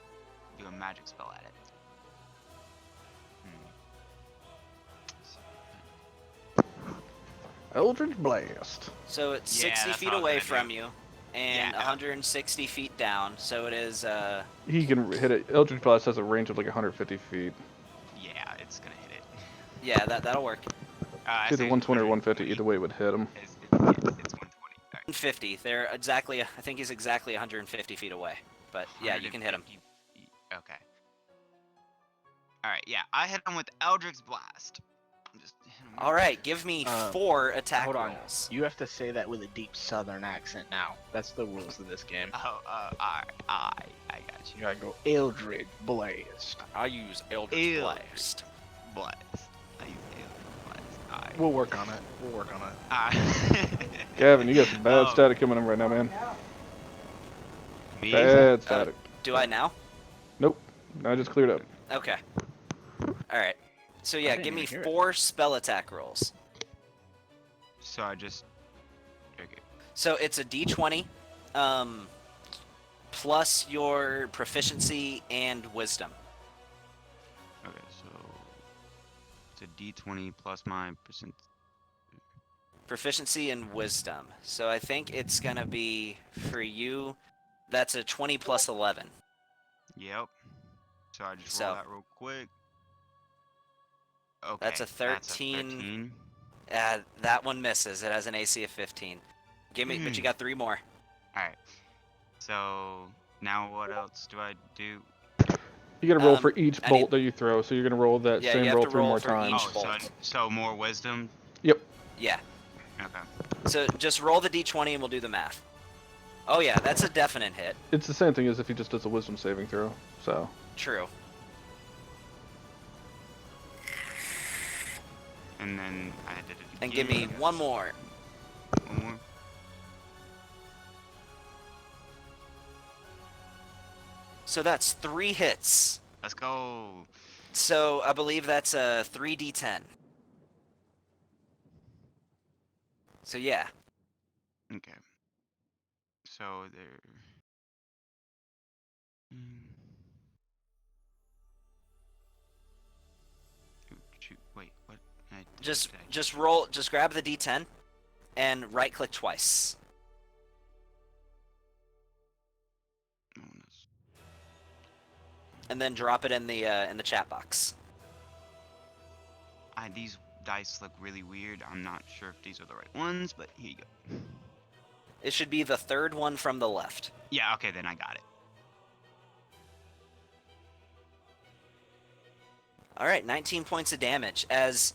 do a magic spell at it. Eldritch Blast. So it's Yeah, 60 that's feet what I was away gonna from do. you, and Yeah. 160 feet down. So it is He can hit it. Eldritch Blast has a range of like 150 feet. Yeah, it's gonna hit it. yeah, that'll work. I Either say 120 or 150. Either way would hit him. It's 120. All right. 150. They're exactly. I think he's exactly 150 feet away. But yeah, you can hit him. 150 feet. Okay. All right. Yeah, I hit him with Eldritch Blast. Just hit him with All right, give me 4 attack Hold on. rolls. You have to say that with a deep southern accent now. That's the rules of this game. Oh, I got you. You gotta go Eldritch Blast. I use Eldritch Ew. Blast. Blast. I use Eldritch Blast. Alright. We'll work on it. We'll work on it. Alright. Gavin, you got some bad Oh, static coming in right now, man. me? Bad static. Do I now? Nope. I just cleared up. Okay. All right. So yeah, didn't give me even hear it. 4 spell attack rolls. So I just. Okay. So it's a D20, plus your proficiency and wisdom. Okay, so. It's a d20 plus my percent. Proficiency and wisdom. So I think it's gonna be for you. That's a 20 plus 11. Yep. So I just So- roll that real quick. Okay. That's a That's a 13. 13. That one misses. It has an AC of 15. Give me, but you got 3 more. Alright. So, now what else do I do? You gotta roll for each I need- bolt that you throw, so you're gonna roll that Yeah, you same have roll to 3 roll more for times. each bolt. So more wisdom? Yep. Yeah. Okay. So just roll the d20 and we'll do the math. Oh yeah, that's a definite hit. It's the same thing as if he just does a wisdom saving throw. So. True. And then I did it again. And give me one more. One more. So that's 3 hits. Let's go. So I believe that's a 3d10. So yeah. Okay. So there. Shoot. Wait. What? Just roll. Just grab the d10 and right click twice. Oh, no. And then drop it in the chat box. These dice look really weird. I'm not sure if these are the right ones, but here you go. It should be the 3rd one from the left. Yeah, okay, then I got it. All right, 19 points of damage as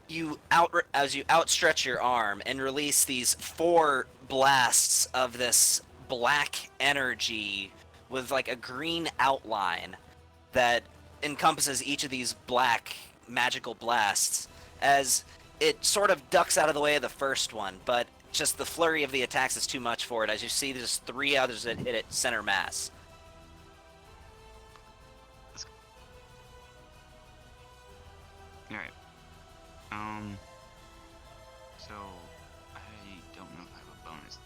you outstretch your arm and release these 4 blasts of this black energy with like a green outline that encompasses each of these black magical blasts as it sort of ducks out of the way of the first one, but just the flurry of the attacks is too much for it as you see there's 3 others that hit it center mass. Alright. So I don't know if I have a bonus.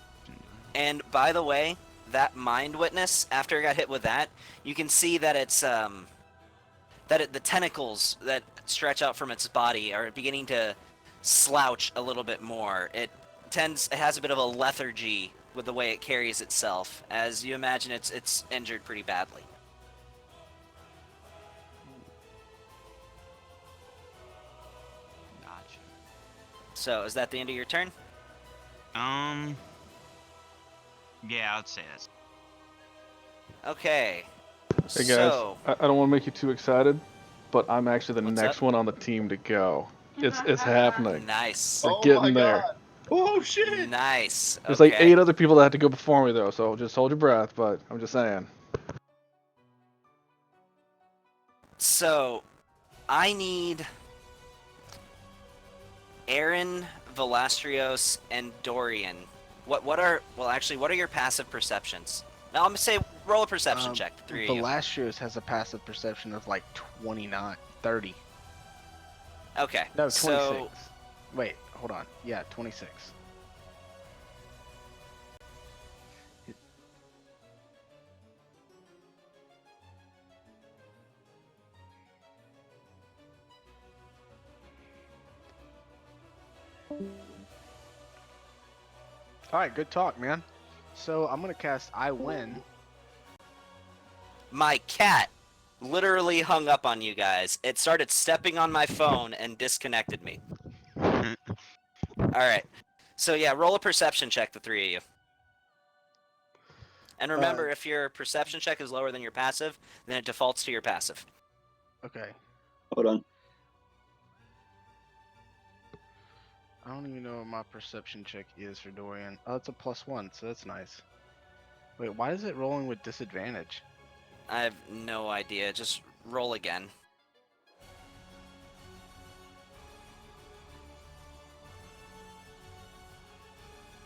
And by the way, that mind witness, after it got hit with that, you can see that it's the tentacles that stretch out from its body are beginning to slouch a little bit more. It has a bit of a lethargy with the way it carries itself, as you imagine it's injured pretty badly. Gotcha. So, is that the end of your turn? Yeah, I'd say that's. Okay. Hey guys, So, I don't want to make you too excited, but I'm actually the What's next up? one on the team to go. It's happening. nice. We're Oh getting my there. God. Oh shit! Nice. There's Okay. like 8 other people that have to go before me though, so just hold your breath. But I'm just saying. So, I need Aaron, Velastrios, and Dorian. What are your passive perceptions? Now I'm gonna say roll a perception check. The 3 of you. Velastrios has a passive perception of like 30. Okay. No, 26. So Wait, hold on. Yeah, 26. Alright, good talk, man. So I'm gonna cast I Win. my cat literally hung up on you guys. It started stepping on my phone and disconnected me. All right. So yeah, roll a perception check, the 3 of you. And remember, if your perception check is lower than your passive, then it defaults to your passive. Okay. Hold on. I don't even know what my perception check is for Dorian. Oh, it's a +1, so that's nice. Wait, why is it rolling with disadvantage? I have no idea. Just roll again.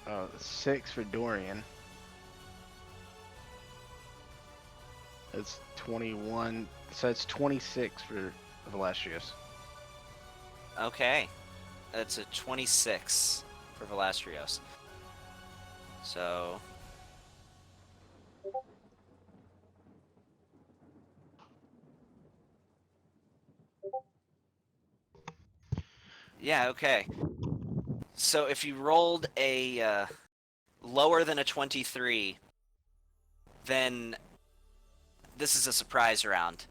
Oh, 6 for Dorian. It's 21. So it's 26 for Velastrios. Okay. That's a 26 for Velastrios. So... yeah, okay. So if you rolled a lower than a 23, then this is a surprise round.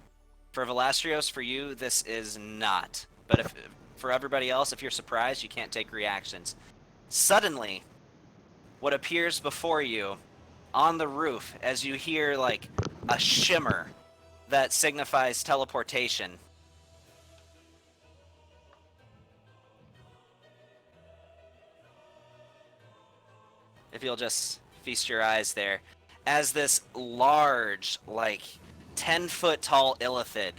For Velastrios, for you, this is not. But if For everybody else, if you're surprised, you can't take reactions. Suddenly, what appears before you on the roof as you hear like a shimmer that signifies teleportation. If you'll just feast your eyes there, as this large, like 10-foot tall illithid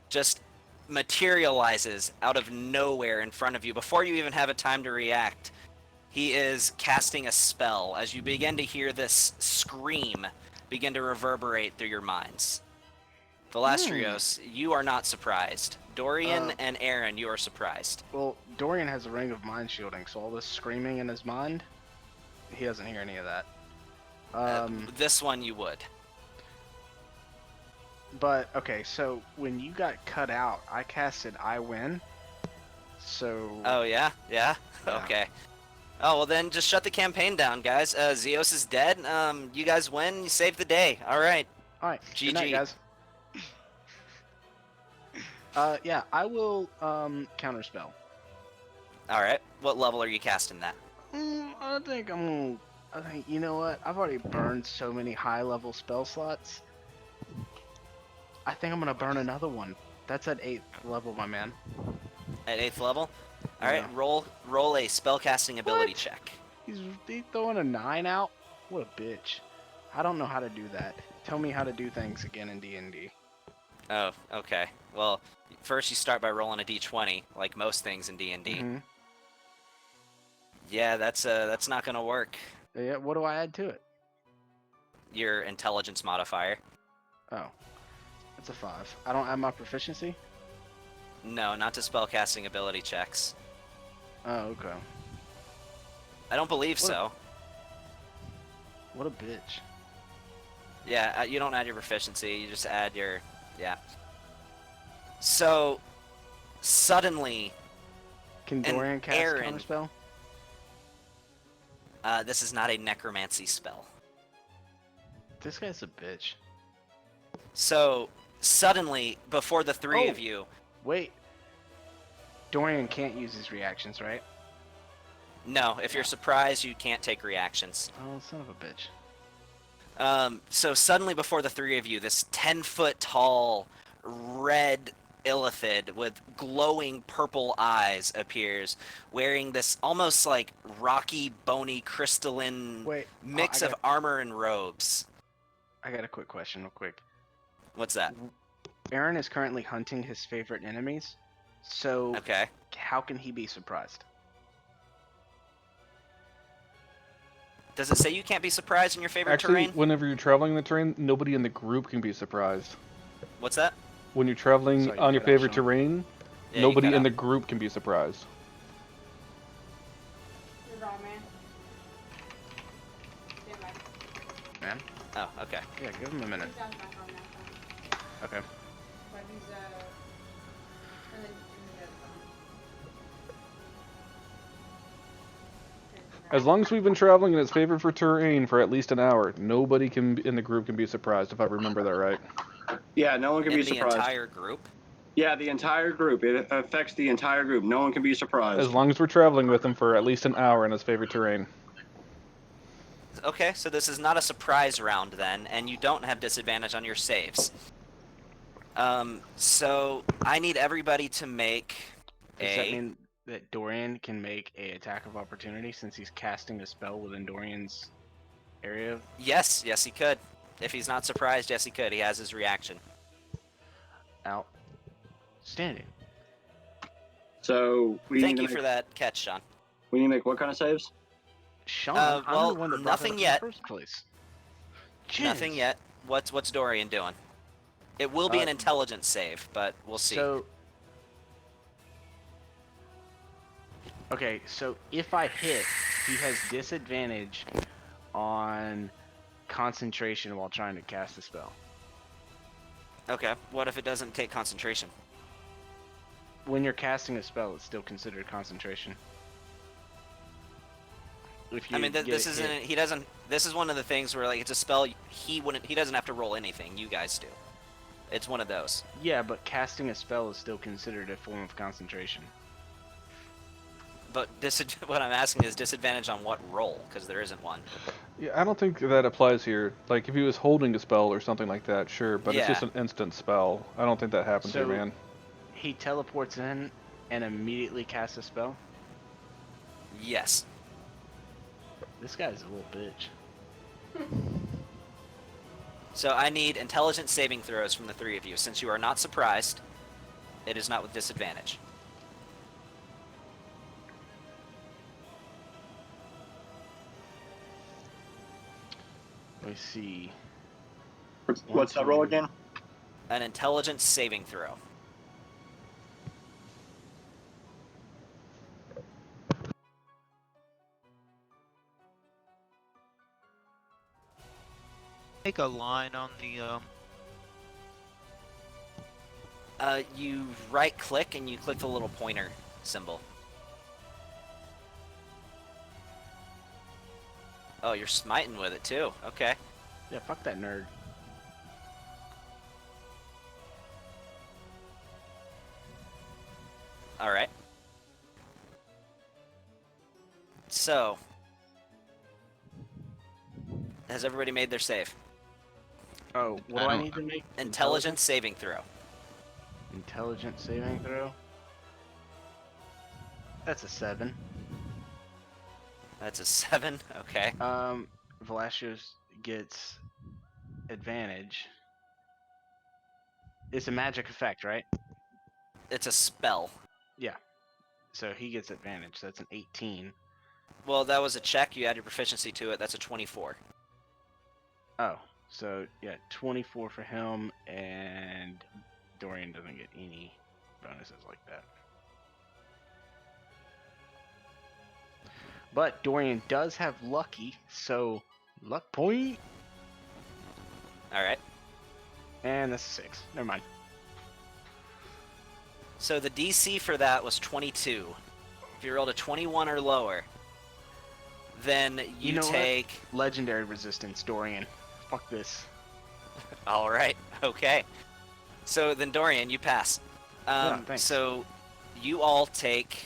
just materializes out of nowhere in front of you before you even have a time to react. He is casting a spell as you begin to hear this scream begin to reverberate through your minds. Velastrios, you are not surprised. Dorian and Aaron, you are surprised. Well, Dorian has a ring of mind shielding, so all this screaming in his mind, he doesn't hear any of that. This one you would. But, okay, so when you got cut out, I casted I Win. So... Oh, yeah? Yeah? Yeah. Okay. Oh, well then just shut the campaign down, guys. Zeos is dead. You guys win. You saved the day. All right. Alright, good night, GG. guys. Yeah, I will, counterspell. All right. What level are you casting that? I think, you know what? I've already burned so many high-level spell slots. I think I'm gonna burn another one. That's at 8th level, my man. At 8th level? All right. Yeah. Roll a spellcasting ability check. He's throwing a 9 out? What a bitch. I don't know how to do that. Tell me how to do things again in D&D. Oh, okay. Well, first you start by rolling a d20, like most things in D&D. Mhm. Yeah, that's not gonna work. Yeah, what do I add to it? Your intelligence modifier. Oh. That's a 5. I don't add my proficiency? No, not to spellcasting ability checks. Oh, okay. I don't believe What? so. What a bitch. Yeah, you don't add your proficiency. You just add your yeah. So suddenly, Can And Dorian cast Aaron- counterspell? this is not a necromancy spell. This guy's a bitch. So suddenly, before the three Oh. of you, Wait. Dorian can't use his reactions, right? no, if you're surprised, you can't take reactions. Oh, son of a bitch. So suddenly before the three of you, this 10-foot tall red illithid with glowing purple eyes appears, wearing this almost like rocky, bony, crystalline Wait, mix I of got- armor and robes. I got a quick question real quick. What's that? Aaron is currently hunting his favorite enemies, so Okay. how can he be surprised? Does it say you can't be surprised in your favorite Actually, terrain? whenever you're traveling the terrain, nobody in the group can be surprised. What's that? When you're traveling Sorry, you on your cut out, favorite Sean. terrain, Yeah, you nobody cut in out. the group can be surprised. You're wrong, man. Stand by. Man? Oh, okay. Yeah, give him a minute. He's down to my phone now, so. Okay. But he's, and then the other phone. As long as we've been traveling in its favorite for terrain for at least an hour, nobody can in the group can be surprised, if I remember that right. Yeah, no one can In be the surprised. entire group? Yeah, the entire group. It affects the entire group. No one can be surprised. As long as we're traveling with him for at least an hour in his favorite terrain. Okay, so this is not a surprise round then, and you don't have disadvantage on your saves. So I need everybody to make Does that a... mean that Dorian can make a attack of opportunity since he's casting a spell within Dorian's area? Yes, yes he could. If he's not surprised, yes he could. He has his reaction. Outstanding. So we Thank need you to for make, that catch, Sean. we need to make what kind of saves? Sean, well, I'm the one that brought nothing that up yet. in the first place. Nothing Jeez. yet. What's Dorian doing? It will be an Uh, intelligence save, but we'll see. So, okay, so if I hit, he has disadvantage on concentration while trying to cast a spell. Okay, what if it doesn't take concentration? When you're casting a spell, it's still considered concentration. If I mean, get this it isn't. hit- He doesn't. This is one of the things where like it's a spell. He wouldn't. He doesn't have to roll anything. You guys do. It's one of those. Yeah, but casting a spell is still considered a form of concentration. But what I'm asking is disadvantage on what roll? Because there isn't one. Yeah, I don't think that applies here. Like, if he was holding a spell or something like that, sure, but it's Yeah. just an instant spell. I don't think that happens here, So man. he teleports in and immediately casts a spell. Yes. This guy's a little bitch. So I need intelligence saving throws from the three of you. Since you are not surprised, it is not with disadvantage. Let me see. What's that roll again? An intelligence saving throw. Make a line on the You right click and you click the little pointer symbol. Oh, you're smiting with it too. Okay. Yeah, fuck that nerd. All right. So, has everybody made their save? Oh, what do I need to make? Intelligence saving throw. Intelligence saving throw. That's a 7. That's a 7. Okay. Velasios gets advantage. It's a magic effect, right? It's a spell. Yeah. So he gets advantage. That's an 18. Well, that was a check. You add your proficiency to it. That's a 24. Oh, so yeah, 24 for him, and Dorian doesn't get any bonuses like that. But Dorian does have lucky, so luck point. All right. And that's a 6. Never mind. So the DC for that was 22. If you rolled a 21 or lower, then you know take... what? Legendary resistance, Dorian. Fuck this. All right. Okay. So then Dorian, you pass. Yeah, thanks. So you all take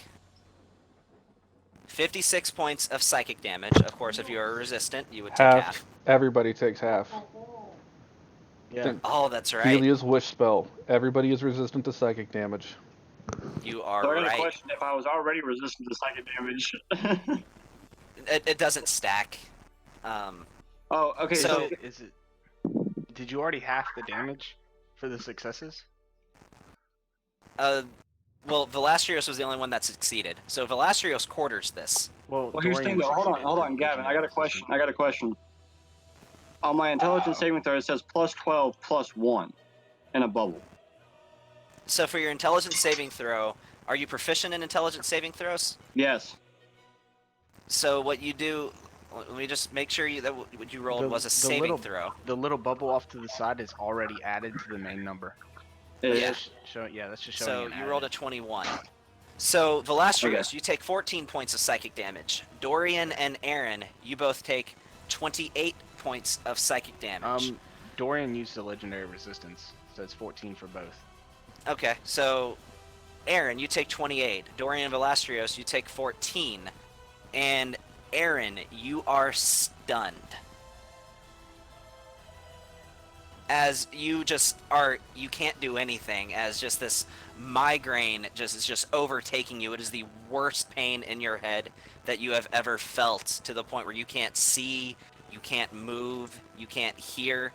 56 points of psychic damage. Of course, if you are resistant, you would take half. Everybody takes half. Yeah. Oh, that's right. Helia's wish spell. Everybody is resistant to psychic damage. You are So I got a right. question: if I was already resistant to psychic damage. It doesn't stack. Oh, okay. So- Is it? Did you already half the damage for the successes? Well, Velastrios was the only one that succeeded. So Velastrios quarters this. Well, here's the thing, though. Hold on, Gavin. I got a question. On my intelligence saving throw, it says plus 12 plus 1 in a bubble. So for your intelligence saving throw, are you proficient in intelligence saving throws? Yes. So what you do, let me just make sure that what you rolled was a saving throw. The little bubble off to the side is already added to the main number. Yeah. That's just showing. So an you rolled a added. 21. So Velastrios, Okay. you take 14 points of psychic damage. Dorian and Aaron, you both take 28 points of psychic damage. Dorian used the legendary resistance, so it's 14 for both. Okay, so Aaron, you take 28. Dorian and Velastrios, you take 14. And Aaron, you are stunned. As you just are, you can't do anything, as just this migraine is just overtaking you. It is the worst pain in your head that you have ever felt, to the point where you can't see, you can't move, you can't hear.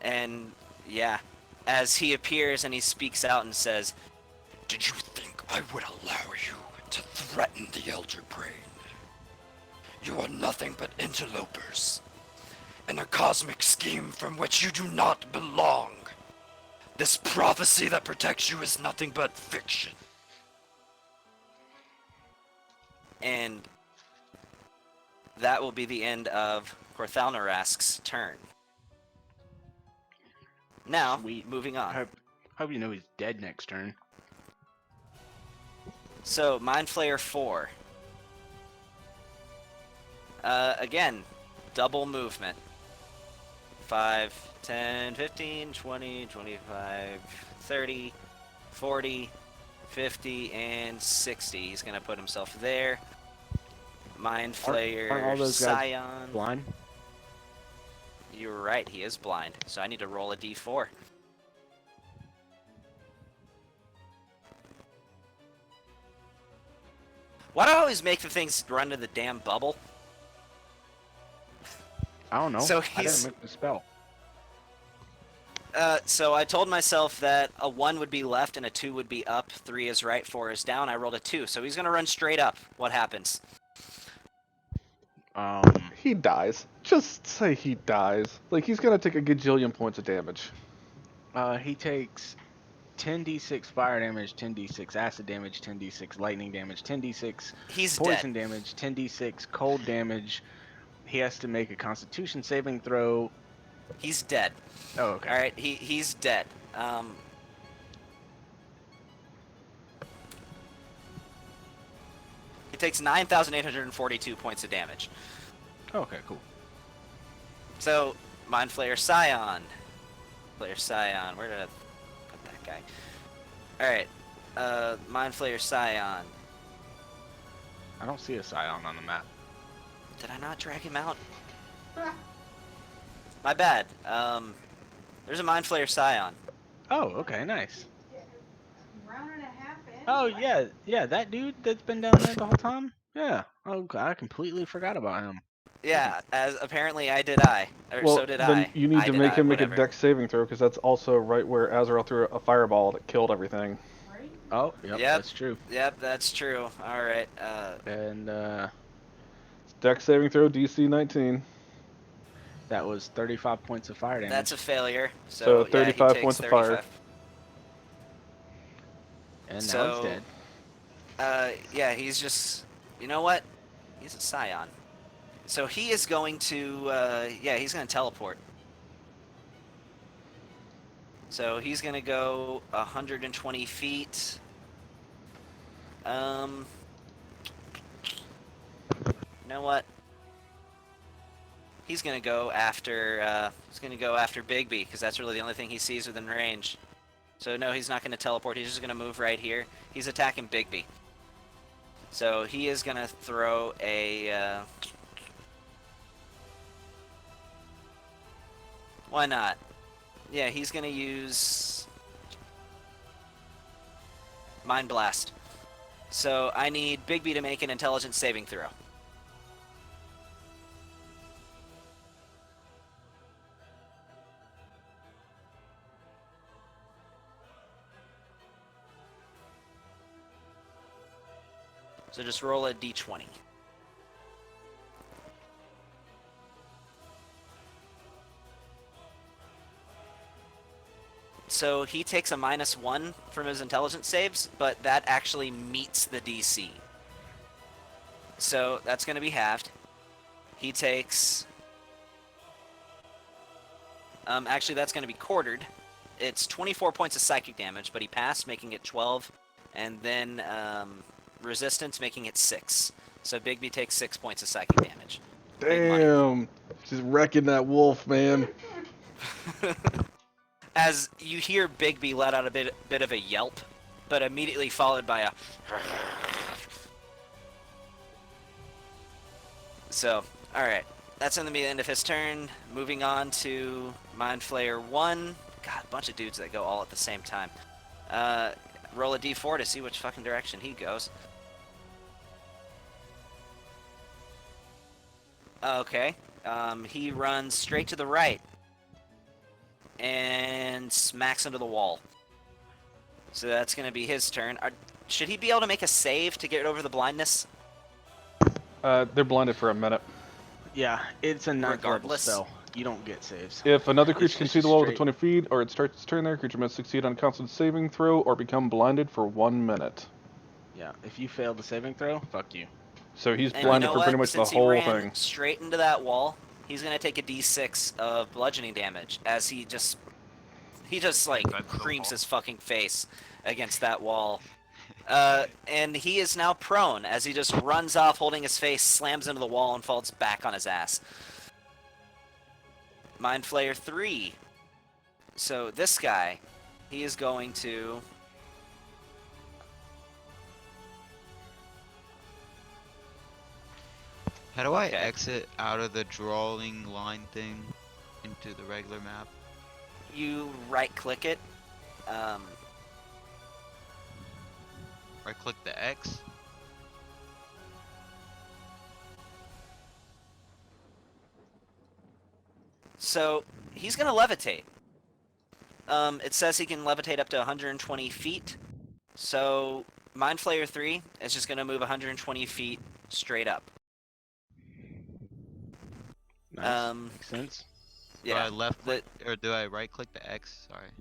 And yeah, as he appears and he speaks out and says, Did you think I would allow you to threaten the Elder Brain? You are nothing but interlopers, in a cosmic scheme from which you do not belong. This prophecy that protects you is nothing but fiction. and that will be the end of Corthalnarask's turn. Now, Sweet. moving on. Hope you know he's dead next turn. So, Mind Flayer 4. Again, double movement. 5, 10, 15, 20, 25, 30. 40, 50, and 60. He's gonna put himself there. Mind Flayer, Aren't all those guys Scion. blind? You're right, he is blind. So I need to roll a d4. Why do I always make the things run to the damn bubble? I don't know. So I he's- didn't make the spell. So I told myself that a 1 would be left and a 2 would be up, 3 is right, 4 is down. I rolled a 2, so he's gonna run straight up. What happens? He dies. Just say he dies. Like, he's gonna take a gajillion points of damage. He takes 10d6 fire damage, 10d6 acid damage, 10d6 lightning damage, 10d6 He's poison dead. damage, 10d6 cold damage. He has to make a Constitution saving throw. He's dead. Oh, okay. All right, he's dead. He takes 9,842 points of damage. Okay, cool. So, Mind Flayer Scion. Flayer Scion. Where did I put that guy? Alright. Mind Flayer Scion. I don't see a Scion on the map. Did I not drag him out? My bad. There's a Mind Flayer Scion. Oh, okay, nice. Round and a half in. Oh, yeah, that dude that's been down there the whole time? Yeah. Oh, I completely forgot about him. Yeah, as apparently I. Or Well, so did then I. you need I to did make I, him make a whatever. dex saving throw, because that's also right where Azrael threw a fireball that killed everything. Right? Oh, yep, Yep. that's true. Yep, that's true. Alright, And Dex saving throw, DC 19. that was 35 points of fire damage. that's a failure. So So, yeah, 35 he takes points of 35. fire. And now So- he's dead. Yeah, he's just, you know what? He's a Scion. So he is going to, yeah, he's going to teleport. So he's going to go 120 feet. You know what? He's going to go after, Bigby, because that's really the only thing he sees within range. So no, he's not going to teleport. He's just going to move right here. He's attacking Bigby. So he is going to throw a... why not? Yeah, he's going to use... Mind Blast. So I need Bigby to make an intelligence saving throw. So just roll a d20. So he takes a -1 from his intelligence saves, but that actually meets the DC. So that's going to be halved. He takes... actually, that's going to be quartered. It's 24 points of psychic damage, but he passed, making it 12. And then resistance, making it 6. So Bigby takes 6 points of psychic damage. Big money. Damn. Just wrecking that wolf, man. As you hear Bigby let out a bit of a yelp, but immediately followed by a... So, alright. That's going to be the end of his turn. Moving on to Mind Flayer 1. God, a bunch of dudes that go all at the same time. Roll a d4 to see which fucking direction he goes. Okay. He runs straight to the right. And smacks into the wall. So that's going to be his turn. Should he be able to make a save to get over the blindness? They're blinded for a minute. Yeah, it's a ninth level Regardless. spell. You don't get saves. If another It's creature can just see the wall within straight. 20 feet, or it starts its turn there, creature must succeed on a constant saving throw or become blinded for 1 minute. Yeah, if you fail the saving throw, fuck you. So he's And blinded you know for what? pretty much Since the whole he ran thing. straight into that wall, he's going to take a d6 of bludgeoning damage as he just like That's the creams wall. his fucking face against that wall. And he is now prone as he just runs off holding his face, slams into the wall, and falls back on his ass. Mind Flayer 3. So this guy, he is going to How do I Okay. exit out of the drawing line thing into the regular map? You right-click it. Right click the X. So he's gonna levitate. It says he can levitate up to 120 feet. So Mind Flayer 3 is just gonna move 120 feet straight up. Nice. Makes sense. Do I Yeah. left click or do I right click the X? Sorry.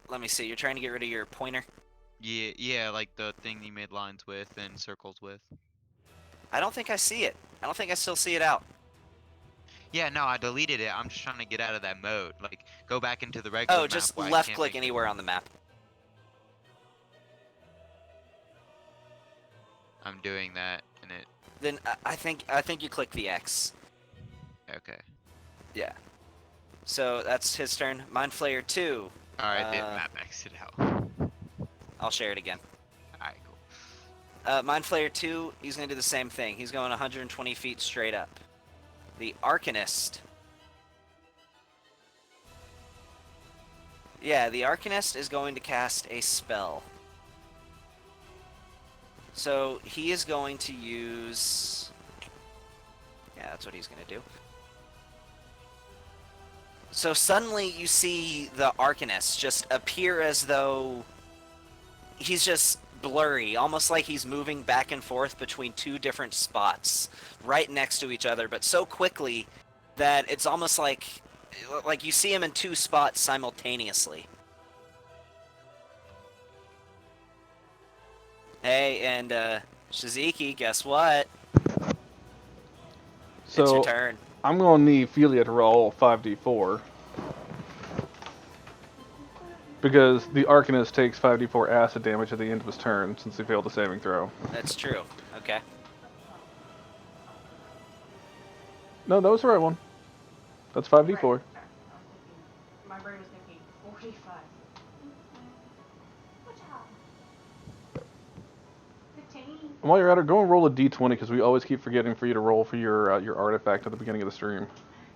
Let me see. You're trying to get rid of your pointer. Yeah, like the thing you made lines with and circles with. I don't think I see it. I don't think I still see it out. Yeah, no, I deleted it. I'm just trying to get out of that mode. Like, go back into the regular Oh, map just where I left can't click make anywhere on the map. I'm doing that, and it. Then I think you click the X. Okay. Yeah. So that's his turn. Mind Flayer 2. Alright, the map exit out. I'll share it again. Alright, cool. Mind Flayer 2, he's going to do the same thing. He's going 120 feet straight up. The Arcanist. Yeah, the Arcanist is going to cast a spell. So he is going to use... Yeah, that's what he's going to do. So suddenly you see the Arcanist just appear as though he's just blurry, almost like he's moving back and forth between two different spots right next to each other, but so quickly that it's almost like you see him in two spots simultaneously. Hey, and Shiziki, guess what? It's your So turn. I'm gonna need Felia to roll 5d4 because the Arcanist takes 5d4 acid damage at the end of his turn since he failed a saving throw. That's true. Okay. No, that was the right one. That's 5d4. My brain was thinking 45. Good job. 15. And while you're at it, go and roll a d20 because we always keep forgetting for you to roll for your artifact at the beginning of the stream.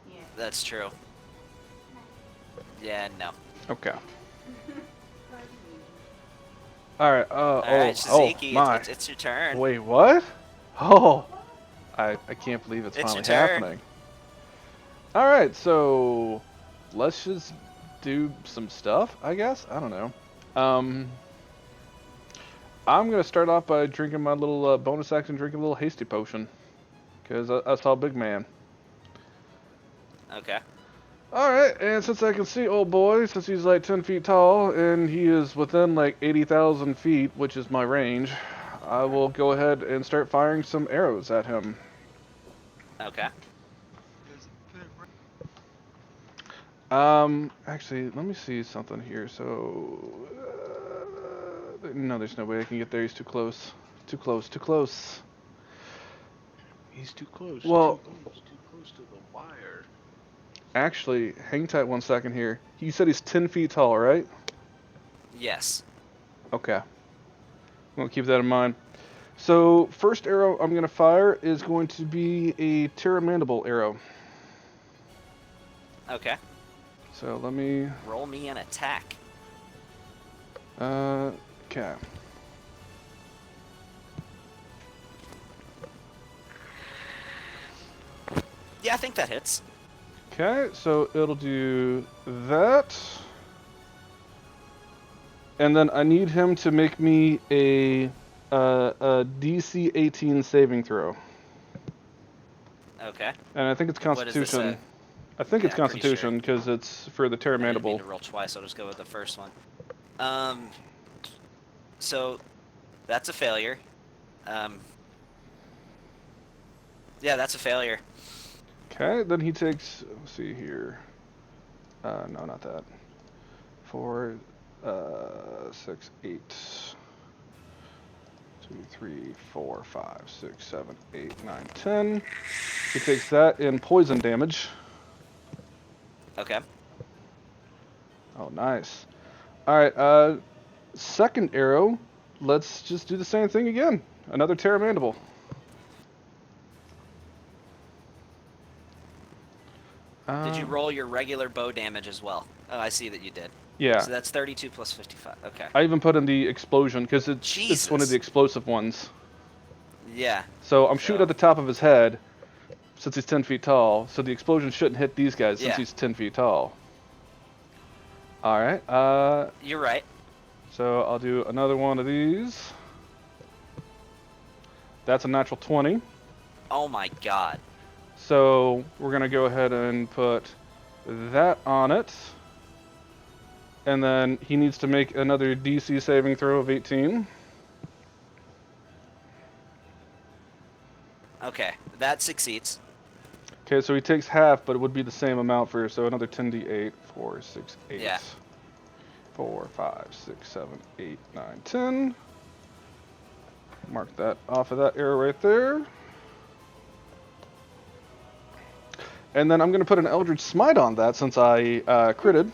Yeah. That's true. Yeah, no. Okay. All right. Alright, Shiziki, my. it's your turn. Wait, what? Oh, I can't believe it's It's finally your turn. happening. All right, so let's just do some stuff, I guess. I don't know. I'm gonna start off by drinking my little bonus action, drinking a little hasty potion, because I saw big man. Okay. All right, and since I can see old boy, since he's like 10 feet tall and he is within like 80,000 feet, which is my range, I will go ahead and start firing some arrows at him. Okay. Actually, let me see something here. So, no, there's no way I can get there. He's too close. Too close. Too close. He's too close. Well- too close to the wire. Actually, hang tight 1 second here. You said he's 10 feet tall, right? Yes. Okay. I'm going to keep that in mind. So, first arrow I'm going to fire is going to be a Terramandible arrow. Okay. So, let me... Roll me an attack. Okay. Yeah, I think that hits. Okay, so it'll do that. And then I need him to make me a DC 18 saving throw. Okay. And I think it's What is this, Constitution. I think it's yeah, I'm pretty Constitution because it's for the I didn't mean Terramandible. to roll twice. I'll just go with the first one. So that's a failure. Yeah, that's a failure. Okay, then he takes. Let's see here. No, not that. 4, 6, 8. 2, 3, 4, 5, 6, 7, 8, 9, 10. He takes that in poison damage. Okay. Oh, nice. Alright, second arrow. Let's just do the same thing again. Another Terramandible. Did you roll your regular bow damage as well? Oh, I see that you did. Yeah. So that's 32 plus 55. Okay. I even put in the explosion because it's one of the Jesus. explosive ones. Yeah. So I'm shooting at the top of his head since he's 10 feet tall. So the explosion shouldn't hit these guys since Yeah. he's 10 feet tall. All right. You're right. So I'll do another one of these. That's a natural 20. Oh my god. So we're going to go ahead and put that on it. And then he needs to make another DC saving throw of 18. Okay, that succeeds. Okay, so he takes half, but it would be the same amount for, so another 10d8. 4, 6, 8. Yeah. 4, 5, 6, 7, 8, 9, 10. Mark that off of that arrow right there. And then I'm going to put an Eldritch Smite on that since I critted.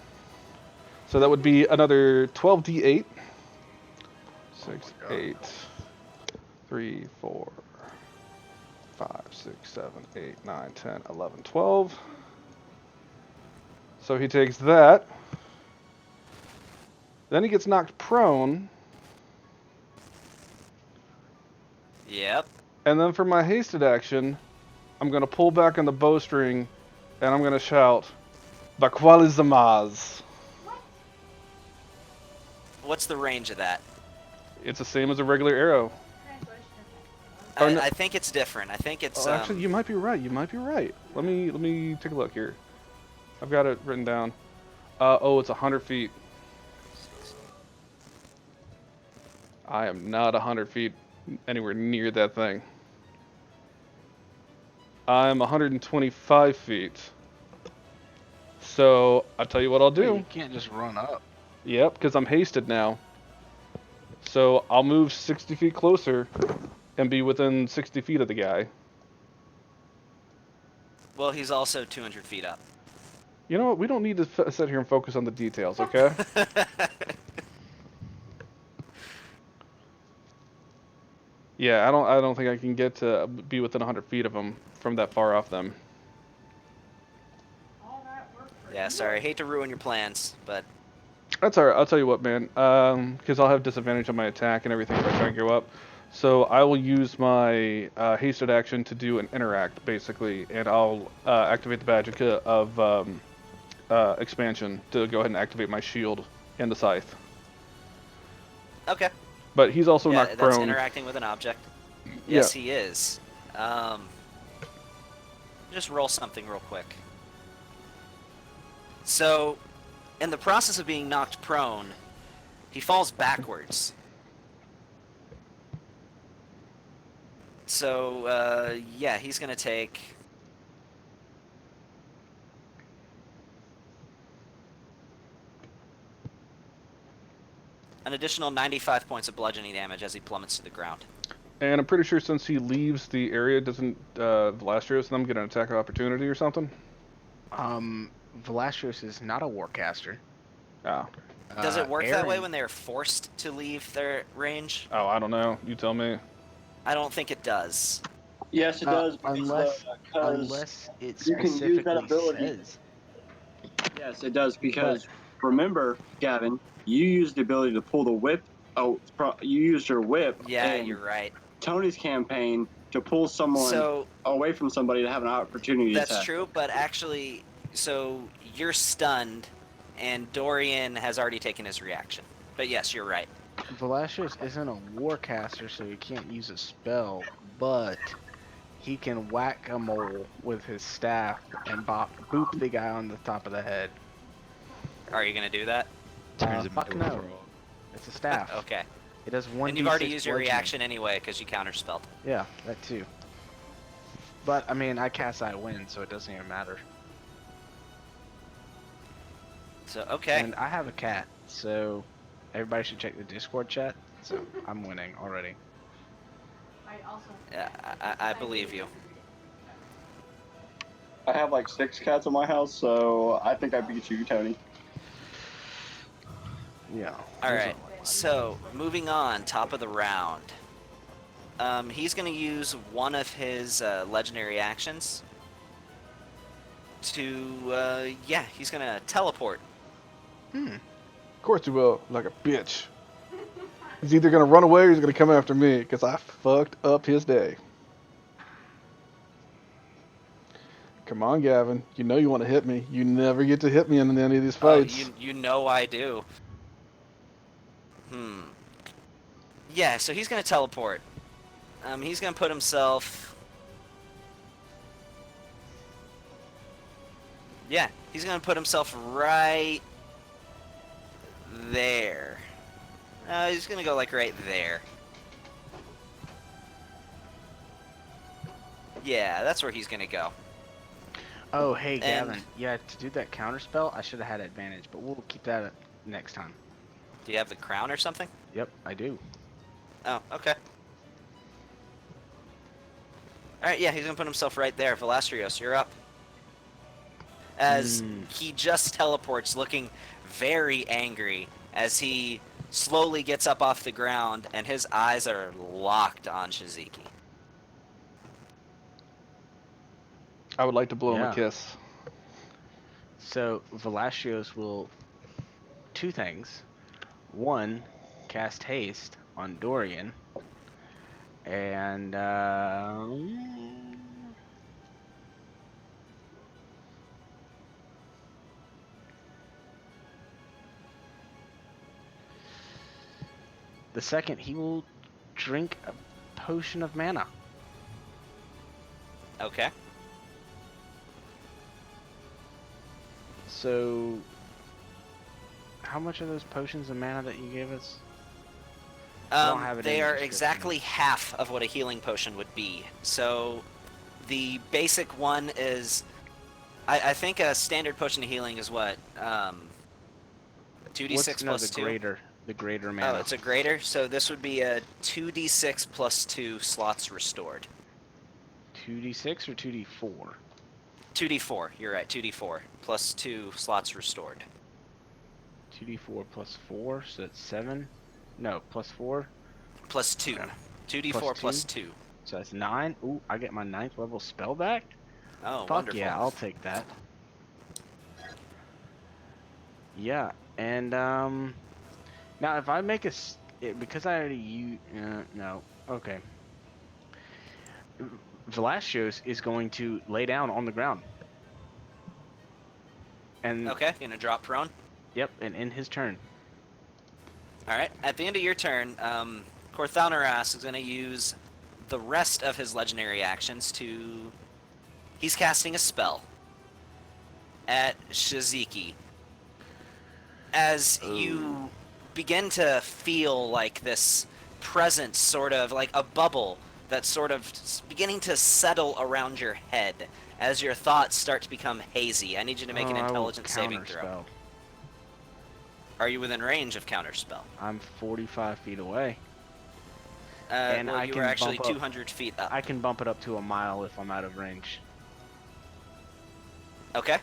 So that would be another 12d8. 6, 8, 3, 4, 5, 6, 7, 8, 9, 10, 11, 12. So he takes that. Then he gets knocked prone. Yep. And then for my hasted action, I'm going to pull back on the bowstring and I'm going to shout, Bakwalizamaz. What's the range of that? It's the same as a regular arrow. Oh, no. I think it's different. I think it's. Oh, actually, you might be right. You might be right. Let me take a look here. I've got it written down. Oh, it's 100 feet. I am not 100 feet anywhere near that thing. I'm 125 feet. So, I'll tell you what I'll do. You can't just run up. Yep, because I'm hasted now. So, I'll move 60 feet closer and be within 60 feet of the guy. Well, he's also 200 feet up. You know what? We don't need to sit here and focus on the details, okay? Yeah, I don't think I can get to be within 100 feet of them from that far off them. Yeah, sorry. I hate to ruin your plans, but That's alright. I'll tell you what, man. Because I'll have disadvantage on my attack and everything if I try and go up. So I will use my hasted action to do an interact, basically, and I'll activate the badge of expansion to go ahead and activate my shield and the scythe. okay. But he's also Yeah, knocked that's prone. interacting with an object. Yeah. Yes, he is. Just roll something real quick. So, in the process of being knocked prone, he falls backwards. So, yeah, he's gonna take... an additional 95 points of bludgeoning damage as he plummets to the ground. And I'm pretty sure since he leaves the area, doesn't Vlastrios and them get an attack of opportunity or something? Vlastrios is not a warcaster. Oh. Does it work that way Aaron- when they're forced to leave their range? Oh, I don't know. You tell me. I don't think it does. Yes, it does. Because, Unless it you can use that specifically ability. says. yes, it does. Because remember, Gavin, you used the ability to pull the whip. Oh, you used your whip. Yeah, in you're right. Tony's campaign to pull someone So, away from somebody to have an opportunity that's attack. true, but actually, so you're stunned, and Dorian has already taken his reaction. But yes, you're right. Vlastrios isn't a warcaster, so he can't use a spell, but he can whack a mole with his staff and boop the guy on the top of the head. Are you going to do that? Turns him Fuck into a no. frog. It's a staff. Okay. It does one. And you've already used your reaction anyway, because you counterspelled. Yeah, that too. But I mean, I cast I win, so it doesn't even matter. So, okay. And I have a cat, so everybody should check the Discord chat. So I'm winning already. Yeah, I believe you. I have like 6 cats in my house, so I think I beat you, Tony. Yeah. Alright, so moving on, top of the round. He's going to use one of his legendary actions to, yeah, he's gonna teleport. Of course you will, like a bitch. He's either gonna run away or he's gonna come after me, because I fucked up his day. Come on, Gavin. You know you want to hit me. You never get to hit me in any of these Oh, fights. you know I do. Yeah, so he's gonna teleport. He's gonna put himself... Yeah, he's gonna put himself right there. He's gonna go like right there. Yeah, that's where he's gonna go. Oh, hey, And- Gavin. Yeah, to do that counter spell, I should have had advantage, but we'll keep that next time. Do you have the crown or something? Yep, I do. Oh, okay. Alright, yeah, he's gonna put himself right there. Velastrios, you're up. As he just teleports, looking very angry, as he slowly gets up off the ground, and his eyes are locked on Shiziki. I would like to blow him Yeah. a kiss. So, Velastrios will... two things. One, cast haste on Dorian. And, the second, he will drink a potion of mana. Okay. So, how much are those potions of mana that you gave us? I don't have it in They the are description. exactly half of what a healing potion would be. So, the basic one is... I think a standard potion of healing is what? 2d6 No, plus the 2? greater. The greater mana. Oh, it's a greater? So this would be a 2d6 plus 2 slots restored. 2d6 or 2d4? 2d4, you're right, 2d4. Plus 2 slots restored. 2d4 plus 4, so that's 7. No, plus 4. Plus 2. Okay. 2d4 Plus plus 2. So that's 9. Ooh, I get my 9th level spell back? Oh, Fuck wonderful. yeah, I'll take that. Yeah, and now if I make because I already no, okay. Velasquez is going to lay down on the ground. And Okay, gonna drop prone. Yep, and in his turn. Alright, at the end of your turn, Korthanaras is gonna use the rest of his legendary actions to... He's casting a spell at Shiziki. As you begin to feel like this presence, sort of like a bubble that's sort of beginning to settle around your head as your thoughts start to become hazy. I need you to make an I will intelligence saving throw. counterspell. Are you within range of counterspell? I'm 45 feet away. And I you can were actually bump up- 200 feet up. I can bump it up to a mile if I'm out of range. Okay.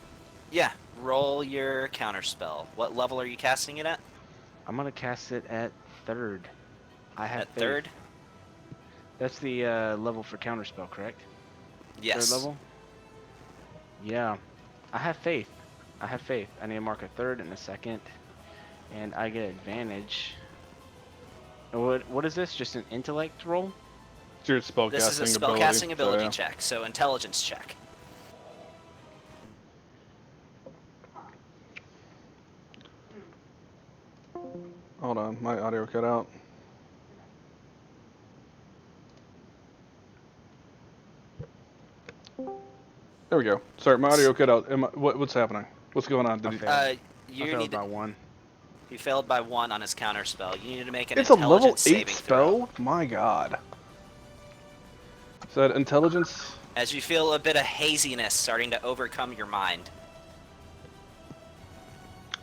Yeah. Roll your counterspell. What level are you casting it at? I'm gonna cast it at 3rd. I have At faith. 3rd? That's the level for counterspell, correct? Yes. 3rd level? Yeah. I have faith. I have faith. I need to mark a 3rd and a 2nd. And I get advantage. What is this? Just an intellect roll? It's your spellcasting ability. This is a spellcasting ability so, yeah. check, so intelligence check. Hold on, my audio cut out. There we go. Sorry, my audio cut out. What's happening? What's going on? Did I he- failed. I You failed need by to, 1. he failed by 1 on his counterspell. You need to make an It's a level intelligence 8 saving throw. spell? My god. Is that intelligence? As you feel a bit of haziness starting to overcome your mind.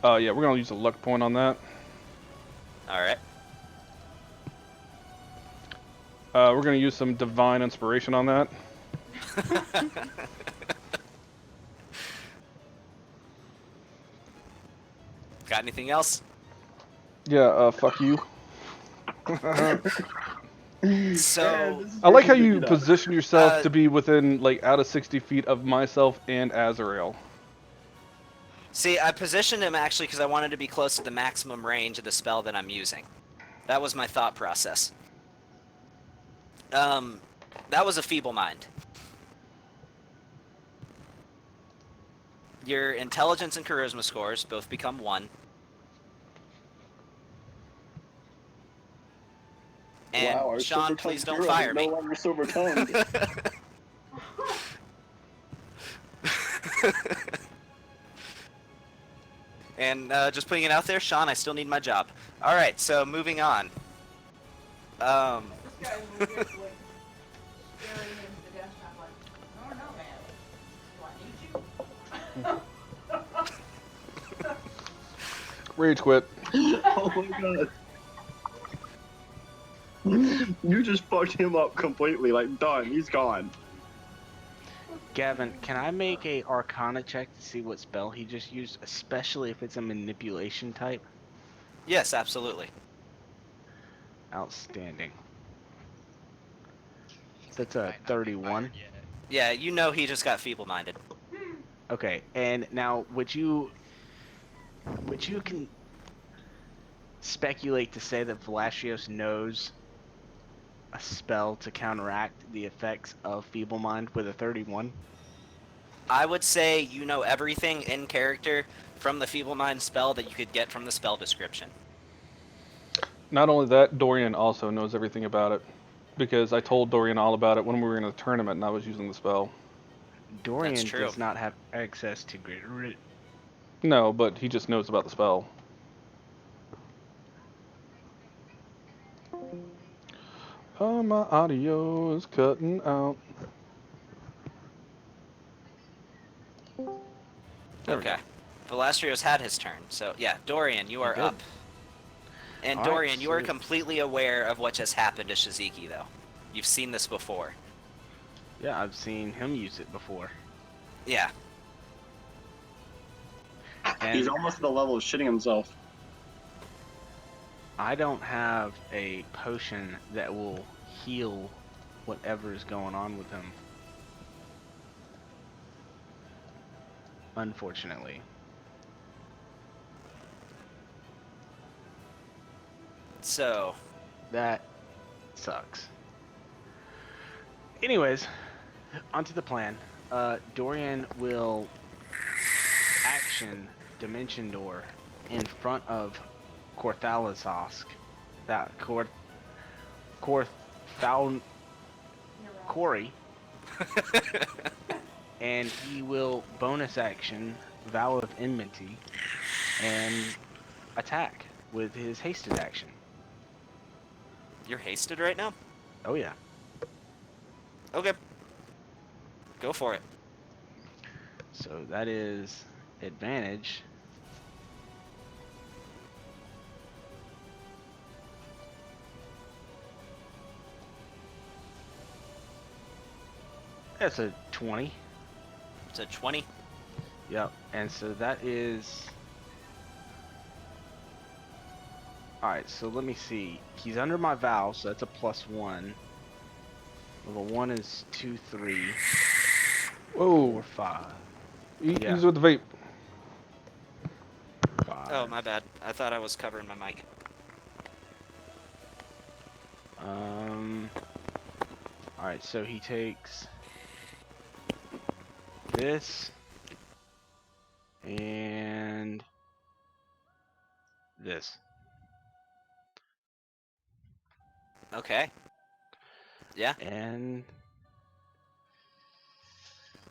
Yeah, we're gonna use a luck point on that. Alright. We're gonna use some divine inspiration on that. Got anything else? Yeah, fuck you. So, I like how you position yourself Uh, to be within, like, out of 60 feet of myself and Azrael. See, I positioned him actually because I wanted to be close to the maximum range of the spell that I'm using. That was my thought process. That was a feeble mind. Your intelligence and charisma scores both become 1. And wow, our Sean, silver please tongue don't hero fire is no me. longer silver tongued. And just putting it out there, Sean, I still need my job. All right, so moving on. This guy's legit like staring into the desktop like, I don't know, man. Do I need you? Rage quit. Oh my god. You just fucked him up completely. Like, done. He's gone. Gavin, can I make a Arcana check to see what spell he just used, especially if it's a manipulation type? Yes, absolutely. Outstanding. That's a Might not be 31. fired yet. Yeah, you know he just got feeble-minded. Okay, and now would you can speculate to say that Valastrios knows a spell to counteract the effects of Feeble Mind with a 31? I would say you know everything in character from the feeble mind spell that you could get from the spell description. Not only that, Dorian also knows everything about it. Because I told Dorian all about it when we were in a tournament and I was using the spell. Dorian true. does not have access to Great Root. No, but he just knows about the spell. Oh, my audio is cutting out. There we Okay. Valastrios had his turn, so yeah, Dorian, you are did. up. And All right, Dorian, you are so- completely aware of what just happened to Shiziki, though. You've seen this before. Yeah, I've seen him use it before. Yeah. And He's almost at the level of shitting himself. I don't have a potion that will heal whatever is going on with him. Unfortunately. So, That sucks. Anyways, onto the plan. Dorian will action Dimension Door in front of Corthalasosk. That Corey. And he will bonus action Vow of Enmity and attack with his hasted action. you're hasted right now? Oh yeah. Okay. Go for it. So that is advantage. That's a 20. It's a 20. Yep. And so that is... Alright, so let me see. He's under my vow, so that's a +1. Level 1 is 2, 3, Whoa. 4, 5. He's Yeah. with the vape. 5. Oh, my bad. I thought I was covering my mic. Alright, so he takes this and this. Okay. Yeah. And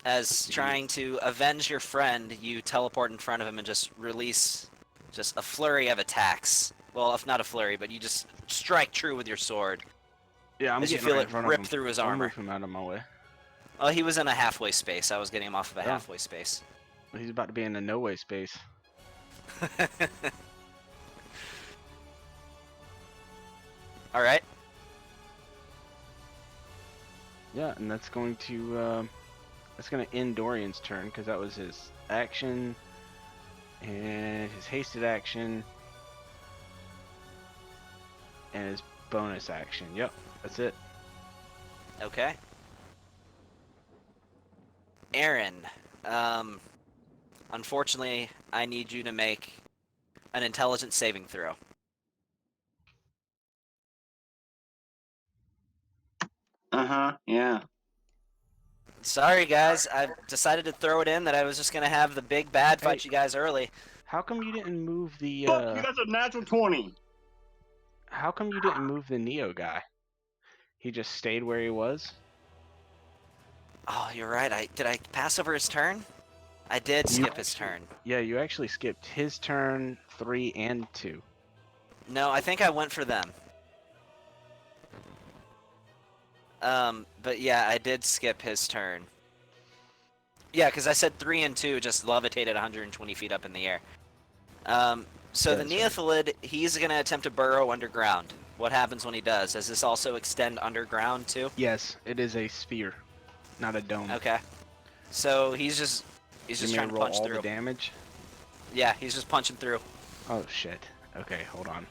As trying to avenge your friend, you teleport in front of him and just release just a flurry of attacks. Well, if not a flurry, but you just strike true with your sword. yeah, I'm As you getting feel right it in front of rip him. through his Don't armor. move him out of my way. Oh, he was in a halfway space. I was getting him off of a Oh. halfway space. He's about to be in a no-way space. All right. Yeah, and that's going to end Dorian's turn because that was his action and his hasted action and his bonus action. Yep, that's it. Okay. Aaron, Unfortunately, I need you to make an intelligence saving throw. Yeah. Sorry, guys. I decided to throw it in that I was just gonna have the big bad fight Hey. you guys early. How come you didn't move the? Fuck you, that's a natural 20. How come you didn't move the Neo guy? He just stayed where he was. Oh, you're right. Did I pass over his turn? I did skip his turn. Yeah, you actually skipped his turn 3 and 2. No, I think I went for them. But yeah, I did skip his turn. Yeah, because I said 3 and 2 just levitated 120 feet up in the air. So the That's right. Neophyllid, he's going to attempt to burrow underground. What happens when he does? Does this also extend underground too? Yes, it is a sphere, not a dome. Okay. So he's just You trying to roll punch all through. the damage. Yeah, he's just punching through. Oh shit. Okay, hold on.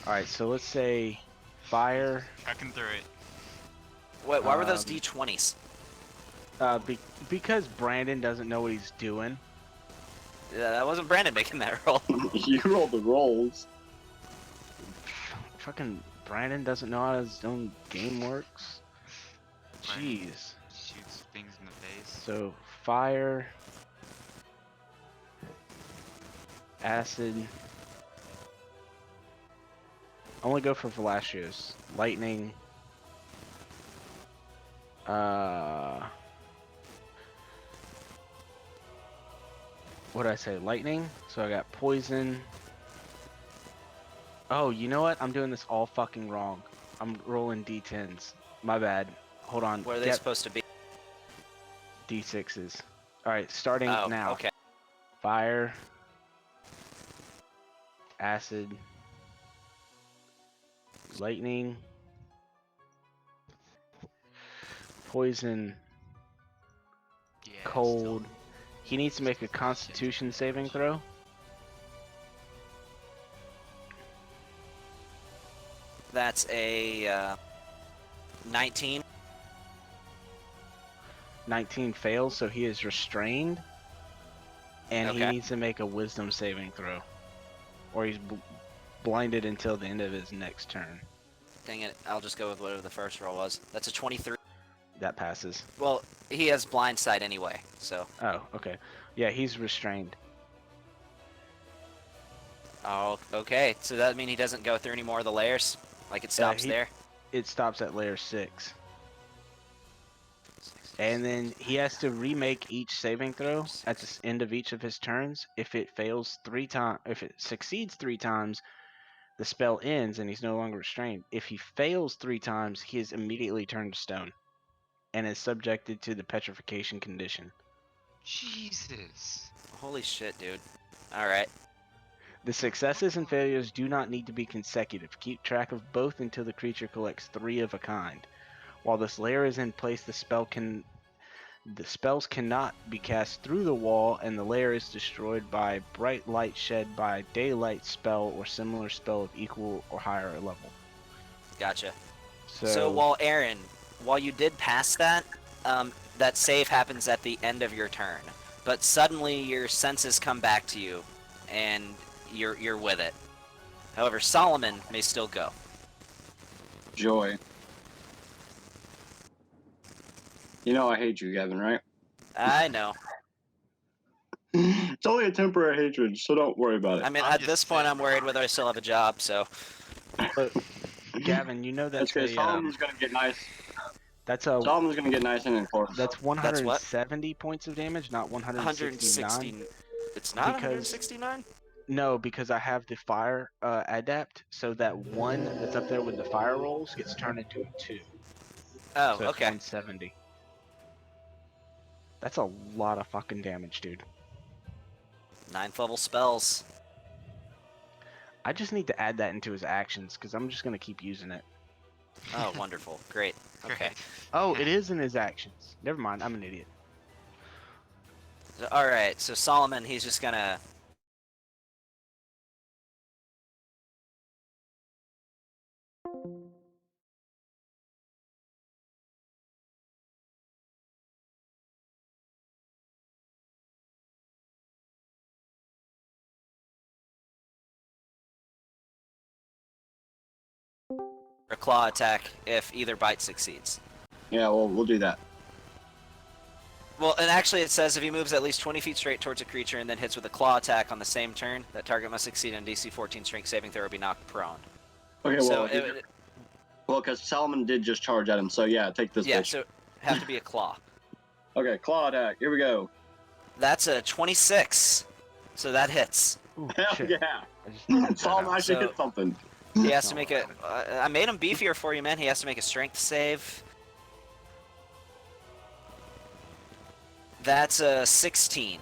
All right, so let's say fire. Trucking through it. Wait, why were those Um, D20s? Because Brandon doesn't know what he's doing. Yeah, that wasn't Brandon making that roll. You rolled the rolls. Fucking Brandon doesn't know how his own game works. Brandon Jeez. shoots things in the face. So fire, acid. Only go for Velasquez. Lightning. What did I say? Lightning. So I got poison. Oh, you know what? I'm doing this all fucking wrong. I'm rolling D10s. My bad. Hold on. What are they Get supposed to be? D6s. All right, starting Oh, now. okay. Fire, acid, lightning, poison, Yeah, cold. He needs to make a Constitution saving throw. That's a 19. 19 fails, so he is restrained. And he Okay. needs to make a Wisdom saving throw. Or he's blinded until the end of his next turn. Dang it, I'll just go with whatever the first roll was. That's a 23. That passes. Well, he has blind sight anyway, so. Oh, okay. Yeah, he's restrained. Oh, okay. So that mean he doesn't go through any more of the layers? Like it stops there? It stops at layer 6. And then he has to remake each saving throw at the end of each of his turns. If it fails 3 times, if it succeeds 3 times, the spell ends and he's no longer restrained. If he fails 3 times, he is immediately turned to stone and is subjected to the petrification condition. Jesus. Holy shit, dude. Alright. The successes and failures do not need to be consecutive. Keep track of both until the creature collects 3 of a kind. While this layer is in place, the spells cannot be cast through the wall, and the layer is destroyed by bright light shed by daylight spell or similar spell of equal or higher level. Gotcha. So, So while you did pass that, that save happens at the end of your turn. But suddenly your senses come back to you, and you're with it. However, Solomon may still go. Joy. You know I hate you, Gavin, right? I know. It's only a temporary hatred, so don't worry about it. I mean, I'm at just this point, spitting, I'm worried bro. whether I still have a job, so. but Gavin, you know That's because Solomon's gonna get nice. that's Solomon's gonna get nice and enforced. that's what? 170 points of damage, not 169. 160. It's not Because 169? no, because I have the fire adapt, so that 1 that's up there with the fire rolls gets turned into a 2. Oh, So it's okay. 170. That's a lot of fucking damage, dude. 9th level spells. I just need to add that into his actions because I'm just gonna keep using it. Oh, wonderful. Great. Okay. Great. Oh, it is in his actions. Never mind, I'm an idiot. Alright, so Solomon, he's just gonna A claw attack if either bite succeeds. Yeah, well, we'll do that. Well, and actually it says if he moves at least 20 feet straight towards a creature and then hits with a claw attack on the same turn, that target must succeed on DC 14 strength saving throw or be knocked prone. Okay, So well, because Solomon did just charge at him, so yeah, take this yeah, bitch. so have to be a claw. Okay, claw attack. Here we go. That's a 26. So that hits. Ooh, Hell shit. yeah. I just needed that Solomon out. actually So- hit something. He has to make a. I made him beefier for you, man. He has to make a strength save. That's a 16.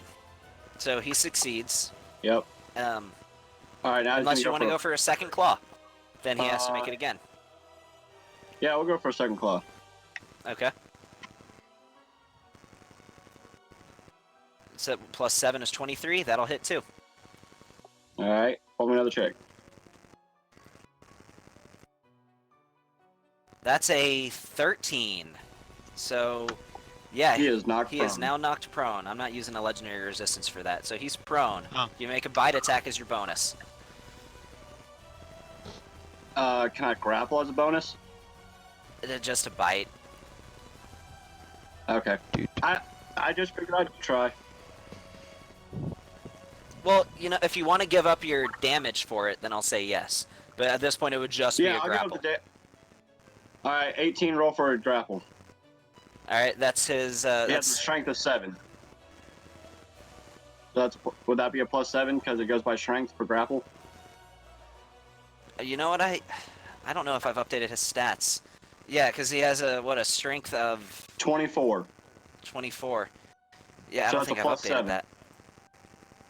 So he succeeds. Yep. Um, All right, now unless he's you gonna want to go for a second claw, then he has to make it again. Yeah, we'll go for a second claw. Okay. So plus 7 is 23. That'll hit too. All right, roll me another check. That's a 13. So, yeah, He is knocked he prone. is now knocked prone. I'm not using a legendary resistance for that. So he's prone. Huh. You make a bite attack as your bonus. Can I grapple as a bonus? Just a bite. Okay. Dude. I just figured I'd try. Well, you know, if you want to give up your damage for it, then I'll say yes. But at this point, it would just be Yeah, a I'll give grapple. up the All right, 18 roll for a grapple. All right, that's his. He has a That's strength of 7. So would that be a +7 because it goes by strength for grapple? you know what I don't know if I've updated his stats. Yeah, because he has a strength of 24. 24. Yeah, I So don't that's a think I've updated +7. that.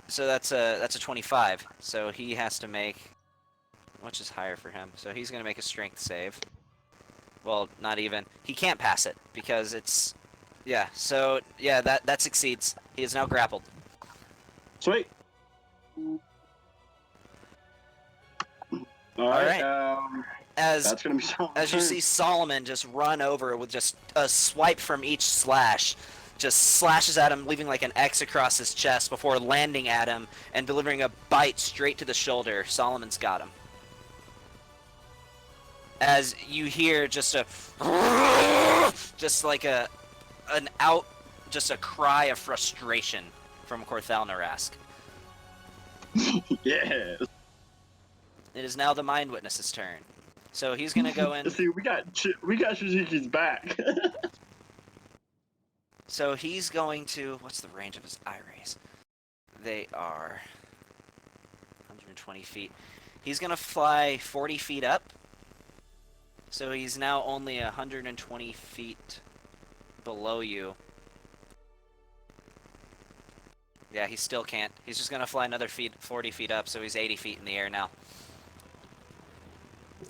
So that's a 25. So he has to make, which is higher for him. So he's gonna make a strength save. Well, not even. He can't pass it because it's, yeah. So yeah, that succeeds. He is now grappled. Sweet. All right. right. As That's gonna be so. As you see Solomon just run over with just a swipe from each slash, just slashes at him, leaving like an X across his chest before landing at him and delivering a bite straight to the shoulder. Solomon's got him. As you hear just a, just like a cry of frustration from Corthal Narask. Yeah. It is now the Mind Witness's turn. So he's gonna go in. See, we got Shizuki's back. So he's going to. What's the range of his eye rays? They are 120 feet. He's gonna fly 40 feet up. So he's now only 120 feet below you. Yeah, he still can't. He's just gonna fly another 40 feet up, so he's 80 feet in the air now.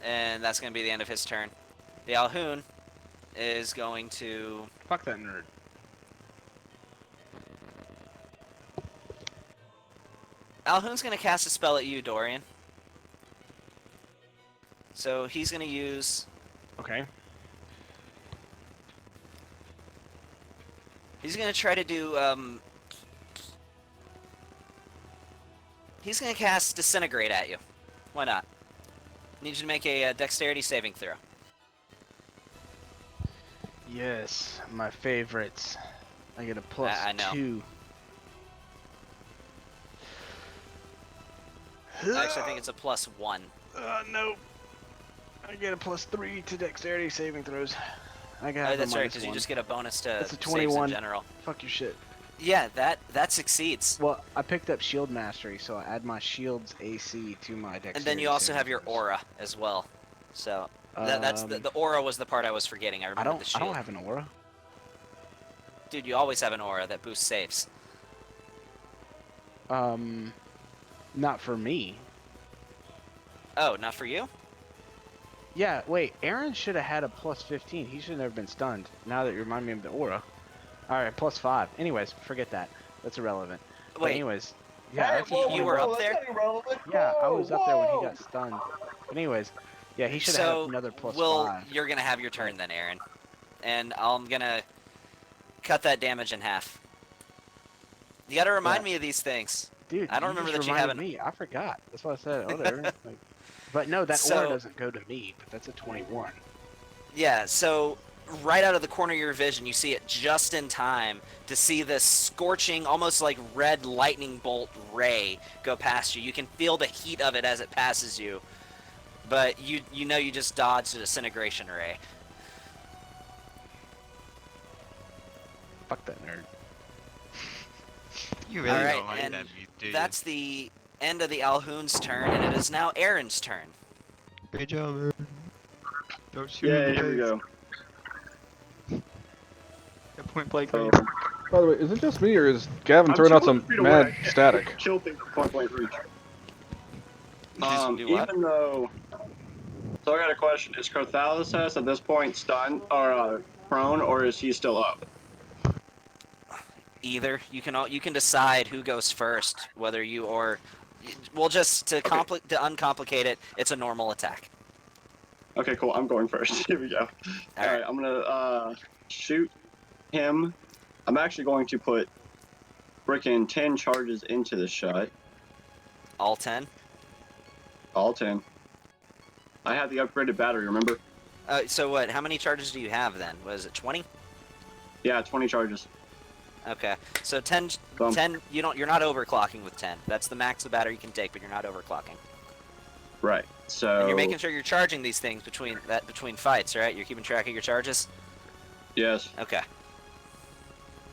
And that's gonna be the end of his turn. The Alhoon is going to. Fuck that nerd. Alhoon's gonna cast a spell at you, Dorian. So he's gonna use. Okay. He's gonna try to do. He's gonna cast Disintegrate at you. Why not? Need you to make a Dexterity saving throw. Yes, my favorites. I get a plus I know. 2. Actually, I think it's a +1. No. I get a plus 3 to dexterity saving throws. I got Oh, that's right, because you just get a bonus to That's a saves 21. in general. Fuck your shit. Yeah, that succeeds. Well, I picked up shield mastery, so I add my shield's AC to my dexterity. And then you also saving have your throws. aura as well. So that's the aura was the part I was forgetting. I I remember the don't. shield. I don't have an aura. Dude, you always have an aura that boosts saves. Not for me. Oh, not for you? Yeah, wait. Aaron should have had a plus 15. He should have never been stunned. Now that you remind me of the aura. All right, plus 5. Anyways, forget that. That's irrelevant. But Wait, anyways, yeah, that's you were up there? yeah, I was up there when he got stunned. But anyways, yeah, he should have So had another plus Will, 5. you're gonna have your turn then, Aaron, and I'm gonna cut that damage in half. You gotta remind Yeah. me of these things. Dude, I don't you remember just that you reminded haven't. me. I forgot. That's why I said whatever. Like, but no, that aura So doesn't go to me. But that's a 21. yeah, so right out of the corner of your vision, you see it just in time to see this scorching, almost like red lightning bolt ray go past you. You can feel the heat of it as it passes you, but you know you just dodged a disintegration ray. Fuck that nerd. You All really right, don't like and that beat, do you? that's the end of the Alhoon's turn, and it is now Aaron's turn. Great job, man. Don't shoot Yeah, him in here we the go. face. At point blank So, range. By the way, is it just me or is Gavin I'm throwing out 200 some feet mad away. I can't static? kill things from point blank reach. Do what? Even though, so I got a question: is Carthalissus at this point stunned or prone, or is he still up? Either you can decide who goes first, whether you or well, just to Okay. to uncomplicate it, it's a normal attack. Okay, cool. I'm going first. Here we go. All right, I'm gonna shoot him. I'm actually going to put frickin' 10 charges into the shot. All 10. All 10. I have the upgraded battery. Remember? So what? How many charges do you have then? Was it 20? Yeah, 20 charges. Okay, so 10. So 10. You're not overclocking with 10. That's the max the battery you can take, but you're not overclocking. right. So. And you're making sure you're charging these things between fights, right? You're keeping track of your charges. Yes. Okay.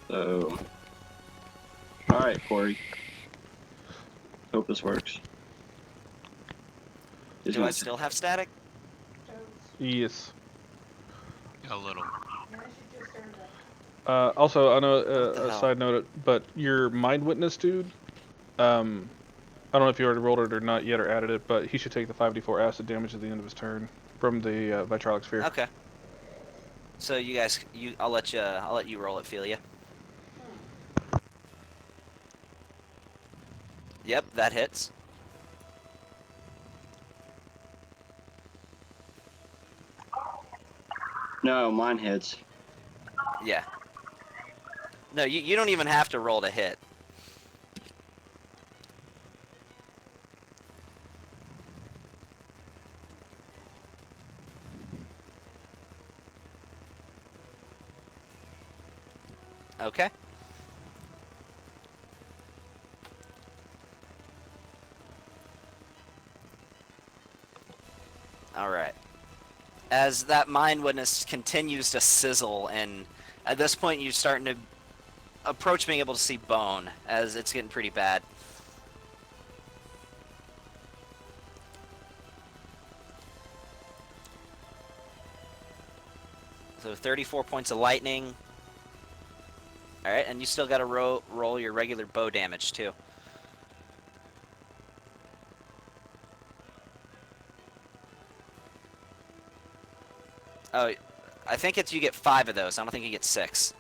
So. All right, Corey. Hope this works. He's Do I gonna- still have static? Yes. A little. Yeah, I should just start that. Also, I know What the a hell? side note, but your mind witness dude, I don't know if you already rolled it or not yet or added it, but he should take the 5d4 acid damage at the end of his turn from the vitrolic sphere. Okay. So you guys, I'll let you roll it, Felia. Yep, that hits. No, mine hits. Yeah. No, you don't even have to roll to hit. Okay. All right. As that mind witness continues to sizzle, and at this point you're starting to approach being able to see bone, as it's getting pretty bad. So 34 points of lightning. All right, and you still got to roll your regular bow damage too. Oh, I think you get 5 of those. I don't think you get 6.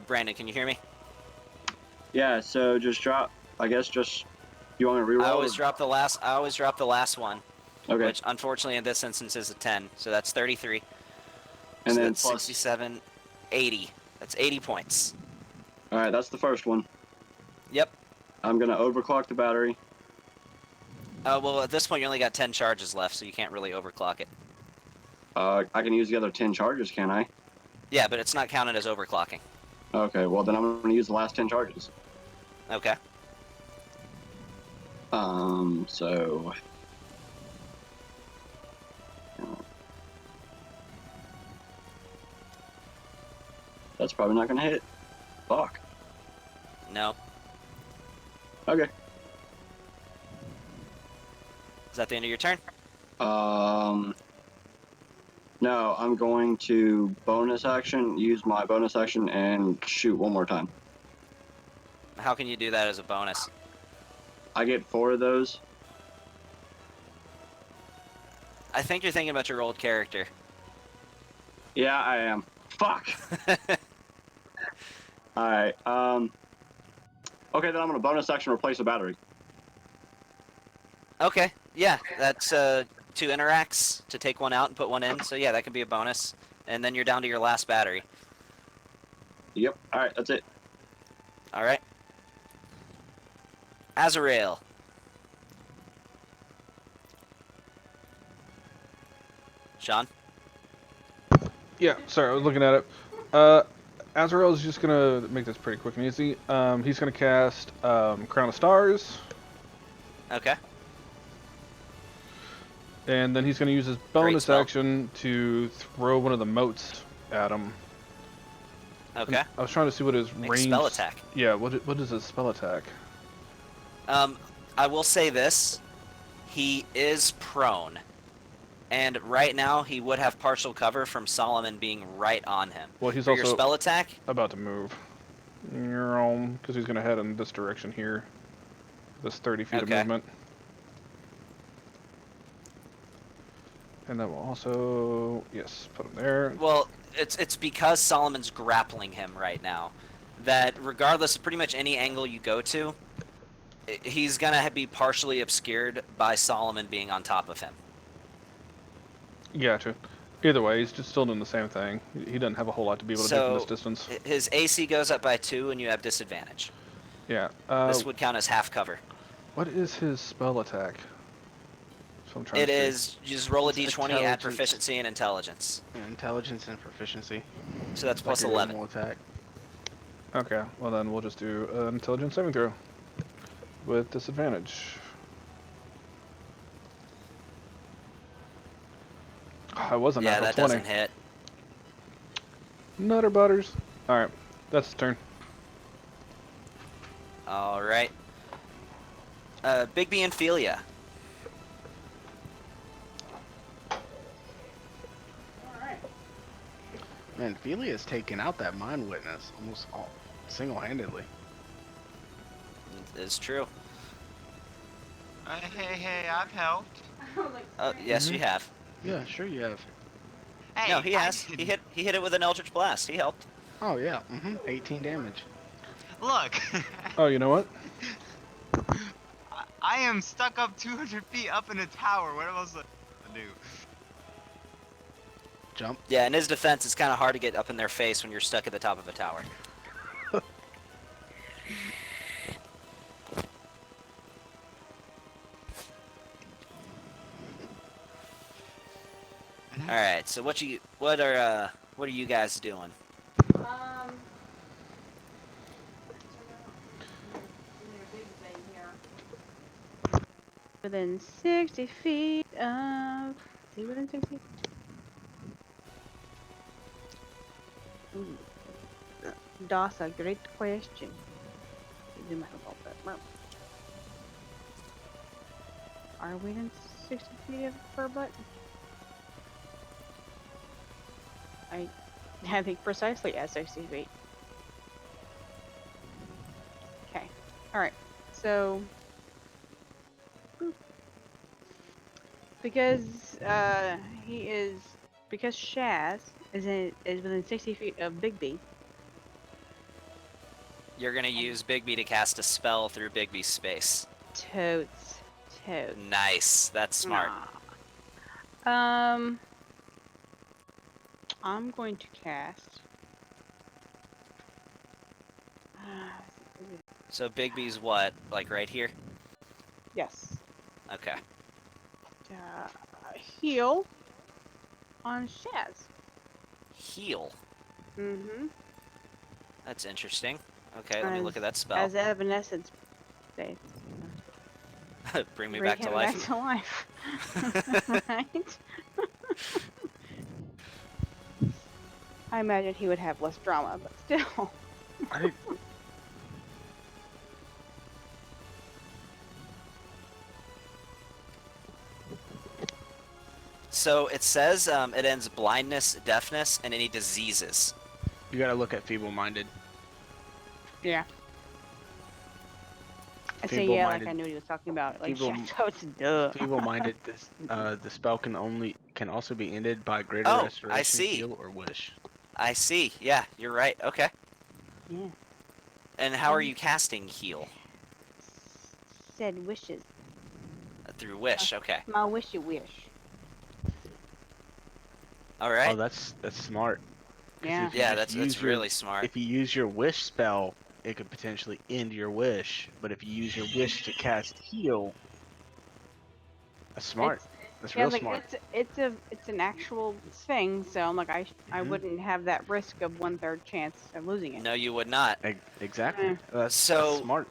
Brandon, can you hear me? Yeah, so just drop. I guess just. You want me to reroll? I always drop the last one, Okay. which unfortunately in this instance is a 10. So that's 33. And So then that's plus. 67, 80. That's 80 points. All right, that's the first one. Yep. I'm gonna overclock the battery. Well, at this point you only got 10 charges left, so you can't really overclock it. I can use the other 10 charges, can I? Yeah, but it's not counted as overclocking. Okay, well then I'm gonna use the last 10 charges. Okay. So. That's probably not gonna hit. Fuck. No. Okay. Is that the end of your turn? No, I'm going to use my bonus action, and shoot one more time. How can you do that as a bonus? I get 4 of those. I think you're thinking about your old character. Yeah, I am. Fuck. Alright, okay, then I'm gonna bonus action replace a battery. Okay, yeah, that's 2 interacts to take one out and put one in. So yeah, that could be a bonus. and then you're down to your last battery. Yep. All right, that's it. All right. Azrael. Sean. Yeah, sorry, I was looking at it. Azrael is just gonna make this pretty quick and easy. He's gonna cast Crown of Stars, Okay. and then he's gonna use his bonus spell. action to throw one of the motes at him. Okay. And I was trying to see what his Make a range. spell attack. Yeah, what is his spell attack? I will say this. He is prone. And right now, he would have partial cover from Solomon being right on him. Well, he's For your also spell attack, about to move. Because he's gonna head in this direction here. This 30 feet of Okay. movement. And that will also, yes, put him there. well, it's because Solomon's grappling him right now. That regardless of pretty much any angle you go to, he's going to be partially obscured by Solomon being on top of him. Gotcha. Either way, he's just still doing the same thing. He doesn't have a whole lot to be able to do from this So, distance. his AC goes up by 2 and you have disadvantage. Yeah. This would count as half cover. What is his spell attack? So I'm trying It to see. is, you just roll a It's d20, add intelligence. proficiency and intelligence. Intelligence and proficiency. So that's plus Like a 11. normal attack. Okay, well then we'll just do an intelligence saving throw. With disadvantage. I wasn't Yeah, natural that 20. doesn't hit. Nutter butters. Alright, that's the turn. Alright. Bigby and Philia. Alright. Man, Phelia's taken out that mind witness almost all single-handedly. It's true. Hey, I've helped. I was like, Yes, Mhm. you have. Yeah, sure you have. Hey, No, he I has. didn't- He hit it with an Eldritch Blast. He helped. Oh yeah, 18 damage. Look, Oh, you know what? I am stuck up 200 feet up in a tower. What am I supposed to do? Jump. Yeah, in his defense, it's kind of hard to get up in their face when you're stuck at the top of a tower. All right. So what are you guys doing? um. Big thing here. Within 60 feet of. Is he within 60? Ooh. That's a great question. Do my little bit more. Are we within 60 feet of her butt? I think precisely at 60 feet. Okay. Alright. So. Because because Shaz is within 60 feet of Bigby. You're gonna use Bigby to cast a spell through Bigby's space. Totes. Nice. That's smart. I'm going to cast. So Bigby's what? Like right here? Yes. Okay. Heal on Shaz. Heal. Mm-hmm. That's interesting. Okay, let me look at that spell. As Evanescence. They Bring me bring back to him life. back to life. Right? I imagine he would have less drama, but still. I, So it says it ends blindness, deafness, and any diseases. you gotta look at feeble-minded. Yeah. I say yeah, like Feeble-minded. I knew what he was talking about. Like, Feeble- yeah, totes duh. Feeble-minded. The spell can also be ended by greater Oh, I restoration, see. heal, or wish. I see. Yeah, you're right. Okay. Yeah. And how are you casting heal? Said wishes. Through wish. Okay. My wishy wish. All right. Oh, that's smart. 'Cause Yeah. if you Yeah, just that's use your really smart. if you use your wish spell, it could potentially end your wish. But if you use your wish to cast heal, that's smart. It's That's yeah, real like smart. it's an actual thing. So I'm like I Mhm. wouldn't have that risk of 1/3 chance of losing it. No, you would not. Exactly. Eh. That's So smart.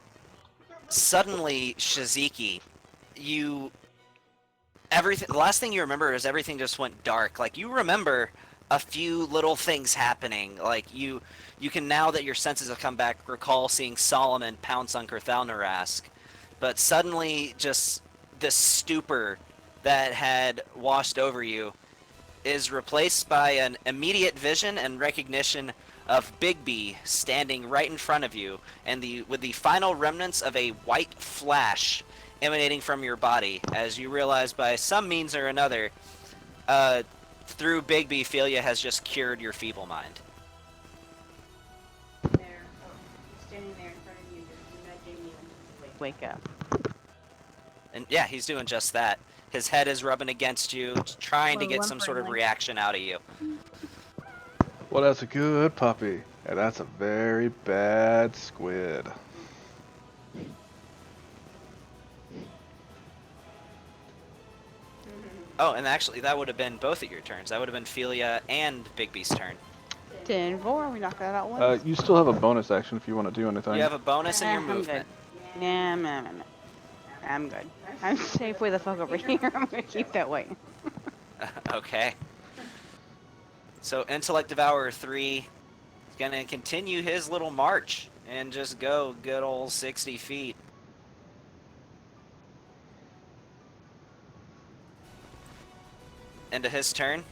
suddenly, Shiziki, you everything. The last thing you remember is everything just went dark. Like you remember a few little things happening. Like you can, now that your senses have come back, recall seeing Solomon pounce on Carthalnarask, but suddenly just this stupor that had washed over you is replaced by an immediate vision and recognition of Bigby standing right in front of you, and with the final remnants of a white flash emanating from your body, as you realize by some means or another, through Bigby, Philia has just cured your feeble mind. There, he's standing there in front of you, just nudging you to wake up. And yeah, he's doing just that. His head is rubbing against you, trying to get some sort of Whimperingly. reaction out of you. Well, that's a good puppy, and that's a very bad squid. Oh, and actually, that would have been both of your turns. That would have been Philia and Bigby's turn. 10-4. We knocked that out once. You still have a bonus action if you want to do anything. You have a bonus in your I'm good. movement. Nah, nah, nah, nah. I'm good. I'm safe way the fuck over here. I'm gonna keep that way. Okay. So Intellect Devourer 3 is gonna continue his little march and just go good old 60 feet. Into his turn.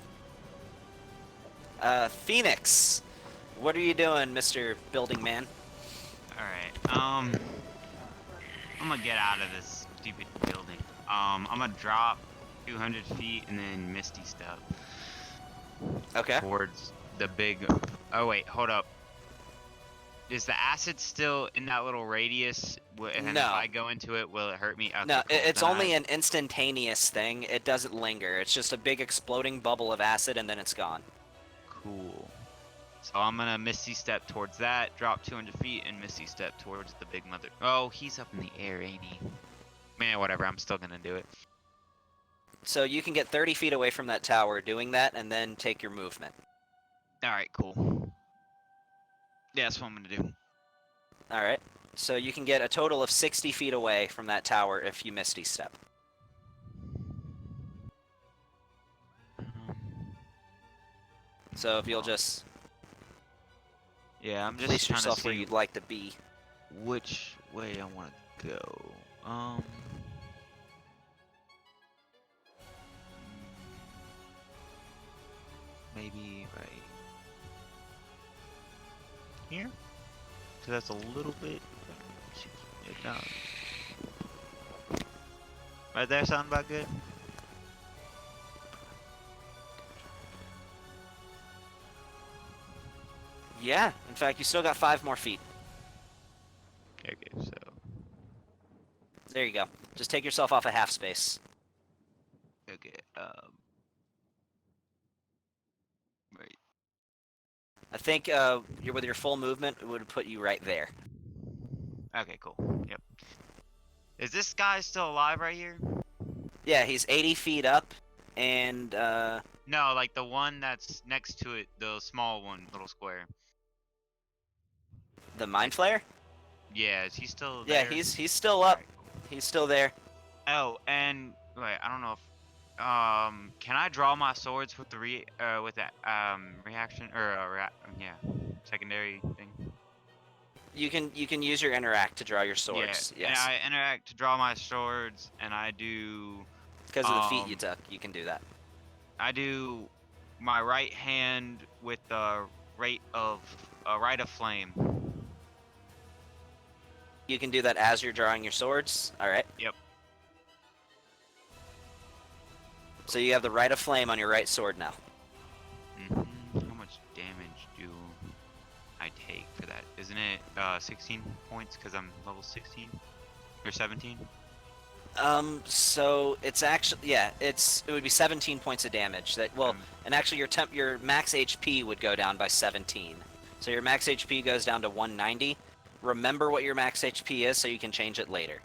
Phoenix, what are you doing, Mr. Building Man? Alright, I'm gonna get out of this stupid building. I'm gonna drop 200 feet and then Misty Step Okay. towards the big... Oh wait, hold up. Is the acid still in that little radius? And then No. if I go into it, will it hurt me? Okay, No, cool. it's Then only an instantaneous thing. It doesn't linger. It's just a big exploding bubble of acid and then it's gone. Cool. So I'm gonna Misty Step towards that, drop 200 feet, and Misty Step towards the big mother. Oh, he's up in the air, ain't he? Man, whatever. I'm still gonna do it. So you can get 30 feet away from that tower doing that and then take your movement. All right, cool. Yeah, that's what I'm gonna do. All right. So you can get a total of 60 feet away from that tower if you Misty Step. So if you'll just Yeah, I'm just place trying yourself to where see you'd like to be. which way I want to go. Maybe right here. So that's a little bit. No. Right there, sound about good. Yeah. In fact, you still got 5 more feet. Okay, so There you go. Just take yourself off a half space. okay, right. I think with your full movement, it would put you right there. Okay, cool. Yep. Is this guy still alive right here? Yeah, he's 80 feet up, and No, like the one that's next to it, the small one, little square. the Mind Flayer? Yeah, is he still Yeah, there? he's still up. Alright, cool. He's still there. Oh, and wait, I don't know if can I draw my swords with the reaction or yeah, secondary thing? You can use your interact to draw your swords. Yeah, and Yes. I interact to draw my swords, and I do Because of the feet you took, you can do that. I do my right hand with the rate of flame. You can do that as you're drawing your swords. All right. Yep. So you have the Rite of Flame on your right sword now. How much damage do I take for that? Isn't it 16 points because I'm level 16 or 17? So it's actually it would be 17 points of damage. And actually your max HP would go down by 17. So your max HP goes down to 190. Remember what your max HP is, so you can change it later.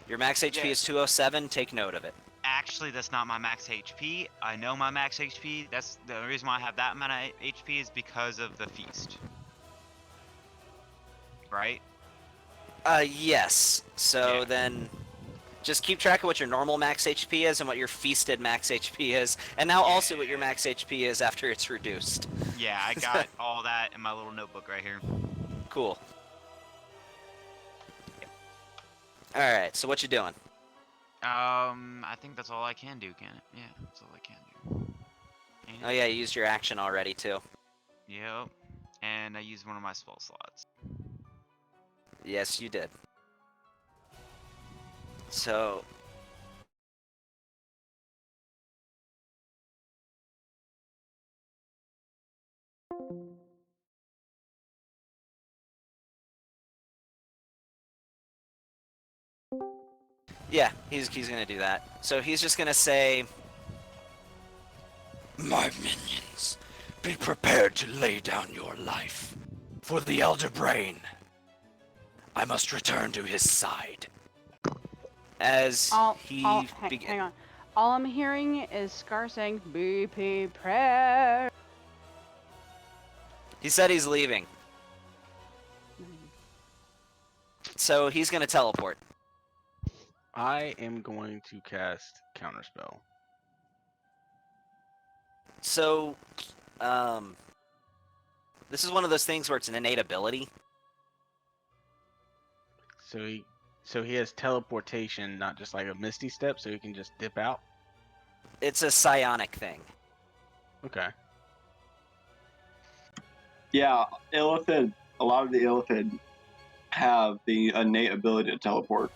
Your max HP is 207. Take note of it. Actually, that's not my max HP. I know my max HP. That's the reason why I have that amount of HP is because of the feast. Right? Yes. So then, just keep track of what your normal max HP is and what your feasted max HP is, and now also what your max HP is after it's reduced. Yeah, I got all that in my little notebook right here. Cool. Alright, so what you doing? I think that's all I can do, can it? Yeah, that's all I can do. And, Oh yeah, you used your action already too. Yep. And I used one of my spell slots. Yes, you did. So... Yeah, he's gonna do that. So he's just gonna say... My minions, be prepared to lay down your life. For the Elder Brain, I must return to his side. As hang on. All I'm hearing is Scar saying, "Be prepared." He said he's leaving. So he's gonna teleport. I am going to cast Counterspell. So, this is one of those things where it's an innate ability. So he has teleportation, not just like a Misty Step, so he can just dip out. It's a psionic thing. Okay. Yeah, Illithid. A lot of the Illithid have the innate ability to teleport.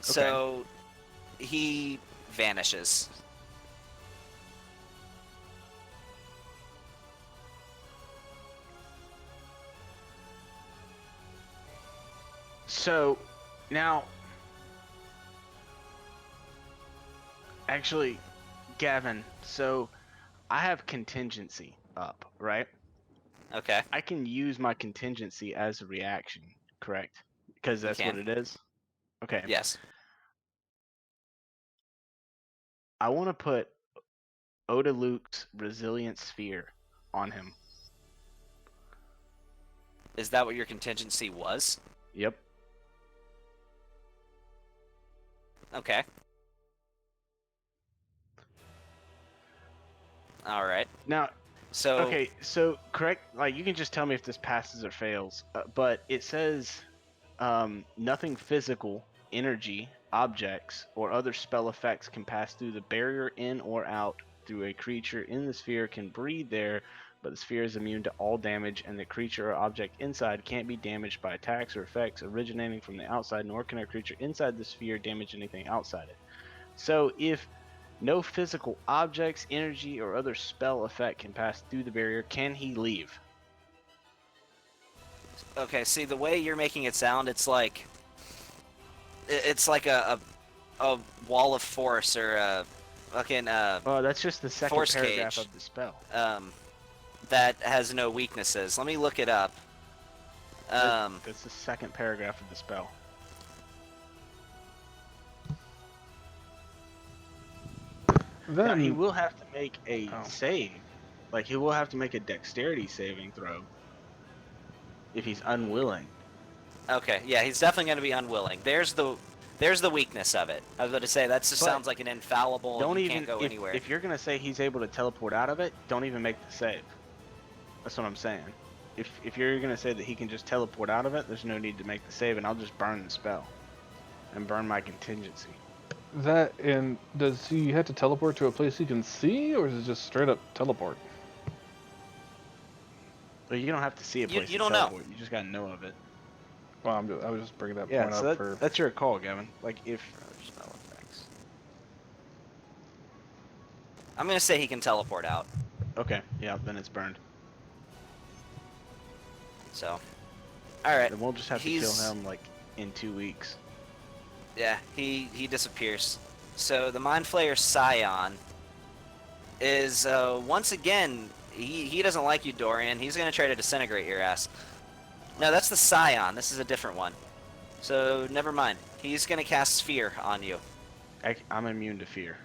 So he vanishes. So now, actually, Gavin, so I have contingency up, right? Okay. I can use my contingency as a reaction, correct? Because that's what it is? Okay. Yes. I want to put Oda Luke's Resilient Sphere on him. Is that what your contingency was? Yep. Okay. All right. Now, so okay, so correct, like you can just tell me if this passes or fails, but it says nothing physical, energy, objects, or other spell effects can pass through the barrier in or out through a creature in the sphere can breathe there, but the sphere is immune to all damage, and the creature or object inside can't be damaged by attacks or effects originating from the outside, nor can a creature inside the sphere damage anything outside it. So if no physical objects, energy, or other spell effect can pass through the barrier, can he leave? Okay, see the way you're making it sound, it's like a wall of force or a fucking Oh, that's just the second force paragraph cage. of the spell. That has no weaknesses. Let me look it up. That's the second paragraph of the spell. Then now, he will have to make a save. Like, he will have to make a dexterity saving throw if he's unwilling. Okay, yeah, he's definitely going to be unwilling. There's the weakness of it. I was going to say that just sounds like an infallible. Don't and even can't go anywhere. If you're gonna say he's able to teleport out of it, don't even make the save. That's what I'm saying. If you're gonna say that he can just teleport out of it, there's no need to make the save, and I'll just burn the spell and burn my contingency. that, and does he have to teleport to a place he can see, or is it just straight up teleport? Well, you don't have to see a place you to don't know. teleport. You just gotta know of it. Well, I was just bringing that Yeah, point so up for. that's your call, Gavin. Like if Spell effects. I'm going to say he can teleport out. okay, yeah, then it's burned. So All right. And we'll just have to kill He's- him like in 2 weeks. Yeah, he disappears. So the Mind Flayer Scion is once again he doesn't like you, Dorian. He's gonna try to disintegrate your ass. No, that's the Scion. This is a different one. So never mind. He's gonna cast Sphere on you. I'm immune to fear,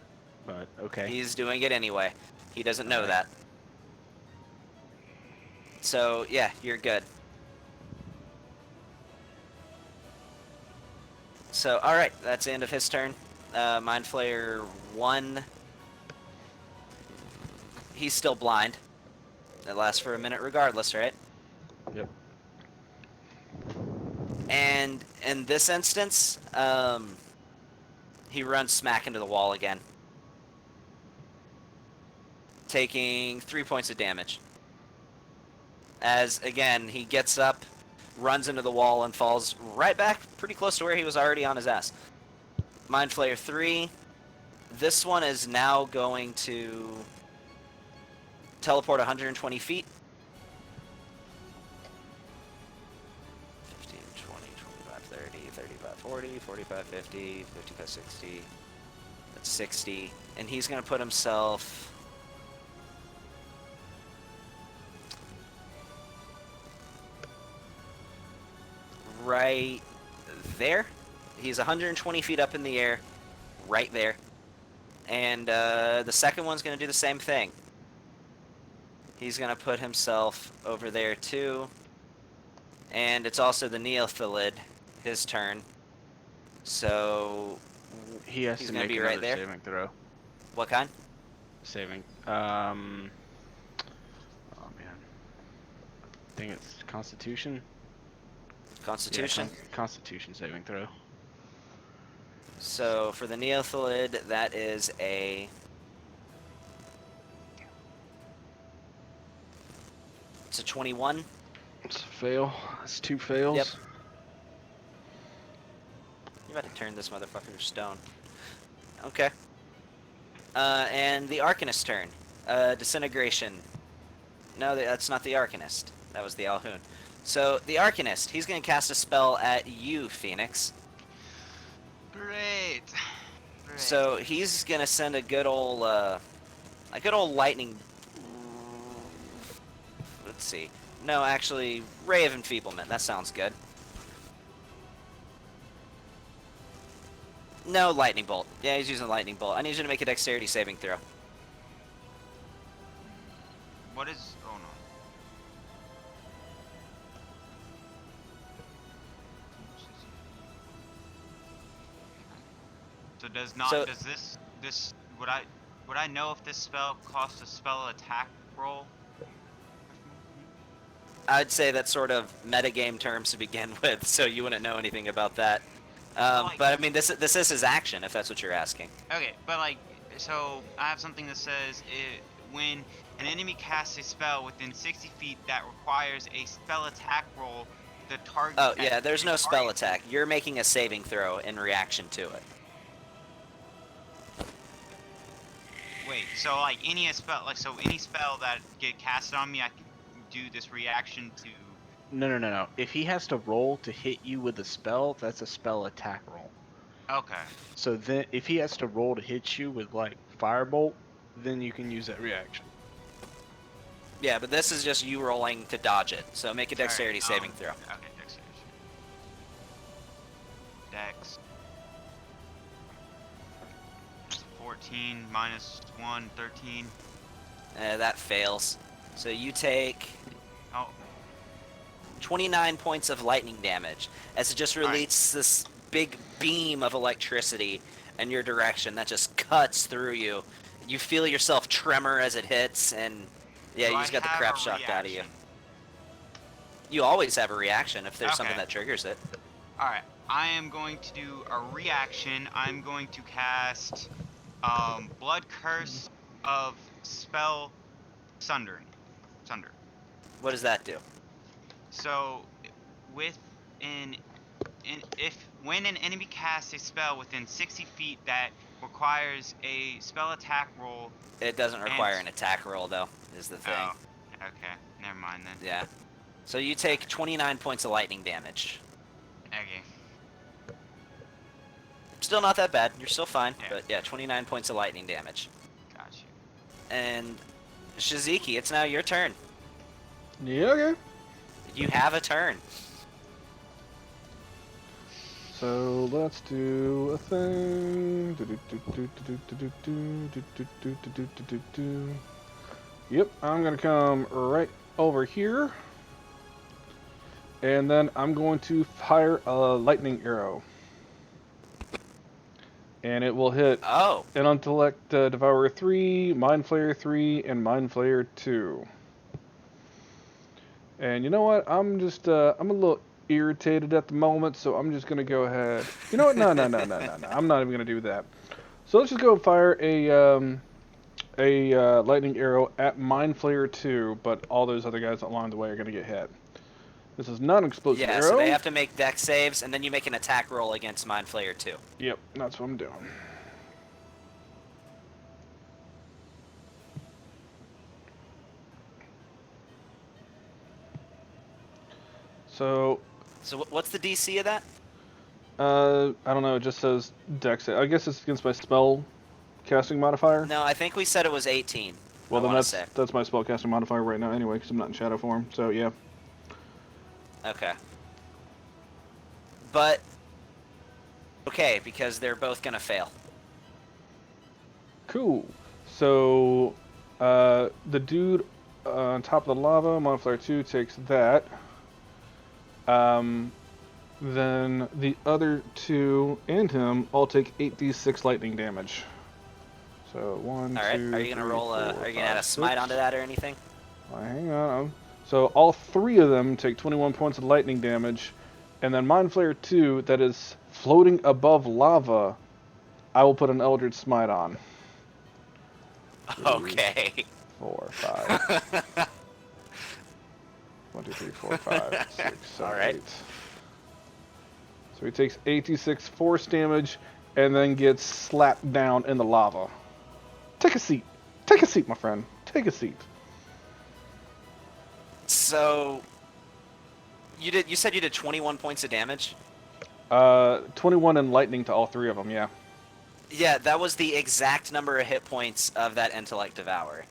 but okay. He's doing it anyway. He doesn't know Alright. that. So yeah, you're good. So alright, that's the end of his turn. Mind Flayer 1. He's still blind. It lasts for a minute regardless, right? Yep. And in this instance, he runs smack into the wall again. Taking 3 points of damage. As, again, he gets up, runs into the wall, and falls right back pretty close to where he was already on his ass. Mind Flayer 3. This one is now going to teleport 120 feet. 15, 20, 25, 30, 35, 40, 45, 50, 55, 60. That's 60. And he's going to put himself... right there. He's 120 feet up in the air, right there. And the second one's going to do the same thing. He's going to put himself over there too. And it's also the Neothalid, his turn. So He has he's to gonna make be right another there. saving throw. What kind? Saving. Oh man. I think it's Constitution. Constitution. Yeah, Constitution saving throw. So for the Neothalid, that is a... It's a 21. It's a fail. It's 2 fails. Yep. You're about to turn this motherfucker to stone. Okay. And the Arcanist's turn. Disintegration. No, that's not the Arcanist. That was the Alhoun. So, the Arcanist, he's going to cast a spell at you, Phoenix. Great. So, he's going to send a good old lightning... Let's see. No, actually, Ray of Enfeeblement. That sounds good. No, Lightning Bolt. Yeah, he's using Lightning Bolt. I need you to make a Dexterity saving throw. What is? Oh no. So does not So- does this would I know if this spell costs a spell attack roll? I'd say that's sort of metagame terms to begin with, so you wouldn't know anything about that. Like- But I mean, this is his action, if that's what you're asking. Okay, but like, so I have something that says when an enemy casts a spell within 60 feet that requires a spell attack roll, the target. Oh yeah, there's no spell target- attack. You're making a saving throw in reaction to it. Wait, so like any spell, any spell that get casted on me, I can do this reaction to. No. If he has to roll to hit you with a spell, that's a spell attack roll. Okay. So then, if he has to roll to hit you with like Firebolt, then you can use that reaction. Yeah, but this is just you rolling to dodge it. So make a dexterity Alright, saving throw. Okay, dexterity. Dex. 14 minus 1, 13. That fails. So you take Oh, 29 points of lightning damage as it just Alright. releases this big beam of electricity in your direction that just cuts through you. You feel yourself tremor as it hits, and yeah, do you I just got the have crap a shocked out of you. reaction? You always have a reaction if there's something Okay. that triggers it. Alright, I am going to do a reaction. I'm going to cast Blood Curse of Spell Sundering. Sunder. What does that do? So, when an enemy casts a spell within 60 feet that requires a spell attack roll. It doesn't require an attack roll, though, is the thing. Oh, okay, never mind then. Yeah. So you take 29 points of lightning damage. Okay. Still not that bad. You're still fine. Yeah. But yeah, 29 points of lightning damage. Got you. And Shiziki, it's now your turn. Yeah, okay. You have a turn. So let's do a thing. Yep, I'm gonna come right over here. And then I'm going to fire a lightning arrow. And it will hit Oh. an Intellect Devourer 3, Mind Flayer 3, and Mind Flayer 2. And you know what? I'm a little irritated at the moment, so I'm just gonna go ahead. You know what? No. I'm not even gonna do that. So let's just go fire a lightning arrow at Mind Flayer 2, but all those other guys along the way are gonna get hit. This is not an explosive Yeah, arrow. so they have to make dex saves, and then you make an attack roll against Mind Flayer 2. Yep, that's what I'm doing. So what's the DC of that? I don't know. It just says Dex. I guess it's against my spell casting modifier. No, I think we said it was 18. Well, then say. that's my spell casting modifier right now anyway, because I'm not in shadow form. So yeah. Okay. But okay, because they're both gonna fail. Cool. So the dude on top of the lava, Modifier 2, takes that. Then the other two and him all take 8d6 lightning damage. So 1, All right. 2, Are you gonna 3, roll a? 4, Are you gonna add a 5, smite 6. onto that or anything? Hang on. So all three of them take 21 points of lightning damage, and then Mind Flayer 2, that is floating above lava, I will put an Eldritch Smite on. 3, Okay. 4, 5. 1, 2, 3, 4, 5, 6, 7, All right. 8. So he takes 86 force damage, and then gets slapped down in the lava. Take a seat. Take a seat, my friend. Take a seat. So you said you did 21 points of damage? 21 in lightning to all three of them, yeah. Yeah, that was the exact number of hit points of that Intellect Devourer.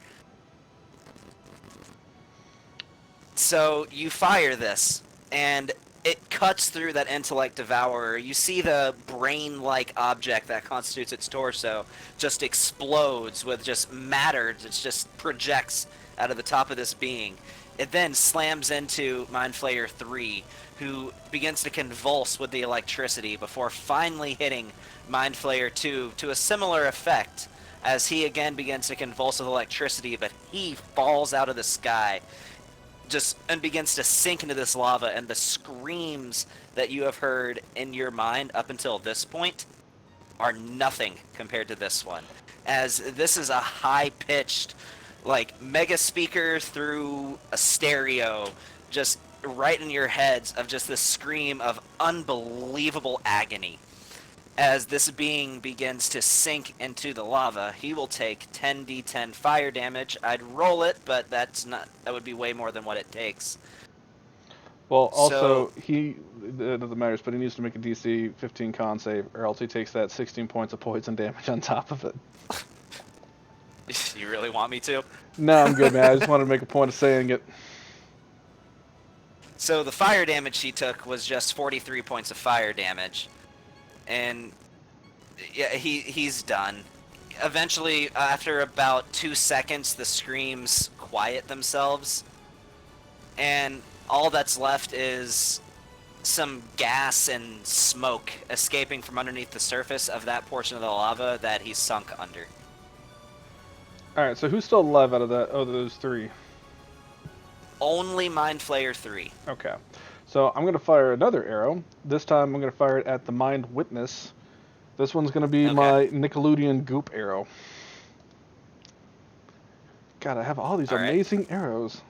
So you fire this, and it cuts through that Intellect Devourer. You see the brain-like object that constitutes its torso just explodes with just matter that just projects out of the top of this being. It then slams into Mind Flayer 3, who begins to convulse with the electricity before finally hitting Mind Flayer 2 to a similar effect as he again begins to convulse with electricity, but he falls out of the sky and begins to sink into this lava, and the screams that you have heard in your mind up until this point are nothing compared to this one, as this is a high-pitched, like, mega speaker through a stereo, just right in your heads of just this scream of unbelievable agony. As this being begins to sink into the lava, he will take 10d10 fire damage. I'd roll it, but that would be way more than what it takes. Well, also, it doesn't matter, but he needs to make a DC 15 con save, or else he takes that 16 points of poison damage on top of it. You really want me to? No, I'm good, man. I just wanted to make a point of saying it. So the fire damage he took was just 43 points of fire damage. And yeah, he's done. Eventually, after about 2 seconds, the screams quiet themselves. And all that's left is some gas and smoke escaping from underneath the surface of that portion of the lava that he's sunk under. Alright, so who's still alive out of that? Oh, those three. Only Mind Flayer 3. Okay. So I'm going to fire another arrow. This time I'm going to fire it at the Mind Witness. This one's going to be my Nickelodeon Goop arrow. God, I have all these amazing arrows.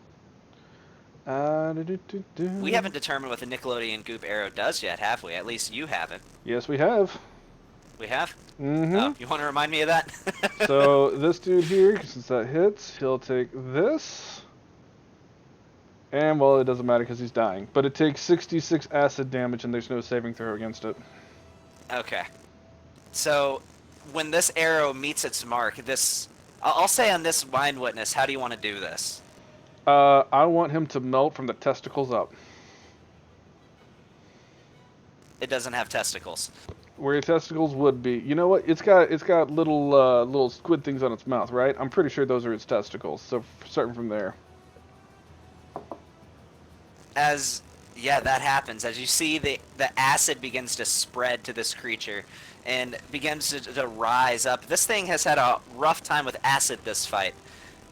We haven't determined what the Nickelodeon Goop arrow does yet, have we? At least you haven't. Yes, we have. We have? Mm-hmm. Oh, you want to remind me of that? So this dude here, since that hits, he'll take this. And, well, it doesn't matter because he's dying. But it takes 66 acid damage, and there's no saving throw against it. Okay. So, when this arrow meets its mark, I'll say on this Mind Witness, how do you want to do this? I want him to melt from the testicles up. It doesn't have testicles. Where your testicles would be. You know what? It's got little little squid things on its mouth, right? I'm pretty sure those are its testicles. So starting from there. Yeah, that happens. As you see, the acid begins to spread to this creature and begins to rise up. This thing has had a rough time with acid this fight,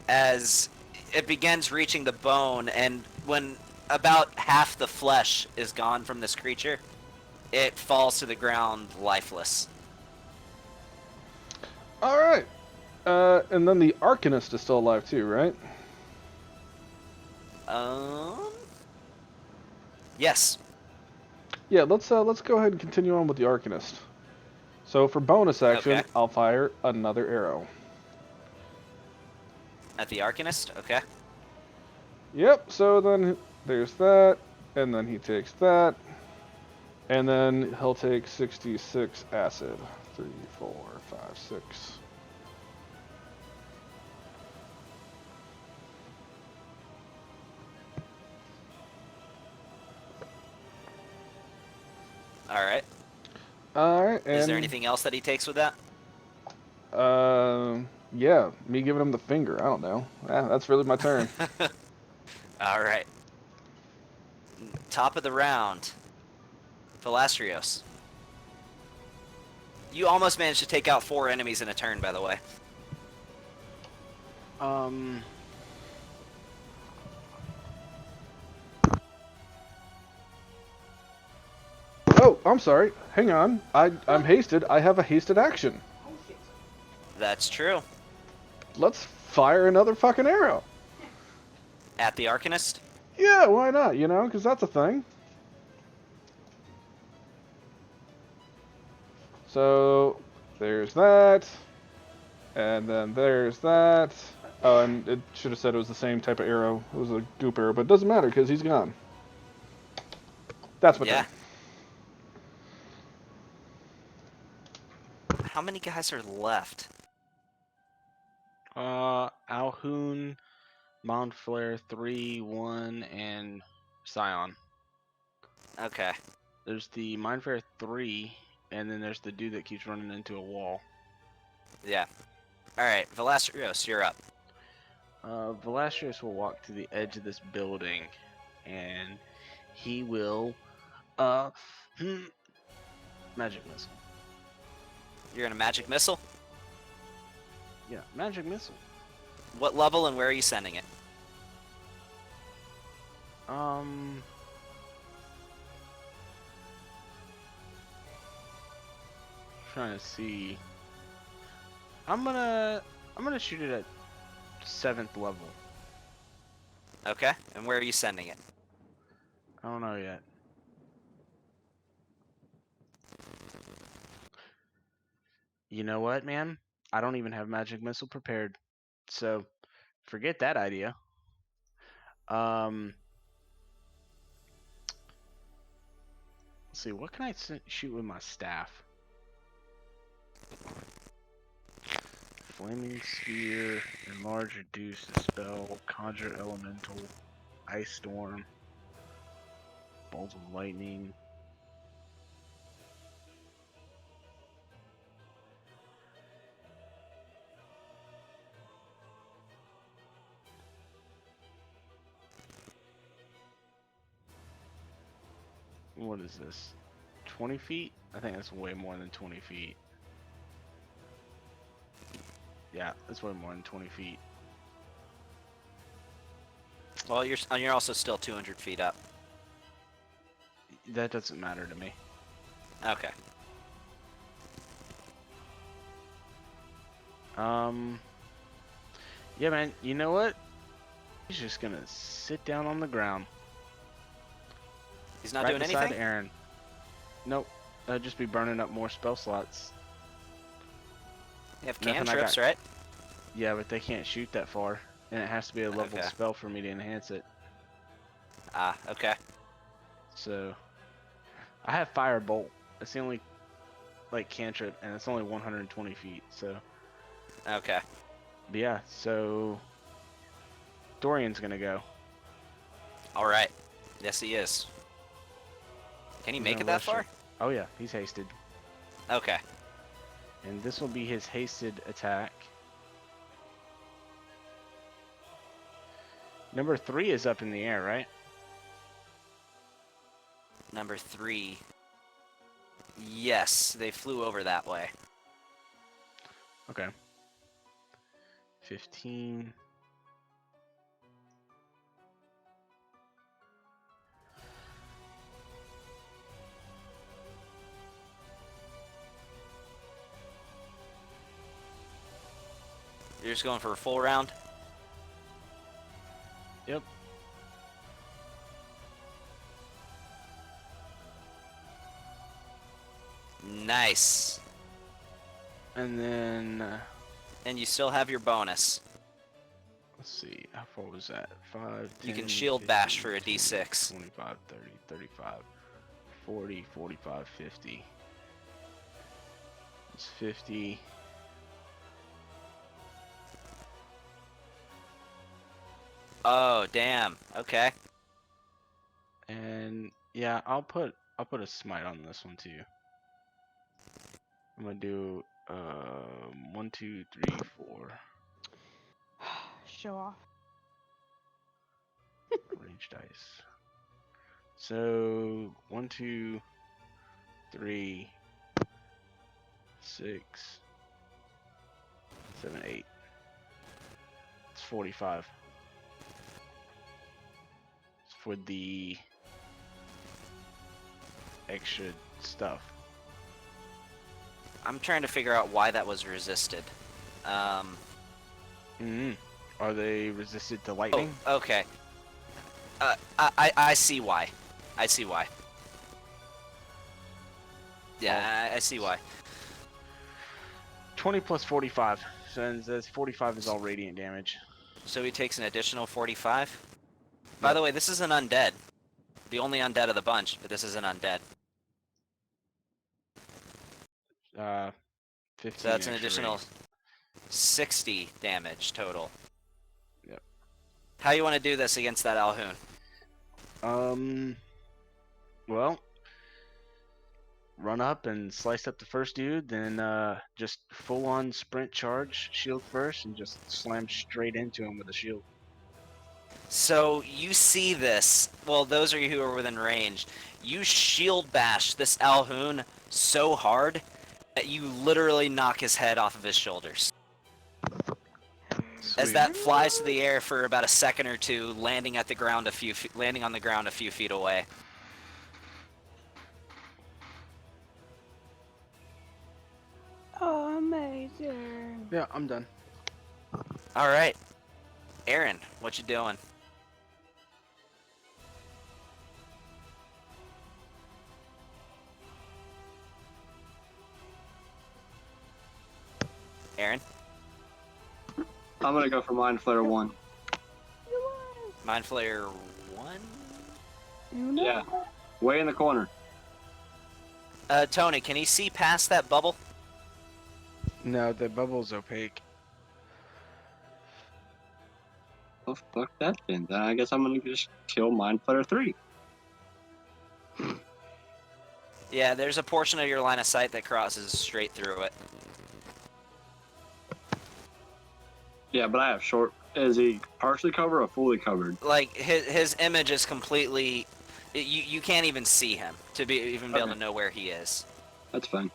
as it begins reaching the bone, and when about half the flesh is gone from this creature, it falls to the ground lifeless. All right. And then the Arcanist is still alive too, right? Yes. Yeah, let's go ahead and continue on with the Arcanist. So for bonus action, Okay. I'll fire another arrow. At the Arcanist? Okay. Yep, so then there's that, and then he takes that, and then he'll take 66 acid. 3, 4, 5, 6. Alright. Alright, and... Is there anything else that he takes with that? Yeah, me giving him the finger, I don't know. That's really my turn. Alright. Top of the round. Philastrios. You almost managed to take out 4 enemies in a turn, by the way. Oh, I'm sorry. Hang on. I'm hasted. I have a hasted action. That's true. Let's fire another fucking arrow. At the Arcanist? Yeah, why not? You know, because that's a thing. So, there's that. And then there's that. Oh, and it should have said it was the same type of arrow. It was a goop arrow, but it doesn't matter because he's gone. That's my turn. How many guys are left? Alhoun, Montflair 3, 1, and Scion. Okay. There's the Mindflayer 3, and then there's the dude that keeps running into a wall. Yeah. Alright, Velasquez, you're up. Velasquez will walk to the edge of this building, and he will, magic missile. You're gonna magic missile? Yeah, magic missile. What level and where are you sending it? Trying to see. I'm gonna shoot it at 7th level. Okay, and where are you sending it? I don't know yet. You know what, man? I don't even have magic missile prepared, so forget that idea. Let's see, what can I shoot with my staff? Flaming Sphere, enlarge, reduce, dispel, conjure elemental, ice storm, bolt of lightning. What is this? 20 feet? I think that's way more than 20 feet. Yeah, that's way more than 20 feet. Well, you're also still 200 feet up. That doesn't matter to me. Okay. Yeah, man, you know what? He's just gonna sit down on the ground. He's not right doing beside anything? Aaron. Nope. I'll just be burning up more spell slots. You have Nothing I cantrips, got. right? Yeah, but they can't shoot that far. And it has to be a leveled Okay. spell for me to enhance it. Ah, okay. So I have Firebolt. It's the only like cantrip, and it's only 120 feet. So, Okay. but yeah. So Dorian's gonna go. All right. Yes, he is. Can he He's make gonna it that rush far? Oh yeah, he's hasted, Okay. and this will be his hasted attack. Number 3 is up in the air, right? Number 3. Yes, they flew over that way. Okay. 15. You're just going for a full round? Yep. Nice. And then And you still have your bonus. let's see, how far was that? 5, You 10, can shield 15, bash for a 20, d6. 25, 30, 35, 40, 45, 50. It's 50. Oh, damn. Okay. And yeah, I'll put a smite on this one too. I'm gonna do 1, 2, 3, 4 Show off. range dice. So 1, 2, 3, 6, 7, 8. It's 45. It's for the extra stuff. I'm trying to figure out why that was resisted. Are they resisted to Oh, lightning? okay. I see why. I see why. Yeah, I see why. 20 plus 45. So that's 45 is all radiant damage. So he takes an additional 45? By the way, this is an undead. The only undead of the bunch, but this is an undead. 15 So that's an extra additional radiant. 60 damage total. Yep. How you want to do this against that Alhoon? Well, run up and slice up the first dude, then just full on sprint charge, shield first, and just slam straight into him with a shield. So you see this. Well, those of you who are within range, you shield bash this Alhoon so hard that you literally knock his head off of his shoulders. As Sweet. that flies to the air for about a second or two, landing on the ground a few feet away. Amazing. Yeah, I'm done. All right, Aaron, what you doing? Aaron, I'm gonna go for Mind Flare 1. Mind Flayer 1? Yeah. Way in the corner. Tony, can he see past that bubble? No, the bubble's opaque. Oh, fuck that then. Then I guess I'm gonna just kill Mind Flare 3. Yeah, there's a portion of your line of sight that crosses straight through it. Yeah, but I have short. Is he partially covered or fully covered? Like his image is completely. You can't even see him to be able Okay. to know where he is. That's fine.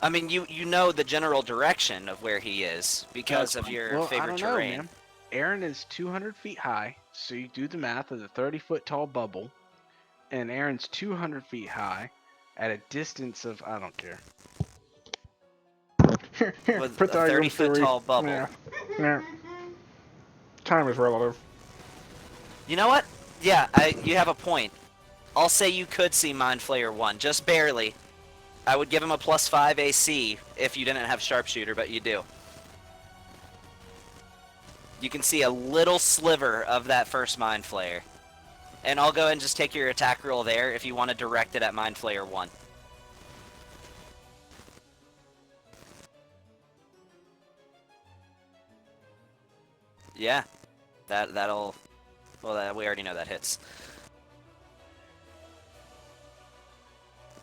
I mean, you know the general direction of where he is because of your Well, I favorite don't know, terrain. man. Aaron is 200 feet high, so you do the math of the 30-foot tall bubble, and Aaron's 200 feet high at a distance of, I don't care. With a 30-foot tall bubble. Yeah. Time is relative. You know what? Yeah, you have a point. I'll say you could see Mind Flayer 1, just barely. I would give him a +5 AC if you didn't have Sharpshooter, but you do. You can see a little sliver of that first Mind Flayer. And I'll go ahead and just take your attack roll there if you want to direct it at Mind Flayer 1. Yeah, that'll. Well, we already know that hits.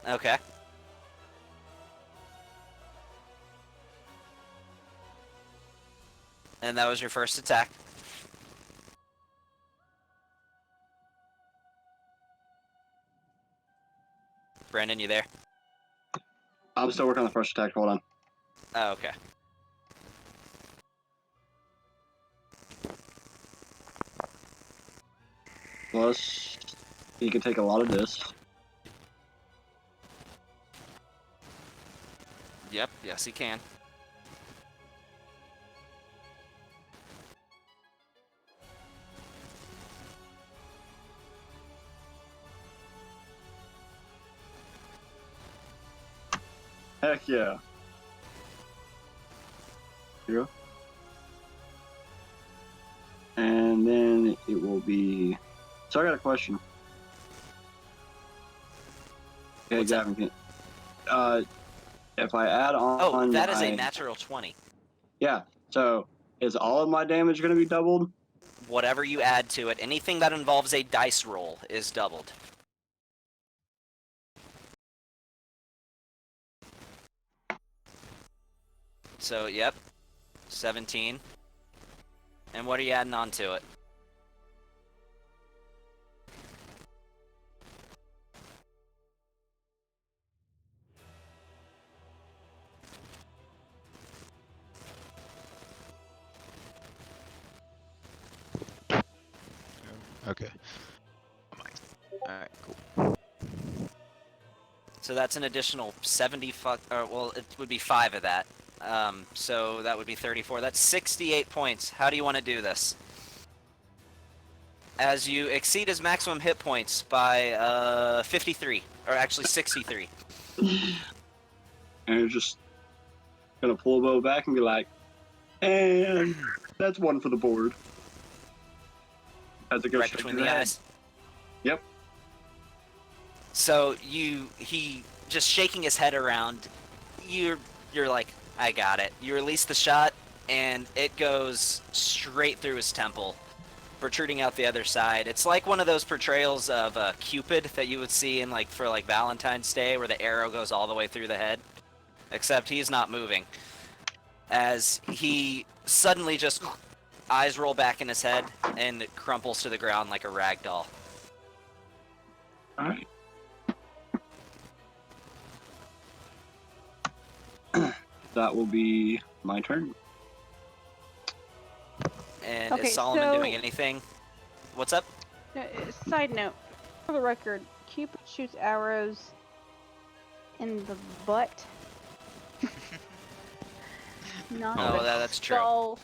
Okay. And that was your first attack. Brandon, you there? I'm still working on the first attack. Hold on. Oh, okay. Plus, he can take a lot of this. Yep, yes he can. Heck yeah. Here. And then it will be. So I got a question. Okay, What's Gavin. If I add on. Oh, that is a my- natural 20. Yeah. So is all of my damage going to be doubled? Whatever you add to it, anything that involves a dice roll is doubled. So, yep. 17. And what are you adding on to it? Okay. Alright, cool. So that's an additional 70 well, it would be 5 of that. So that would be 34. That's 68 points. How do you want to do this? As you exceed his maximum hit points by 53, or actually 63. And it's just going to pull a bow back and be like, and that's one for the board. As it goes Right straight between to the head. eyes. Yep. So he just shaking his head around. You're like, I got it. You release the shot, and it goes straight through his temple, protruding out the other side. It's like one of those portrayals of Cupid that you would see in for Valentine's Day, where the arrow goes all the way through the head. Except he's not moving. As he suddenly just eyes roll back in his head and crumples to the ground like a rag doll. Alright. That will be my turn. And Okay, is Solomon so- doing anything? What's up? Side note, for the record, Cupid shoots arrows in the butt. Not Oh, the that's true. skull.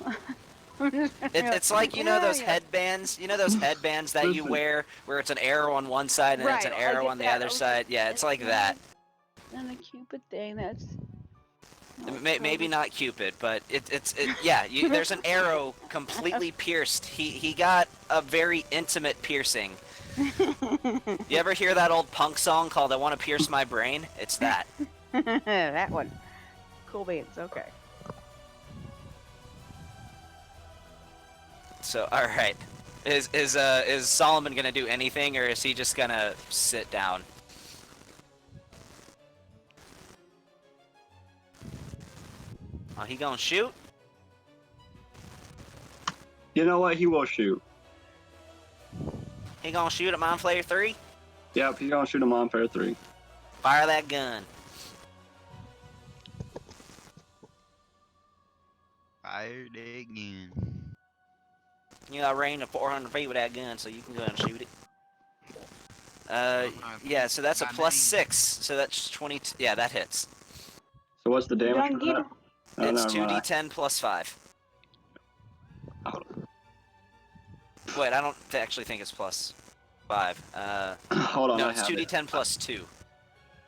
It's like, you know those Yeah. headbands? You know those headbands that you Listen. wear where it's an arrow on one side and it's an Right, I arrow get on the that. other Okay. side? Yeah, it's like that. And a Cupid thing, that's... Maybe not Cupid, but yeah, there's an arrow completely pierced. He got a very intimate piercing. You ever hear that old punk song called I Want to Pierce My Brain? It's that. That one. Cool beans, okay. So, alright. Is Solomon gonna do anything, or is he just gonna sit down? Oh, he gonna shoot? You know what? He will shoot. He gonna shoot at Mind Flayer 3? Yep, he's gonna shoot him on fair 3. Fire that gun. Fired again. You got range of 400 feet with that gun, so you can go and shoot it. Yeah, so that's a +6, so that's 20. Yeah, that hits. So what's the damage Don't for give that? Oh, It's never mind. 2d10 plus 5. Hold Wait, I don't actually think it's plus 5. Hold on, No, I it's have 2d10 it. plus 2.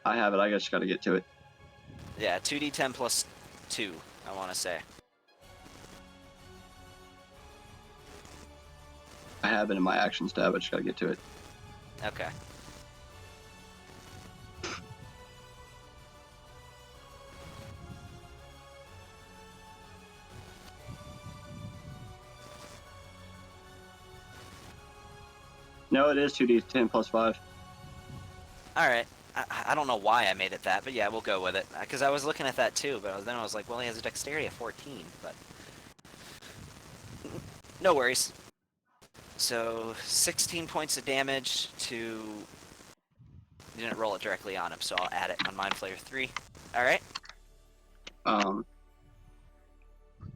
I have it. I just gotta get to it. Yeah, 2d10 plus 2, I want to say. I have it in my actions tab. I just gotta get to it. Okay. No, it is 2d10 plus 5. All right. I don't know why I made it that, but yeah, we'll go with it. Because I was looking at that too, but then I was like, well, he has a dexterity of 14, but no worries. So 16 points of damage to. You didn't roll it directly on him, so I'll add it on Mind Flayer 3. All right.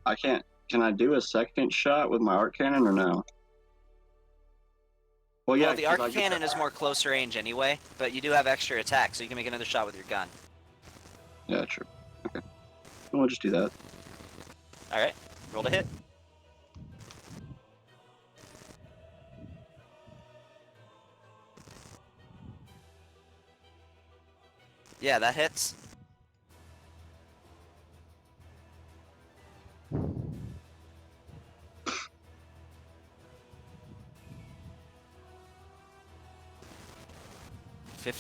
I can't. Can I do a second shot with my arc cannon or no? Well, yeah, Well, the 'cause arc I get cannon is more close range anyway, but you do have extra attack, so you can make another shot with your gun. Yeah, true. Okay. We'll just do that. All right. Roll to hit. Yeah, that hits.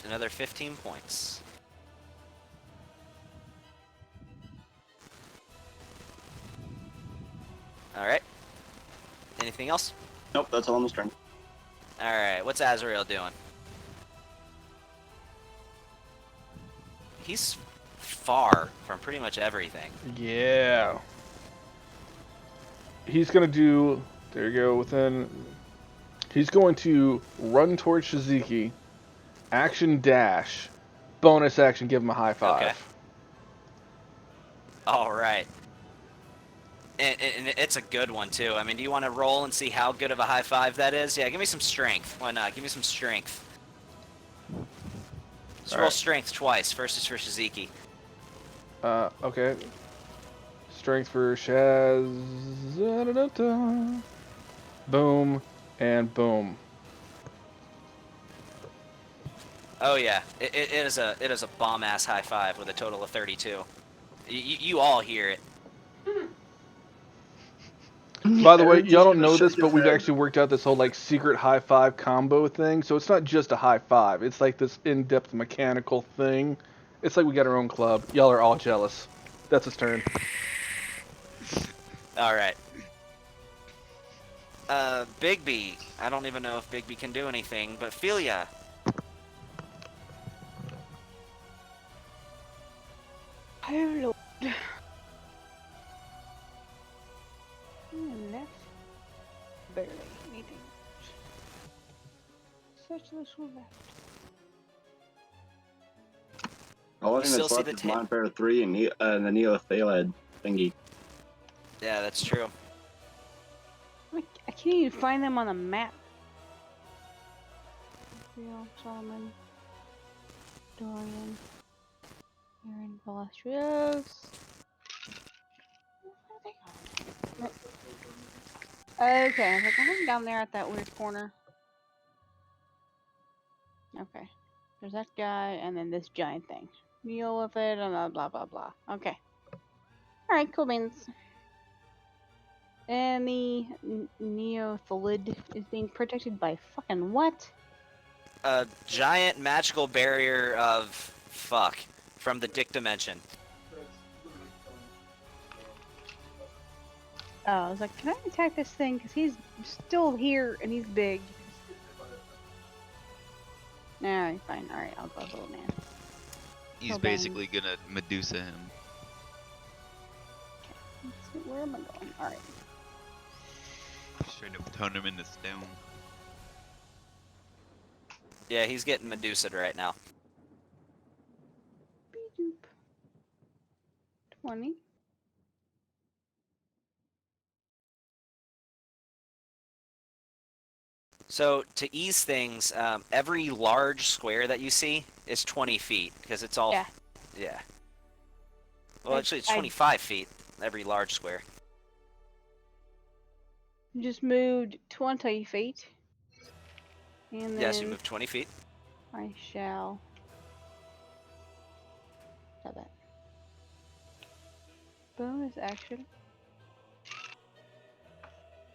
Another 15 points. All right. Anything else? Nope, that's all on this turn. All right. What's Azrael doing? He's far from pretty much everything. Yeah. He's gonna do. There you go. Within. He's going to run towards Shiziki. Action dash. Bonus action. Give him a high five. Okay. All right. And it's a good one too. I mean, do you want to roll and see how good of a high five that is? Yeah, give me some strength. Why not? Give me some strength. Just roll strength twice. First is for Shiziki. Okay. Strength for Shaz. Boom. And boom. Oh yeah, it is a bomb ass high five with a total of 32. You all hear it. By the way, Aaron's y'all just don't gonna know shake this, but his we've head. actually worked out this whole like secret high five combo thing. So it's not just a high five. It's like this in-depth mechanical thing. It's like we got our own club. Y'all are all jealous. That's his turn. All right. Bigby. I don't even know if Bigby can do anything, but Philia. Oh lord. Left. Barely anything. Such little left. All I You think still that's see left the is Mind Fair 3 and the Neothalid thingy. Yeah, that's true. I can't even find them on the map. Real Solomon. Dorian. Aaron Velasquez. Okay, I was like, I think down there at that weird corner. Okay. There's that guy and then this giant thing. Deal with it and blah blah blah. Okay. Alright, cool beans. And the Neothalid is being protected by fucking what? A giant magical barrier of fuck from the Dick Dimension. Oh, I was like, can I attack this thing? Because he's still here and he's big. Alright, fine. Alright, I'll go little man. He's Well, then- basically gonna Medusa him. Let's see, where am I going? Alright. Straight up turn him into stone. Yeah, he's getting Medusa'd right now. Beep. 20. So to ease things, every large square that you see is 20 feet because it's all. Yeah. Yeah. Well, actually, it's I 25 feet. Every large square. just moved 20 feet. And then Yes, you move 20 feet. I shall. Stop that. Bonus action.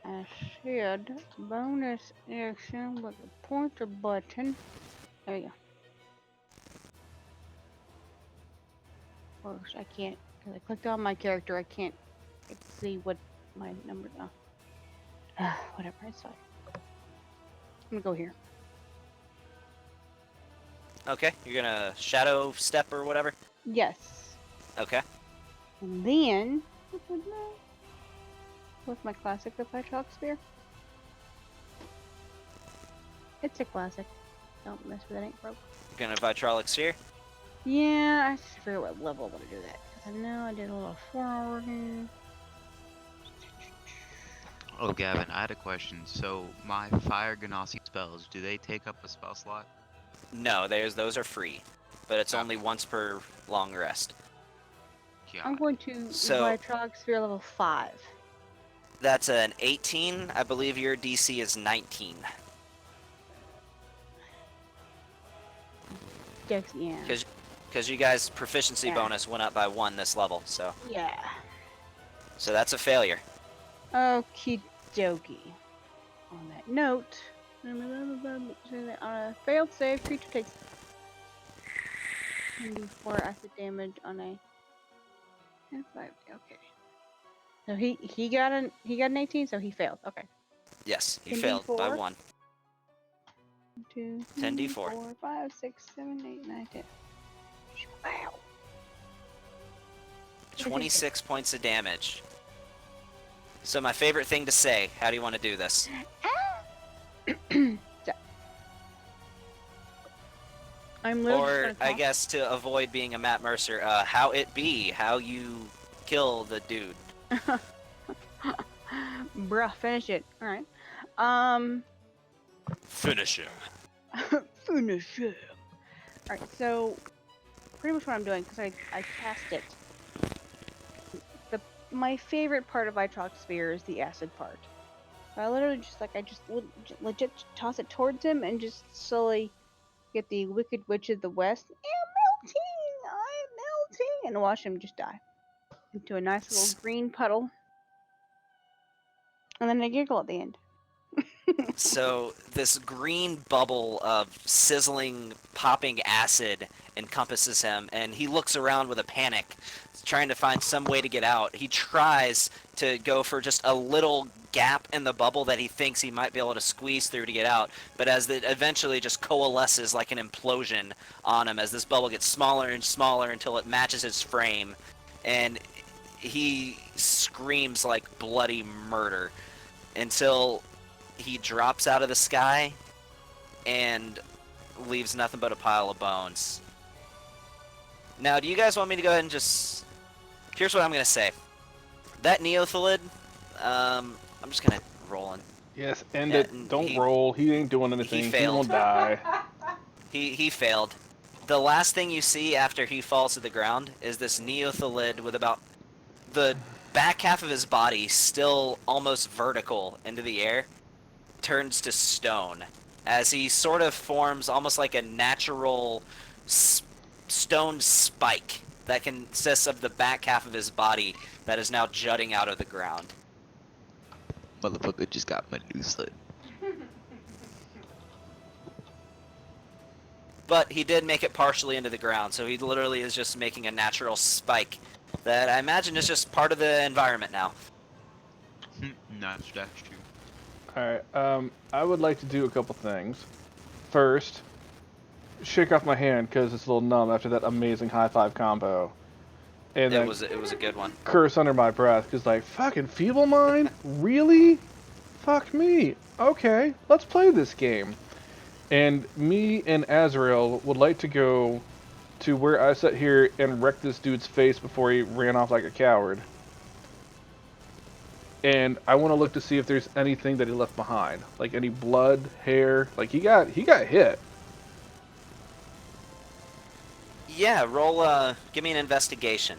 I said bonus action with the pointer button. There you go. Of course, I can't, because I clicked on my character, I can't see what my numbers are. Whatever, it's fine. I'm gonna go here. Okay, you're gonna shadow step or whatever? Yes. Okay. And then, with my classic if I talk spear. It's a classic. Don't mess with it, ain't broke. You're gonna Vitrolic Sphere? Yeah, I just figure what level I want to do that. Because I know I did a little 4-hour here. Oh, Gavin, I had a question. So, my Fire Ganassi spells, do they take up a spell slot? No, those are free. But it's Okay. only once per long rest. I'm God. going to So- Vitrolic Sphere level 5. That's an 18. I believe your DC is 19. Dex, yeah. Because you guys' proficiency Yeah. bonus went up by 1 this level, so Yeah. that's a failure. Okie dokie. On that note, on a failed save, creature takes 1d4 acid damage on a 5. Okay. So he got an 18, so he failed. Okay. Yes, you 10d4. failed by 1. 2, 10d4. 4, 5, 6, 7, 8, 9, 10. Wow. 26 points of damage. So my favorite thing to say, how do you want to do this? So, I'm literally Or, just I gonna guess to avoid being a Matt Mercer, how it be, how you kill the dude. talk. Bruh, finish it. Alright. Finish him. Finish it. Alright, so pretty much what I'm doing, because I cast it. My favorite part of Vitrox Sphere is the acid part. So I literally just legit toss it towards him and just slowly get the Wicked Witch of the West. I'm melting, and watch him just die into a nice little green puddle, and then I giggle at the end. So this green bubble of sizzling, popping acid encompasses him, and he looks around with a panic, trying to find some way to get out. He tries to go for just a little gap in the bubble that he thinks he might be able to squeeze through to get out, but as it eventually just coalesces like an implosion on him, as this bubble gets smaller and smaller until it matches his frame, and he screams like bloody murder until he drops out of the sky and leaves nothing but a pile of bones. Now, do you guys want me to go ahead and just... Here's what I'm going to say. That Neothalid, I'm just going to roll in. Yes, end Yeah, it. Don't roll. He ain't doing anything. He failed. won't die. He failed. The last thing you see after he falls to the ground is this Neothalid with about the back half of his body still almost vertical into the air, turns to stone as he sort of forms almost like a natural stone spike that consists of the back half of his body that is now jutting out of the ground. Motherfucker just got Medusa. But he did make it partially into the ground, so he literally is just making a natural spike that I imagine is just part of the environment now. No, that's true. Alright, I would like to do a couple things. First, shake off my hand because it's a little numb after that amazing high five combo. And It then was a good one. curse under my breath because, like, fucking Feeble Mind? Really? Fuck me. Okay, let's play this game. And me and Azrael would like to go to where I sat here and wreck this dude's face before he ran off like a coward. And I want to look to see if there's anything that he left behind, like any blood, hair. Like he got hit. Yeah, roll. Give me an investigation.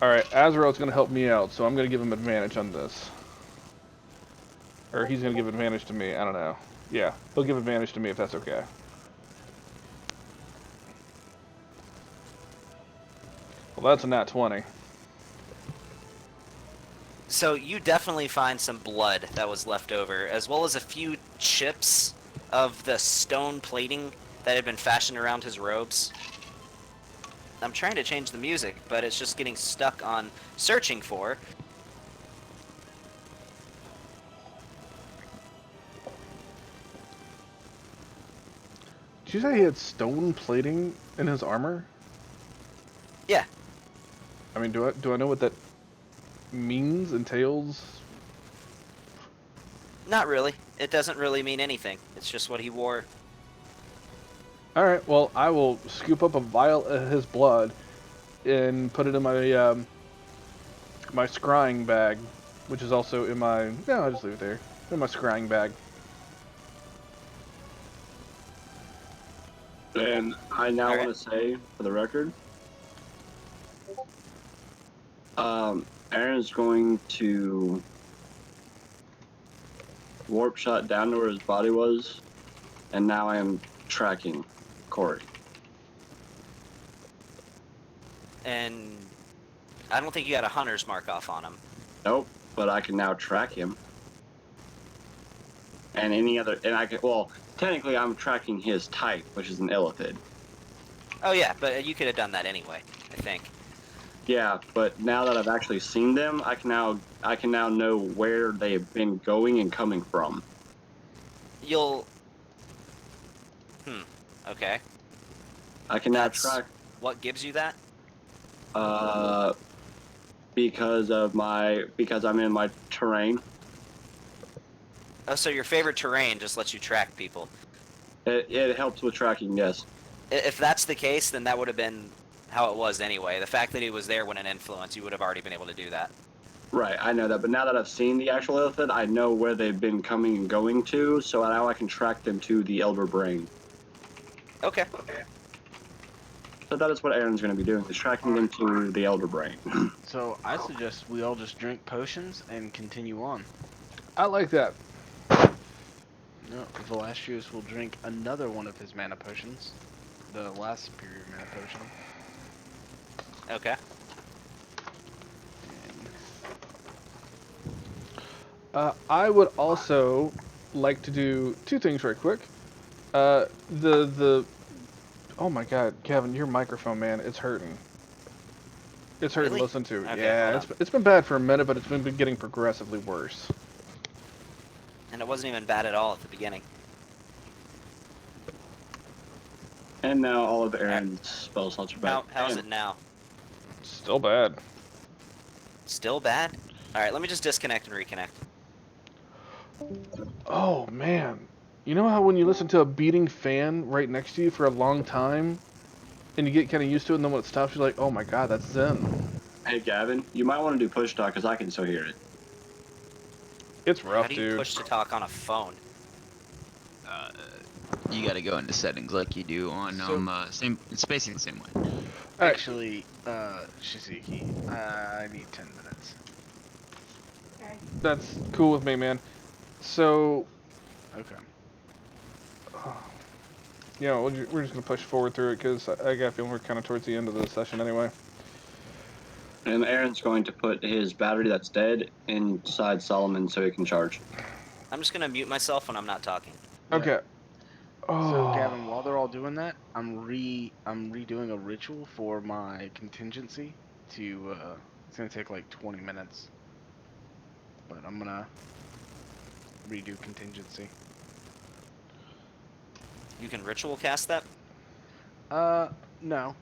All right, Azrael's gonna help me out, so I'm gonna give him advantage on this. Or he's gonna give advantage to me. I don't know. Yeah, he'll give advantage to me if that's okay. Well, that's a nat 20. So you definitely find some blood that was left over, as well as a few chips of the stone plating that had been fashioned around his robes. I'm trying to change the music, but it's just getting stuck on searching for. Did you say he had stone plating in his armor? Yeah. I mean, do I know what that means, entails? Not really. It doesn't really mean anything. It's just what he wore. Alright, well, I will scoop up a vial of his blood and put it in my, my scrying bag, which is also in my... No, I'll just leave it there. In my scrying bag. And I now Alright. want to say, for the record, Aaron's going to warp shot down to where his body was, and now I am tracking Corey. And I don't think you got a hunter's mark off on him. Nope, but I can now track him. And any other, and I can, well, technically I'm tracking his type, which is an illithid. Oh yeah, but you could have done that anyway, I think. Yeah, but now that I've actually seen them, I can now know where they have been going and coming from. You'll... Okay. I can now That's track, what gives you that? because I'm in my terrain. Oh, so your favorite terrain just lets you track people. It helps with tracking, yes. If that's the case, then that would have been how it was anyway. The fact that he was there when an influence, you would have already been able to do that. Right, I know that, but now that I've seen the actual illithid, I know where they've been coming and going to, so now I can track them to the Elder Brain. Okay. So that is what Aaron's going to be doing, is tracking them to the Elder Brain. So I suggest we all just drink potions and continue on. I like that. No, Velastrius will drink another one of his mana potions. The last superior mana potion. Okay. I would also like to do two things right quick. Oh my god, Gavin, your microphone, man, it's hurting. It's hurting Really? to listen to. Okay, Yeah, hold it's been bad for a minute, but it's been getting progressively worse. And it wasn't even bad at all at the beginning. And now all of Aaron's spell slots are back. How's it now? Still bad. Still bad? Alright, let me just disconnect and reconnect. Oh man, you know how when you listen to a beating fan right next to you for a long time, and you get kind of used to it, and then when it stops, you're like, oh my god, that's Zen. Hey Gavin, you might want to do push talk, because I can still hear it. It's rough, How do you dude. push to talk on a phone? You gotta go into settings like you do on same. It's basically the same way. Alright. Actually, Shizuki, I need 10 minutes. Okay. That's cool with me, man. So, Okay. you know, we're just gonna push forward through it because I got a feeling we're kind of towards the end of the session anyway. And Aaron's going to put his battery that's dead inside Solomon so he can charge. I'm just gonna mute myself when I'm not talking. Yeah. Okay. Oh. So Gavin, while they're all doing that, I'm redoing a ritual for my contingency to it's gonna take like 20 minutes. But I'm gonna redo contingency. You can ritual cast that? No.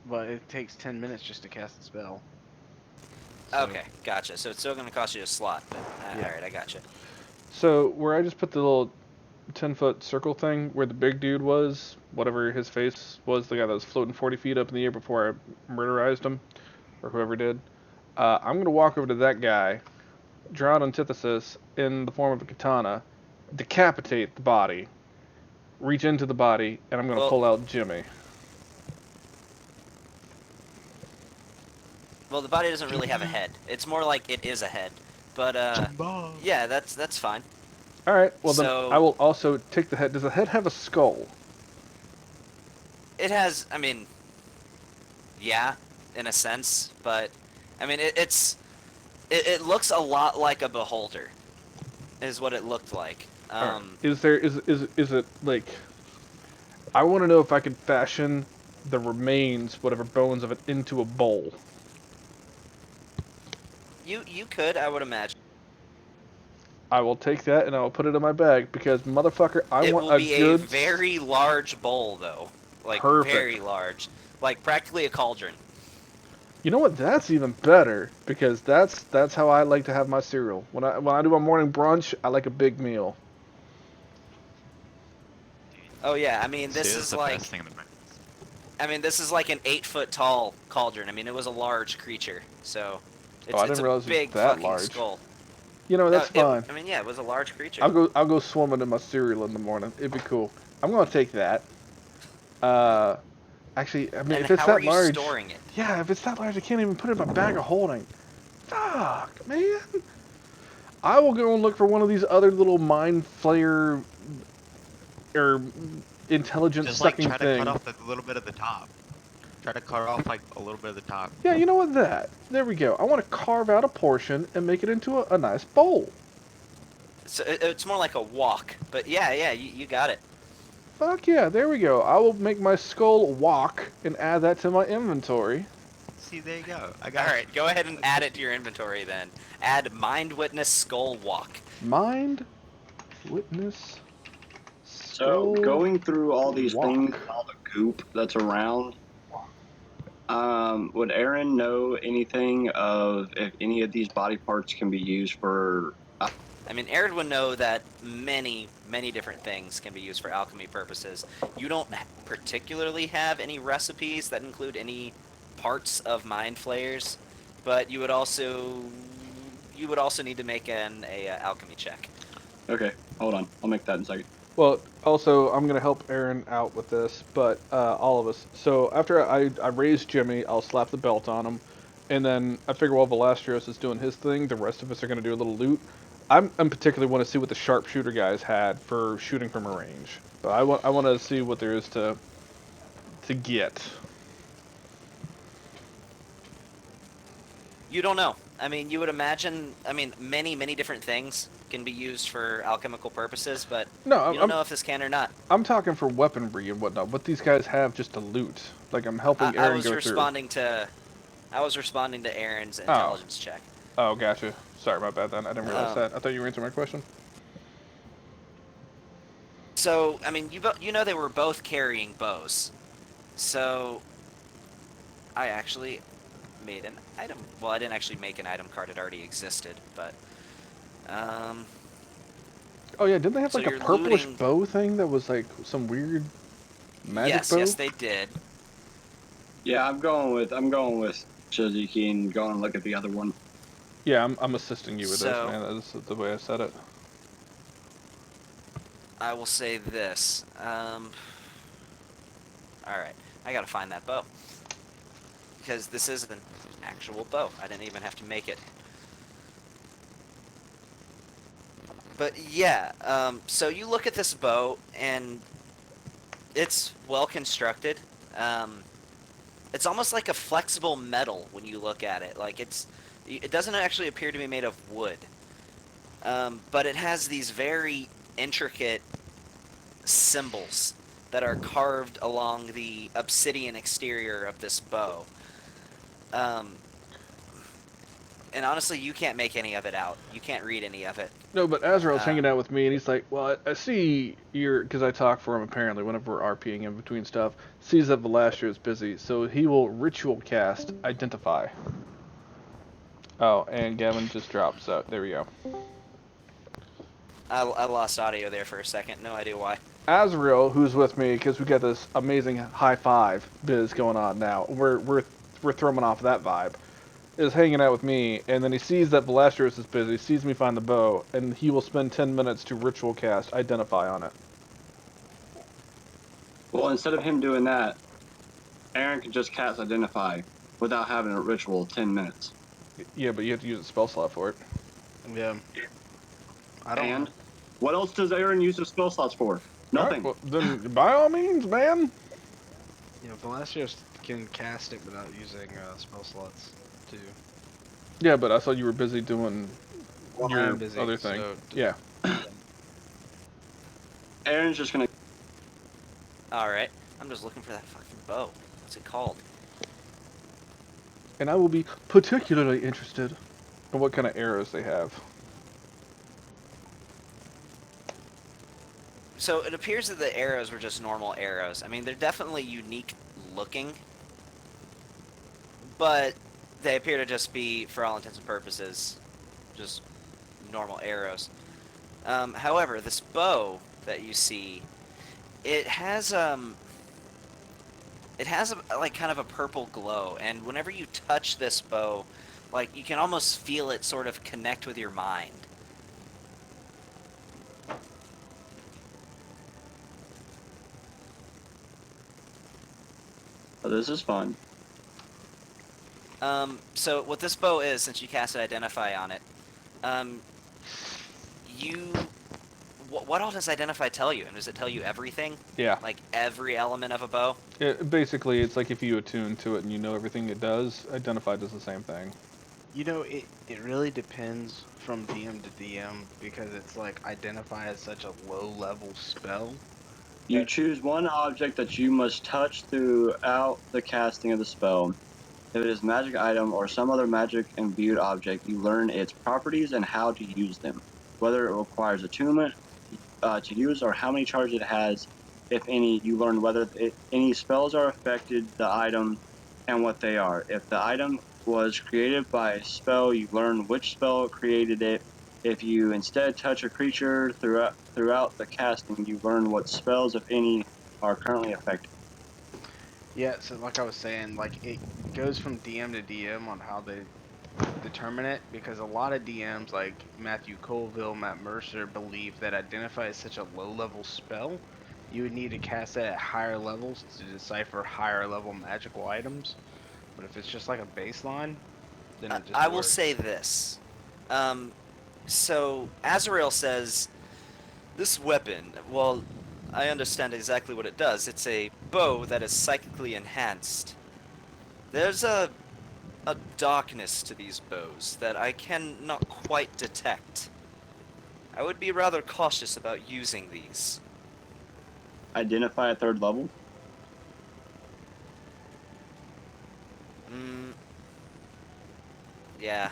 But it takes 10 minutes just to cast the spell. So, Okay, gotcha. So it's still gonna cost you a slot, but Yeah. alright, I gotcha. So where I just put the little 10-foot circle thing where the big dude was, whatever his face was, the guy that was floating 40 feet up in the air before I murderized him, or whoever did, I'm gonna walk over to that guy, draw out antithesis in the form of a katana, decapitate the body, reach into the body, and I'm gonna Well- pull out Jimmy. Well, the body doesn't really have a head. It's more like it is a head. But yeah, that's fine. All right. Well, then So- I will also take the head. Does the head have a skull? It has, I mean, yeah, in a sense, but I mean it's It looks a lot like a beholder, is what it looked like. Alright. Is it like? I want to know if I could fashion the remains, whatever bones of it, into a bowl. You could, I would imagine. I will take that and I will put it in my bag because motherfucker, I It want will a be a good. very large bowl, though. Like, Perfect. very large. Like, practically a cauldron. You know what? That's even better because that's how I like to have my cereal. When I do my morning brunch, I like a big meal. Oh, yeah, I mean, this Cereal's is the like... best thing in the world. I mean, this is like an 8-foot-tall cauldron. I mean, it was a large creature, so... It's, I it's didn't a realize it was big that fucking large. skull. You know, that's fine. I mean, yeah, it was a large creature. I'll go swimming in my cereal in the morning. It'd be cool. I'm gonna take that. Actually, I mean, And if it's how are that you large, storing it? yeah, if it's that large, I can't even put it in my bag of holding. Fuck, man. I will go and look for one of these other little mind flayer or intelligence Just like sucking try to thing. cut off a little bit of the top. Try to cut off like a little bit of the top. Yeah, you know what? There we go. I want to carve out a portion and make it into a nice bowl. So it's more like a walk, but yeah, you got it. Fuck yeah, there we go. I will make my skull walk and add that to my inventory. See, there you go. I got. Alright, go ahead and add it to your inventory then. Add Mind Witness Skull Walk. Mind, witness, So skull, going through all these walk. things, all the goop that's around, would Aaron know anything of if any of these body parts can be used for? I mean, Aaron would know that many different things can be used for alchemy purposes. You don't particularly have any recipes that include any parts of mind flayers, but you would also need to make a alchemy check. Okay, hold on, I'll make that in a second. Well, also, I'm going to help Aaron out with this, but all of us. So after I raise Jimmy, I'll slap the belt on him, and then I figure while Velastrios is doing his thing, the rest of us are going to do a little loot. I'm particularly want to see what the sharpshooter guys had for shooting from a range. But I want to see what there is to get. You don't know. I mean, you would imagine. I mean, many different things can be used for alchemical purposes, but No, you don't know if this can or not. I'm talking for weaponry and whatnot. What these guys have just to loot. Like I'm helping Aaron go through. I was responding to Aaron's intelligence check. Oh, gotcha. Sorry about that then. I didn't realize that. I thought you were answering my question. So, I mean, you know they were both carrying bows. So, I actually made an item. Well, I didn't actually make an item card. It already existed, but... Oh yeah, didn't they have so like a you're purplish looting- bow thing that was like some weird magic bow? Yes, they did. Yeah, I'm going with Shizuki and going and look at the other one. Yeah, I'm assisting you with this, So- man. That's the way I said it. I will say this. Alright, I gotta find that bow. Because this is an actual bow. I didn't even have to make it. But yeah, so you look at this bow, and it's well constructed. It's almost like a flexible metal when you look at it. Like it doesn't actually appear to be made of wood. But it has these very intricate symbols that are carved along the obsidian exterior of this bow. And honestly, you can't make any of it out. You can't read any of it. No, but Azrael's hanging out with me, and he's like, well, I see you're... Because I talk for him, apparently, whenever we're RPing in between stuff. Sees that Velastro is busy, so he will ritual cast Identify. Oh, and Gavin just dropped, so there we go. I lost audio there for a second. No idea why. Azrael, who's with me, because we got this amazing high five biz going on now. We're throwing off that vibe. Is hanging out with me, and then he sees that Velastros is busy, sees me find the bow, and he will spend 10 minutes to ritual cast Identify on it. Well, instead of him doing that, Aaron can just cast Identify without having a ritual 10 minutes. Yeah, but you have to use a spell slot for it. Yeah. I don't. And what else does Aaron use the spell slots for? Nothing. Right, well, then, by all means, man. You know, Velastros can cast it without using spell slots, too. Yeah, but I saw you were busy doing Well, I your am busy, other thing. so Yeah. Aaron's just gonna. Alright. I'm just looking for that fucking bow. What's it called? And I will be particularly interested in what kind of arrows they have. So it appears that the arrows were just normal arrows. I mean, they're definitely unique looking, but they appear to just be, for all intents and purposes, just normal arrows. However, this bow that you see, it has like kind of a purple glow, and whenever you touch this bow, like you can almost feel it sort of connect with your mind. Oh, this is fun. So what this bow is, since you casted Identify on it, you... What all does Identify tell you? And does it tell you everything? Yeah. Like every element of a bow? Basically, it's like if you attune to it and you know everything it does, Identify does the same thing. You know, it really depends from DM to DM because it's like Identify is such a low level spell. You choose one object that you must touch throughout the casting of the spell. If it is a magic item or some other magic imbued object, you learn its properties and how to use them, whether it requires attunement to use or how many charges it has, if any. You learn whether any spells are affected the item and what they are. If the item was created by a spell, you learn which spell created it. If you instead touch a creature throughout the casting, you learn what spells, if any, are currently affected. Yeah, so like I was saying, like it goes from DM to DM on how they determine it because a lot of DMs like Matthew Colville, Matt Mercer believe that Identify is such a low level spell. You would need to cast it at higher levels to decipher higher level magical items. But if it's just like a baseline, then it just I will works. say this. So Azrael says, this weapon, well, I understand exactly what it does. It's a bow that is psychically enhanced. There's a darkness to these bows that I cannot quite detect. I would be rather cautious about using these. Identify at third level. Yeah.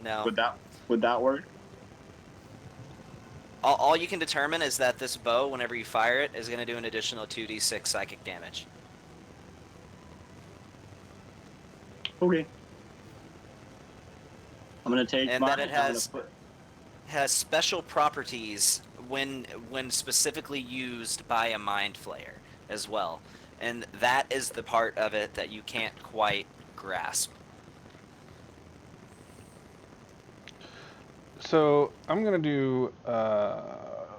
No. Would that work? All you can determine is that this bow, whenever you fire it, is going to do an additional 2d6 psychic damage. Okay. I'm gonna take And mine. that it has special properties when specifically used by a mind flayer as well. And that is the part of it that you can't quite grasp. So I'm gonna do.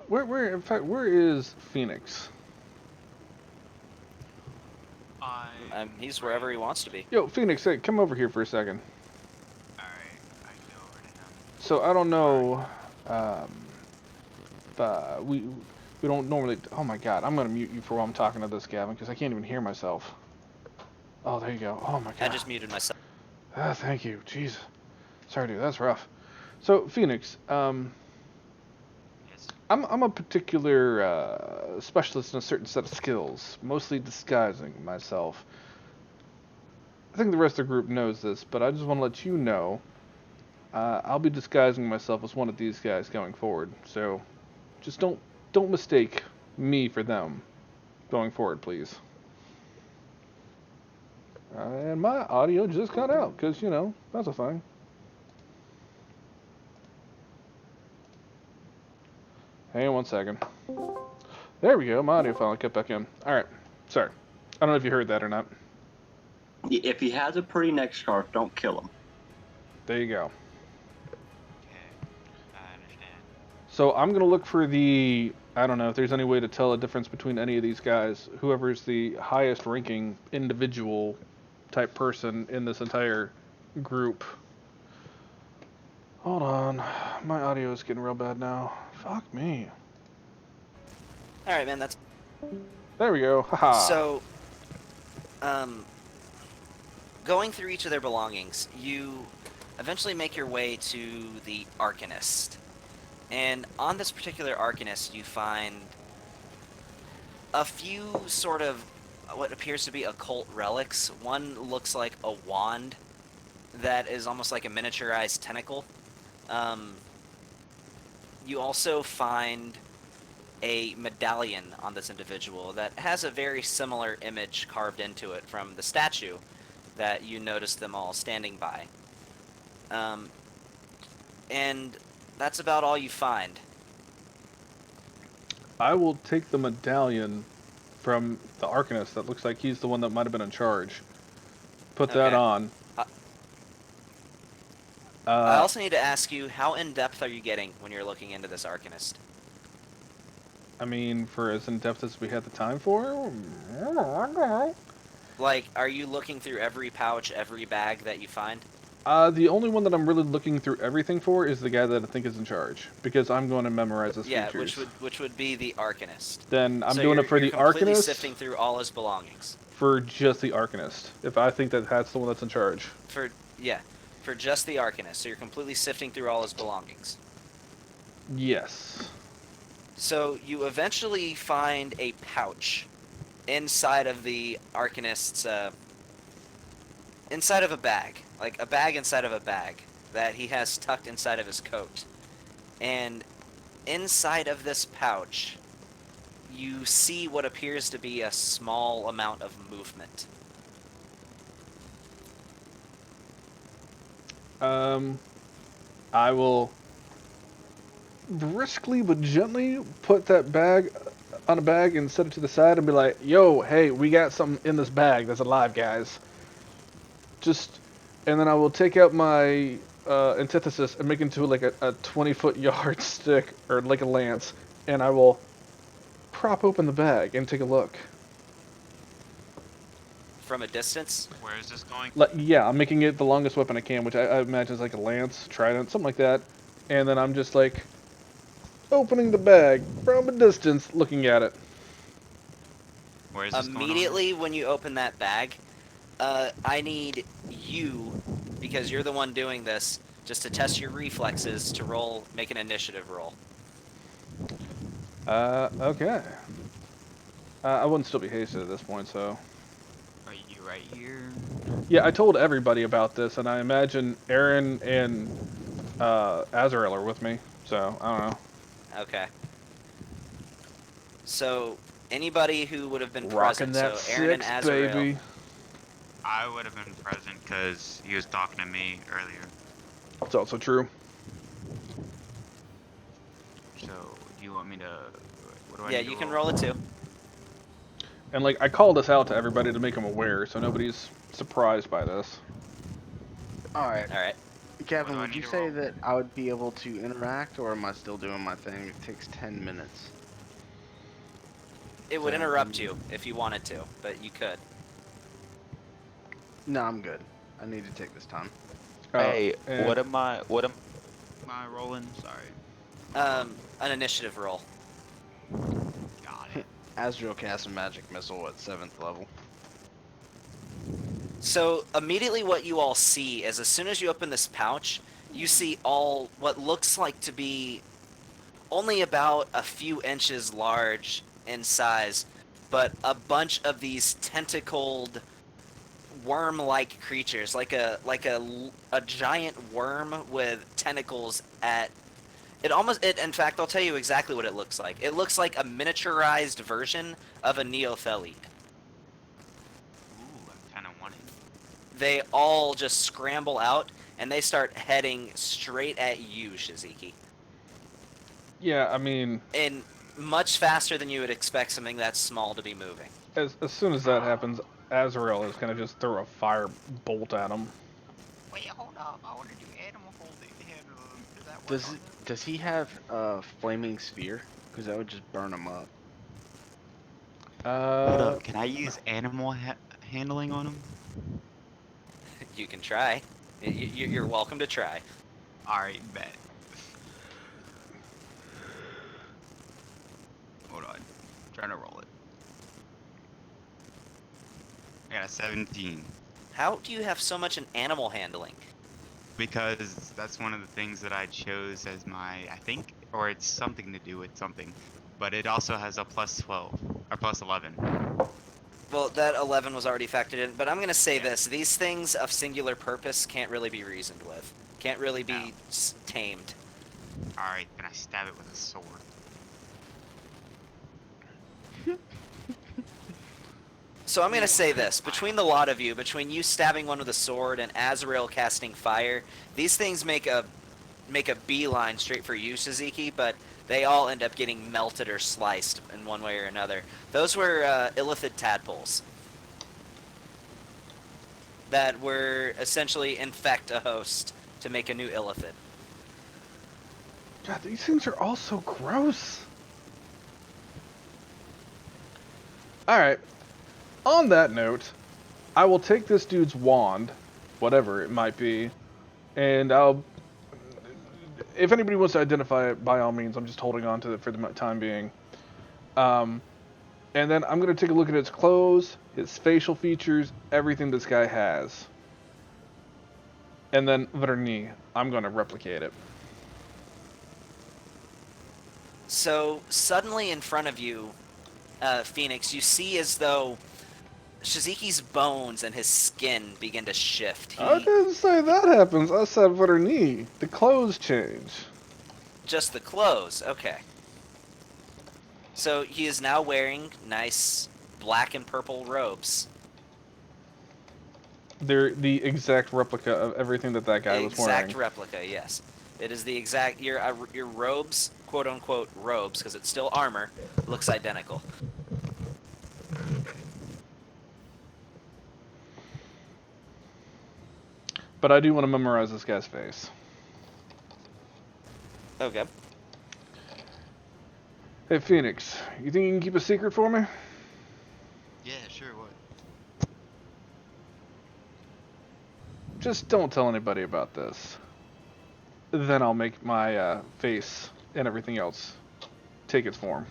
Where is Phoenix? He's wherever he wants to be. Yo, Phoenix, hey, come over here for a second. Alright, I can go over to him. So I don't know. We don't normally. Oh my God, I'm gonna mute you for while I'm talking to this, Gavin, because I can't even hear myself. Oh, there you go. Oh my God. I just muted myself. Ah, thank you. Jeez. Sorry, dude. That's rough. So Phoenix, Yes. I'm a particular specialist in a certain set of skills, mostly disguising myself. I think the rest of the group knows this, but I just want to let you know I'll be disguising myself as one of these guys going forward. So just don't mistake me for them going forward, please. And my audio just cut out, because, you know, that's a thing. Hang on one second. There we go. My audio finally cut back in. Alright. Sorry. I don't know if you heard that or not. If he has a pretty neck scarf, don't kill him. There you go. Okay. I understand. So I'm going to look for the... I don't know if there's any way to tell a difference between any of these guys. Whoever's the highest ranking individual type person in this entire group. Hold on. My audio is getting real bad now. Fuck me. Alright, man, that's... There we go. Haha. So, going through each of their belongings, you eventually make your way to the Arcanist. And on this particular Arcanist, you find a few sort of what appears to be occult relics. One looks like a wand that is almost like a miniaturized tentacle. Um, you also find a medallion on this individual that has a very similar image carved into it from the statue that you noticed them all standing by. Um, and that's about all you find. I will take the medallion from the Arcanist. That looks like he's the one that might have been in charge. Put that Okay. on. I also need to ask you, how in-depth are you getting when you're looking into this Arcanist? I mean, for as in depth as we had the time for. Like, are you looking through every pouch, every bag that you find? The only one that I'm really looking through everything for is the guy that I think is in charge, because I'm going to memorize his Yeah, features. which would be the Arcanist. Then I'm So doing it for you're the completely Arcanist, sifting through all his belongings. for just the Arcanist. If I think that that's the one that's in charge. For just the Arcanist. So you're completely sifting through all his belongings. Yes. So you eventually find a pouch inside of the Arcanist's inside of a bag, like a bag inside of a bag that he has tucked inside of his coat. And inside of this pouch, you see what appears to be a small amount of movement. I will briskly but gently put that bag on a bag and set it to the side and be like, yo, hey, we got something in this bag that's alive, guys. And then I will take out my antithesis and make it into like a 20-foot yardstick or like a lance, and I will prop open the bag and take a look. From a distance? Where is this going? Yeah, I'm making it the longest weapon I can, which I imagine is like a lance, trident, something like that. And then I'm just like opening the bag from a distance, looking at it. Where is this going on? Immediately when you open that bag, I need you, because you're the one doing this, just to test your reflexes to make an initiative roll. Okay. I wouldn't still be hasted at this point, so. Are you right here? Yeah, I told everybody about this, and I imagine Aaron and Azrael are with me, so I don't know. Okay. So, anybody who would have been Rocking present, that so Aaron and 6, Azrael. baby. I would have been present because he was talking to me earlier. It's also true. So, do you want me to... What do I Yeah, need to you can roll? roll it too. And like, I called this out to everybody to make them aware, so nobody's surprised by this. Alright. Alright. Gavin, What do I would you need to say roll? that I would be able to interact, or am I still doing my thing? It takes 10 minutes. It would interrupt you if you wanted to, but you could. No, I'm good. I need to take this time. Hey, and- what am I rolling? Sorry. An initiative roll. Got it. Azrael casts a magic missile at 7th level. So immediately what you all see is as soon as you open this pouch, you see all what looks like to be only about a few inches large in size, but a bunch of these tentacled worm-like creatures, like a giant worm with tentacles at in fact, I'll tell you exactly what it looks like. It looks like a miniaturized version of a neothelid. Ooh, I kind of want it. They all just scramble out, and they start heading straight at you, Shiziki. Yeah, I mean, And much faster than you would expect something that small to be moving. as soon as that happens, Azrael is gonna just throw a fire bolt at him. Wait, hold up. I want to do animal holding. Does that work on this? Does he have a flaming sphere? Because that would just burn him up. Hold up. Can I use animal handling on him? You can try. You're welcome to try. Alright, bet. Hold on. Trying to roll it. I got a 17. How do you have so much in animal handling? because that's one of the things that I chose as my, I think, or it's something to do with something, but it also has a plus 12 or plus 11. Well, that 11 was already factored in, but I'm going to say Yeah. this. These things of singular purpose can't really be reasoned with. Can't really be tamed. All right, then I stab it with a sword. So I'm going to say Ooh, this. Between the lot of you, between you stabbing one with a sword and Azrael casting fire, these things make a beeline straight for you, Suzuki, but they all end up getting melted or sliced in one way or another. Those were illithid tadpoles that were essentially infect a host to make a new illithid. God, these things are all so gross. Alright, on that note, I will take this dude's wand, whatever it might be, and I'll... If anybody wants to identify it, by all means, I'm just holding on to it for the time being. And then I'm going to take a look at its clothes, its facial features, everything this guy has. And then, Verni, I'm going to replicate it. So suddenly in front of you, Phoenix, you see as though Shizuki's bones and his skin begin to shift. I didn't say that happens. I said Verni. The clothes change. Just the clothes, okay. So he is now wearing nice black and purple robes. They're the exact replica of everything that guy was wearing. Exact replica, yes. It is the exact your robes, quote unquote robes, because it's still armor, looks identical. But I do want to memorize this guy's face. Okay. Hey, Phoenix, you think you can keep a secret for me? Yeah, sure, what? Just don't tell anybody about this. Then I'll make my face and everything else take its form.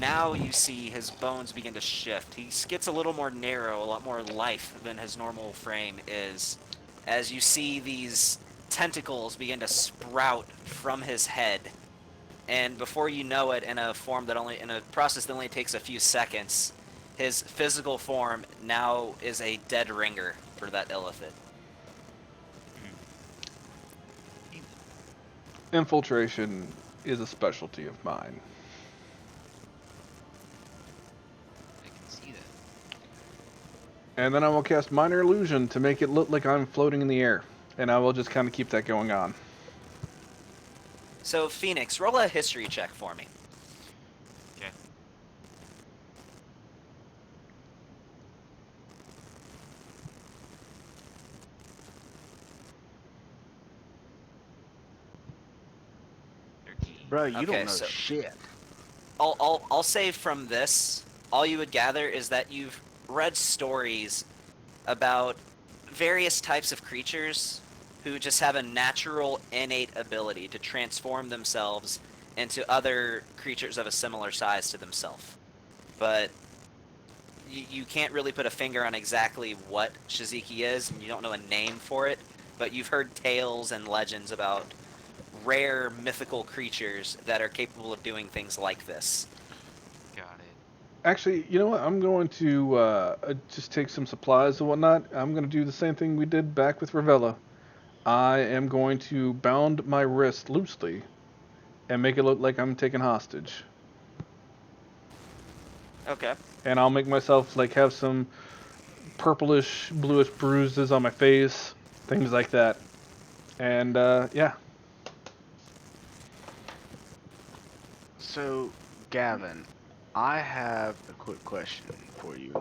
Now you see his bones begin to shift. He gets a little more narrow, a lot more life than his normal frame is. As you see these tentacles begin to sprout from his head. And before you know it, in a process that only takes a few seconds, his physical form now is a dead ringer for that illithid. Infiltration is a specialty of mine. I can see that. And then I will cast Minor Illusion to make it look like I'm floating in the air. And I will just kind of keep that going on. So, Phoenix, roll a history check for me. Okay. Bro, you Okay, don't know so- shit. I'll say from this, all you would gather is that you've read stories about various types of creatures who just have a natural, innate ability to transform themselves into other creatures of a similar size to themselves. But you can't really put a finger on exactly what Shizuki is, and you don't know a name for it, but you've heard tales and legends about rare mythical creatures that are capable of doing things like this. Got it. Actually, you know what? I'm going to just take some supplies and whatnot. I'm going to do the same thing we did back with Ravella. I am going to bound my wrist loosely and make it look like I'm taken hostage. Okay. And I'll make myself like have some purplish, bluish bruises on my face, things like that. And yeah. So, Gavin, I have a quick question for you.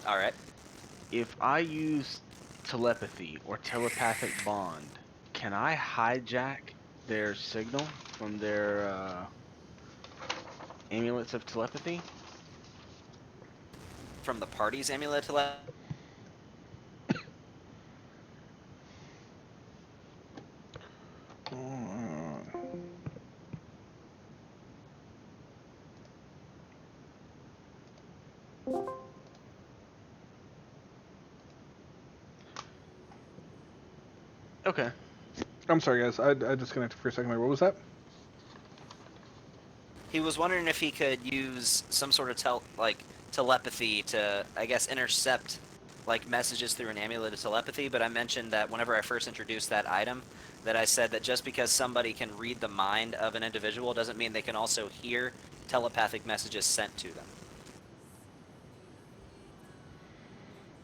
All right. If I use telepathy or telepathic bond, can I hijack their signal from their amulets of telepathy? From the party's amulet to let. Okay. I'm sorry, guys. I disconnected for a second there. What was that? He was wondering if he could use some sort of telepathy to, I guess, intercept like messages through an amulet of telepathy. But I mentioned that whenever I first introduced that item, that I said that just because somebody can read the mind of an individual doesn't mean they can also hear telepathic messages sent to them.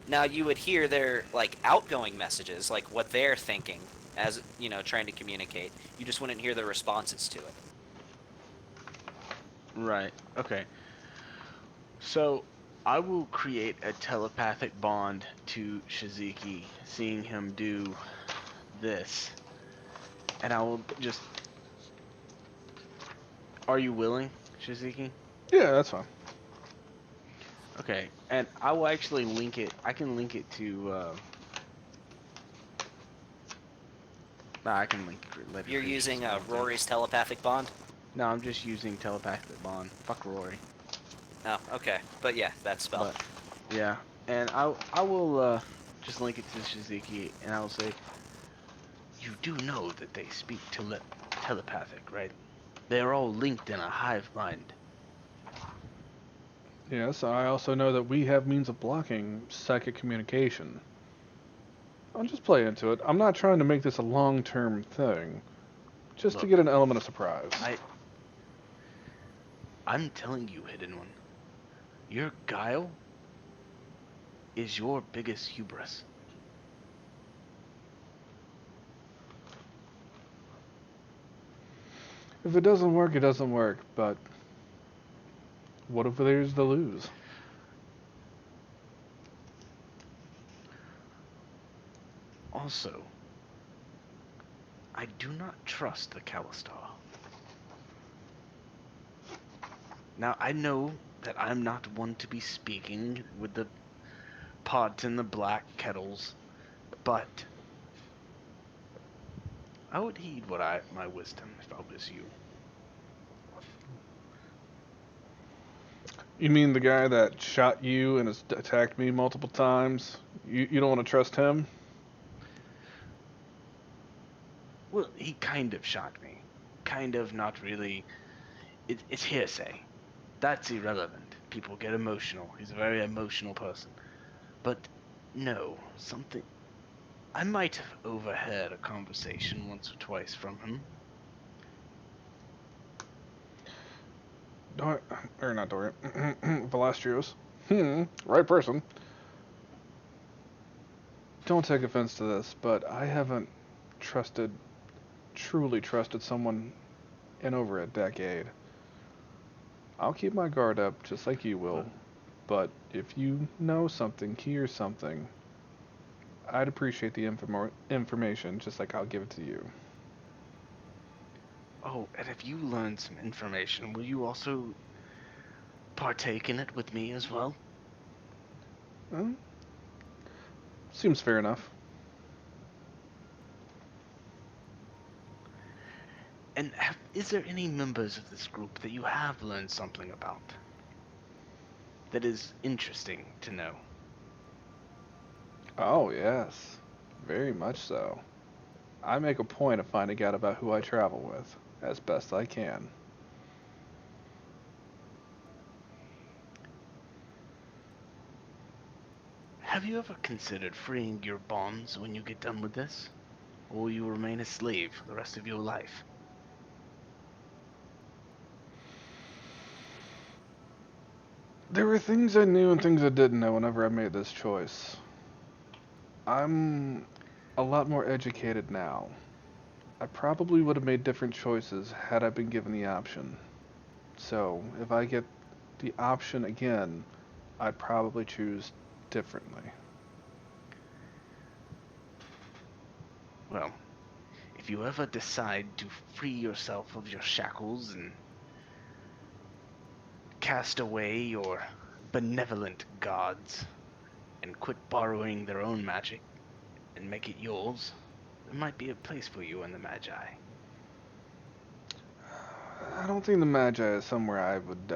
Now you would hear their like outgoing messages, like what they're thinking, as trying to communicate. You just wouldn't hear the responses to it. Right. Okay. So I will create a telepathic bond to Shiziki, seeing him do this, and I will just. Are you willing, Shiziki? Yeah, that's fine. Okay, and I will actually link it. I can link it to. I can link. Let You're creatures using bond thing. Rory's telepathic bond? No, I'm just using telepathic bond. Fuck Rory. Oh, okay. But yeah, that spell. But yeah, and I will just link it to Shiziki, and I will say, you do know that they speak telepathic, right? They are all linked in a hive mind. Yes, I also know that we have means of blocking psychic communication. I'll just play into it. I'm not trying to make this a long-term thing, just to Look, get an element of surprise. I'm telling you, Hidden One, your guile is your biggest hubris. If it doesn't work, it doesn't work, but what if there's the lose? Also, I do not trust the Calistar. Now, I know that I'm not one to be speaking with the pots and the black kettles, but I would heed my wisdom if I was you. You mean the guy that shot you and has attacked me multiple times? You don't want to trust him? Well, he kind of shot me. Kind of, not really. It's hearsay. That's irrelevant. People get emotional. He's a very emotional person. But no, something. I might have overheard a conversation once or twice from him. Or not Dorian. Valastrios. Right person. Don't take offense to this, but I haven't truly trusted someone in over a decade. I'll keep my guard up just like you will, but if you know something, hear something, I'd appreciate the information just like I'll give it to you. Oh, and if you learn some information, will you also partake in it with me as well? Well, seems fair enough. And is there any members of this group that you have learned something about that is interesting to know? Oh, yes. Very much so. I make a point of finding out about who I travel with, as best I can. Have you ever considered freeing your bonds when you get done with this? Or will you remain a slave for the rest of your life? There were things I knew and things I didn't know whenever I made this choice. I'm a lot more educated now. I probably would have made different choices had I been given the option. So, if I get the option again, I'd probably choose differently. Well, if you ever decide to free yourself of your shackles and cast away your benevolent gods and quit borrowing their own magic and make it yours, there might be a place for you in the Magi. I don't think the Magi is somewhere I would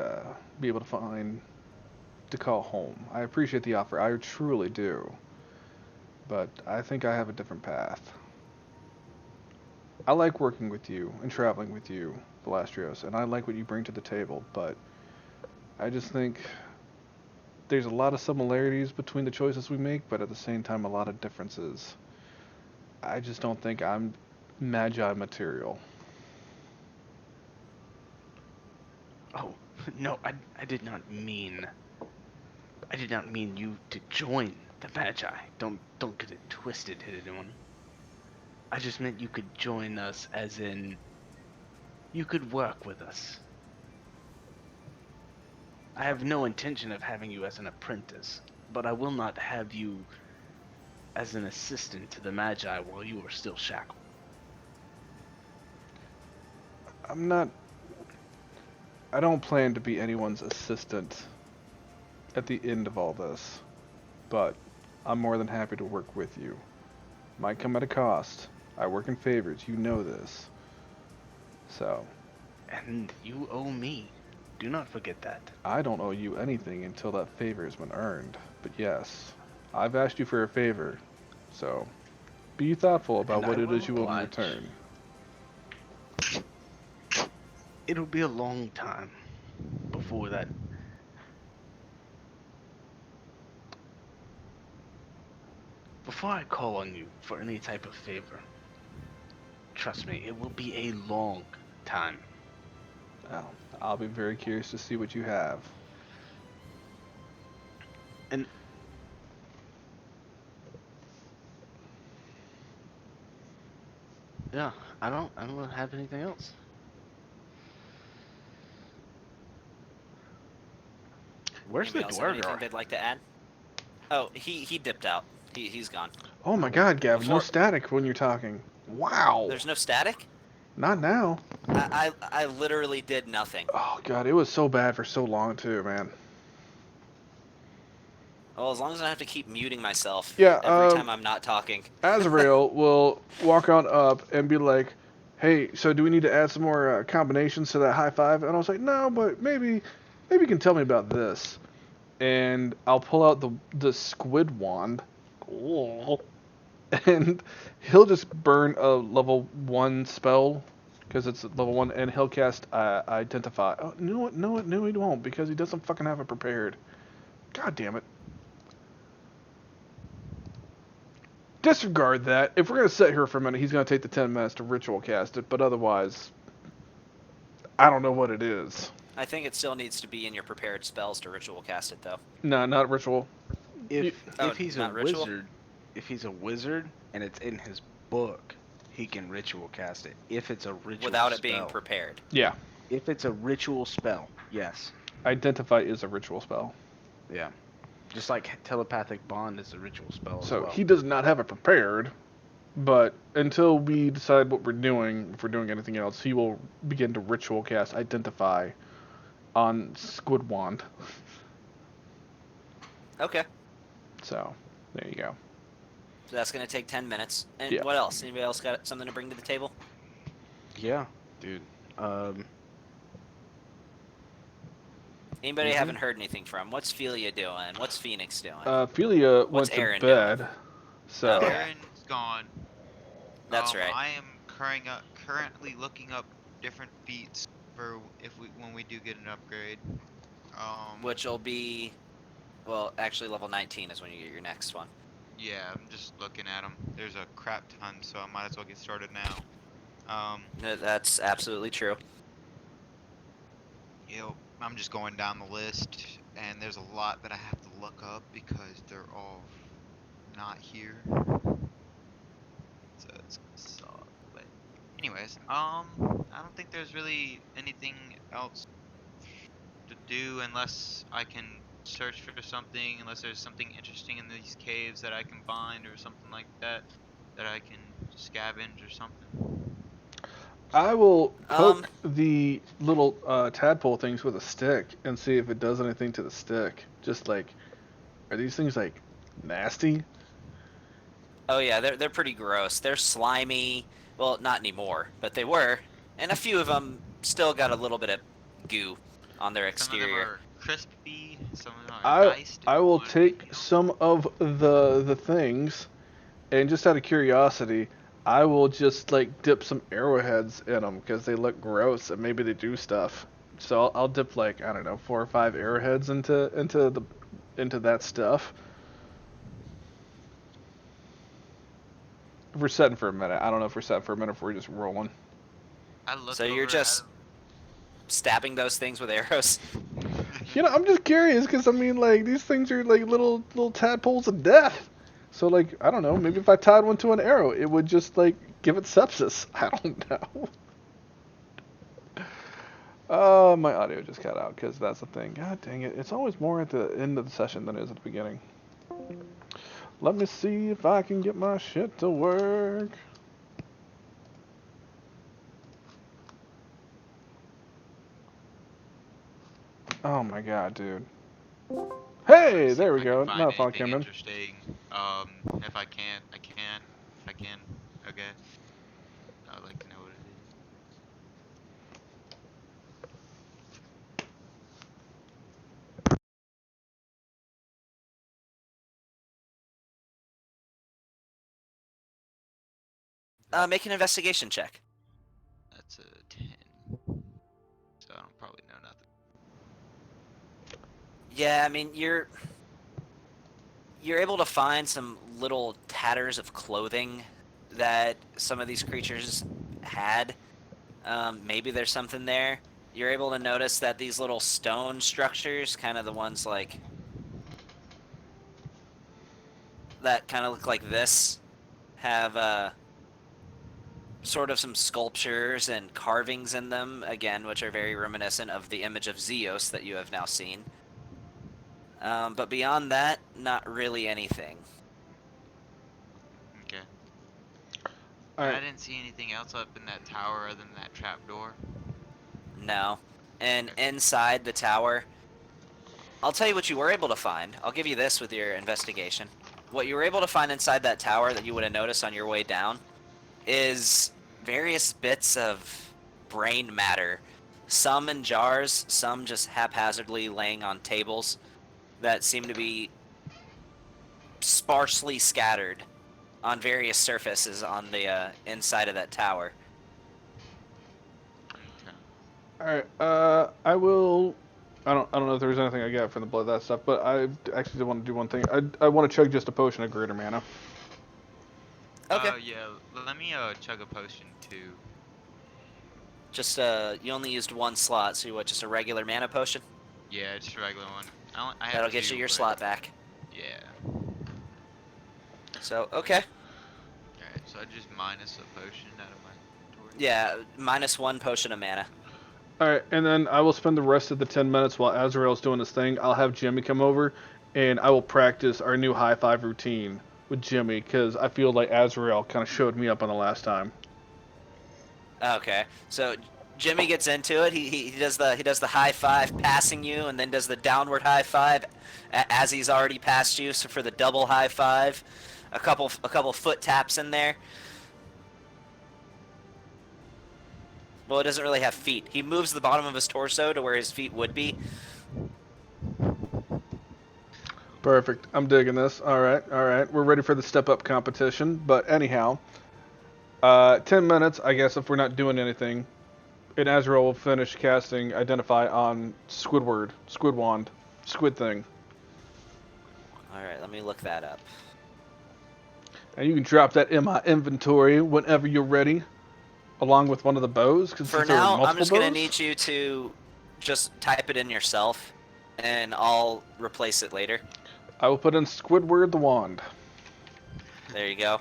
be able to find to call home. I appreciate the offer, I truly do. But I think I have a different path. I like working with you and traveling with you, Velastrios, and I like what you bring to the table, but I just think there's a lot of similarities between the choices we make, but at the same time, a lot of differences. I just don't think I'm Magi material. Oh, no, I did not mean. I did not mean you to join the Magi. Don't get it twisted, hidden one. I just meant you could join us, as in you could work with us. I have no intention of having you as an apprentice, but I will not have you as an assistant to the Magi while you are still shackled. I'm not. I don't plan to be anyone's assistant at the end of all this, but I'm more than happy to work with you. Might come at a cost. I work in favors, you know this. So, And you owe me. Do not forget that. I don't owe you anything until that favor has been earned. But yes, I've asked you for a favor, so be thoughtful about And what I it will is you will in oblige. return. It'll be a long time before that. Before I call on you for any type of favor, trust me, it will be a long time. Well, I'll be very curious to see what you have. And yeah, I don't have anything else. Where's the Anybody else have anything Dwargar? they'd like to add? Oh, he dipped out. He's gone. Oh my god, Gavin, no Before- static when you're talking. Wow. There's no static? Not now. I literally did nothing. Oh god, it was so bad for so long too, man. Well, as long as I don't have to keep muting myself Yeah, every time I'm not talking. Azrael will walk on up and be like, "Hey, so do we need to add some more combinations to that high five?" And I was like, "No, but maybe you can tell me about this." And I'll pull out the squid wand, and he'll just burn a level 1 spell because it's level 1, and he'll cast identify. Oh, you know what? No, he won't, because he doesn't fucking have it prepared. God damn it. Disregard that. If we're going to sit here for a minute, he's going to take the 10 minutes to ritual cast it, but otherwise, I don't know what it is. I think it still needs to be in your prepared spells to ritual cast it, though. No, not ritual. If Oh, he's a not ritual? wizard, if he's a wizard and it's in his book, he can ritual cast it. If it's a ritual Without spell. it being prepared. Yeah. If it's a ritual spell, yes. Identify is a ritual spell. Yeah. Just like telepathic bond is a ritual spell as So well. he does not have it prepared, but until we decide what we're doing, if we're doing anything else, he will begin to ritual cast identify on Squid Wand. Okay. So, there you go. So that's going to take 10 minutes. And Yeah. what else? Anybody else got something to bring to the table? Yeah, dude. Anybody I Mhm. haven't heard anything from? What's Felia doing? What's Phoenix doing? Philia went What's to Aaron bed. So, Okay. Aaron's gone. That's right. I am currently looking up different feats for when we do get an upgrade. Which will be, well, actually level 19 is when you get your next one. Yeah, I'm just looking at them. There's a crap ton, so I might as well get started now. That's absolutely true. I'm just going down the list, and there's a lot that I have to look up because they're all not here. So it's gonna suck. But anyways, I don't think there's really anything else to do unless I can search for something, unless there's something interesting in these caves that I can find or something like that I can scavenge or something. I will poke the little tadpole things with a stick and see if it does anything to the stick. Just like, are these things like nasty? Oh yeah, they're pretty gross. They're slimy. Well, not anymore, but they were. And a few of them still got a little bit of goo on their Some of them exterior. are crispy, some of them are diced. I will take some of the things, and just out of curiosity, I will just like dip some arrowheads in them because they look gross and maybe they do stuff. So I'll dip like I don't know 4 or 5 arrowheads into that stuff. If we're setting for a minute, I don't know if we're setting for a minute if we're just rolling. I look So over you're just stabbing those things with arrows. You know, I'm just curious because I mean, like these things are like little tadpoles of death. So like I don't know, maybe if I tied one to an arrow, it would just like give it sepsis. I don't know. My audio just cut out because that's the thing. God dang it! It's always more at the end of the session than it is at the beginning. Let me see if I can get my shit to work. Oh my god, dude. Hey, See if there we I can go. find Now the phone anything came in. interesting. If I can't, I can. If I can, okay. I'd like to know what it is. Make an investigation check. That's a 10. So I don't probably know nothing. Yeah, I mean you're able to find some little tatters of clothing that some of these creatures had. Maybe there's something there. You're able to notice that these little stone structures, kind of the ones like that kind of look like this, have sort of some sculptures and carvings in them, again, which are very reminiscent of the image of Zeus that you have now seen. But beyond that, not really anything. Okay. All And I right. didn't see anything else up in that tower other than that trap door. No. And inside the tower, I'll tell you what you were able to find. I'll give you this with your investigation. What you were able to find inside that tower that you would have noticed on your way down is various bits of brain matter. Some in jars, some just haphazardly laying on tables that seem to be sparsely scattered on various surfaces on the inside of that tower. Okay. All right. I will. I don't know if there's anything I got from the blood that stuff, but I actually did want to do one thing. I want to chug just a potion of greater mana. Okay. Yeah, let me chug a potion too. Just you only used one slot, so you what? Just a regular mana potion. Yeah, just a regular one. I have That'll get you two, your but slot back. yeah. So okay. Alright, so I just minus a potion out of my inventory. Yeah, -1 potion of mana. All right, and then I will spend the rest of the 10 minutes while Azrael's doing his thing. I'll have Jimmy come over, and I will practice our new high five routine with Jimmy because I feel like Azrael kind of showed me up on the last time. Okay, so Jimmy gets into it. He does the high five, passing you, and then does the downward high five as he's already passed you. So for the double high five, a couple foot taps in there. Well, it doesn't really have feet. He moves the bottom of his torso to where his feet would be. Perfect. I'm digging this. All right, all right. We're ready for the step up competition. But anyhow, 10 minutes, I guess, if we're not doing anything. And Azrael will finish casting Identify on Squidward, Squidwand, Squid thing. All right, let me look that up. And you can drop that in my inventory whenever you're ready, along with one of the bows. Because For there are now, I'm multiple just gonna bows. need you to just type it in yourself, and I'll replace it later. I will put in Squidward the wand. There you go.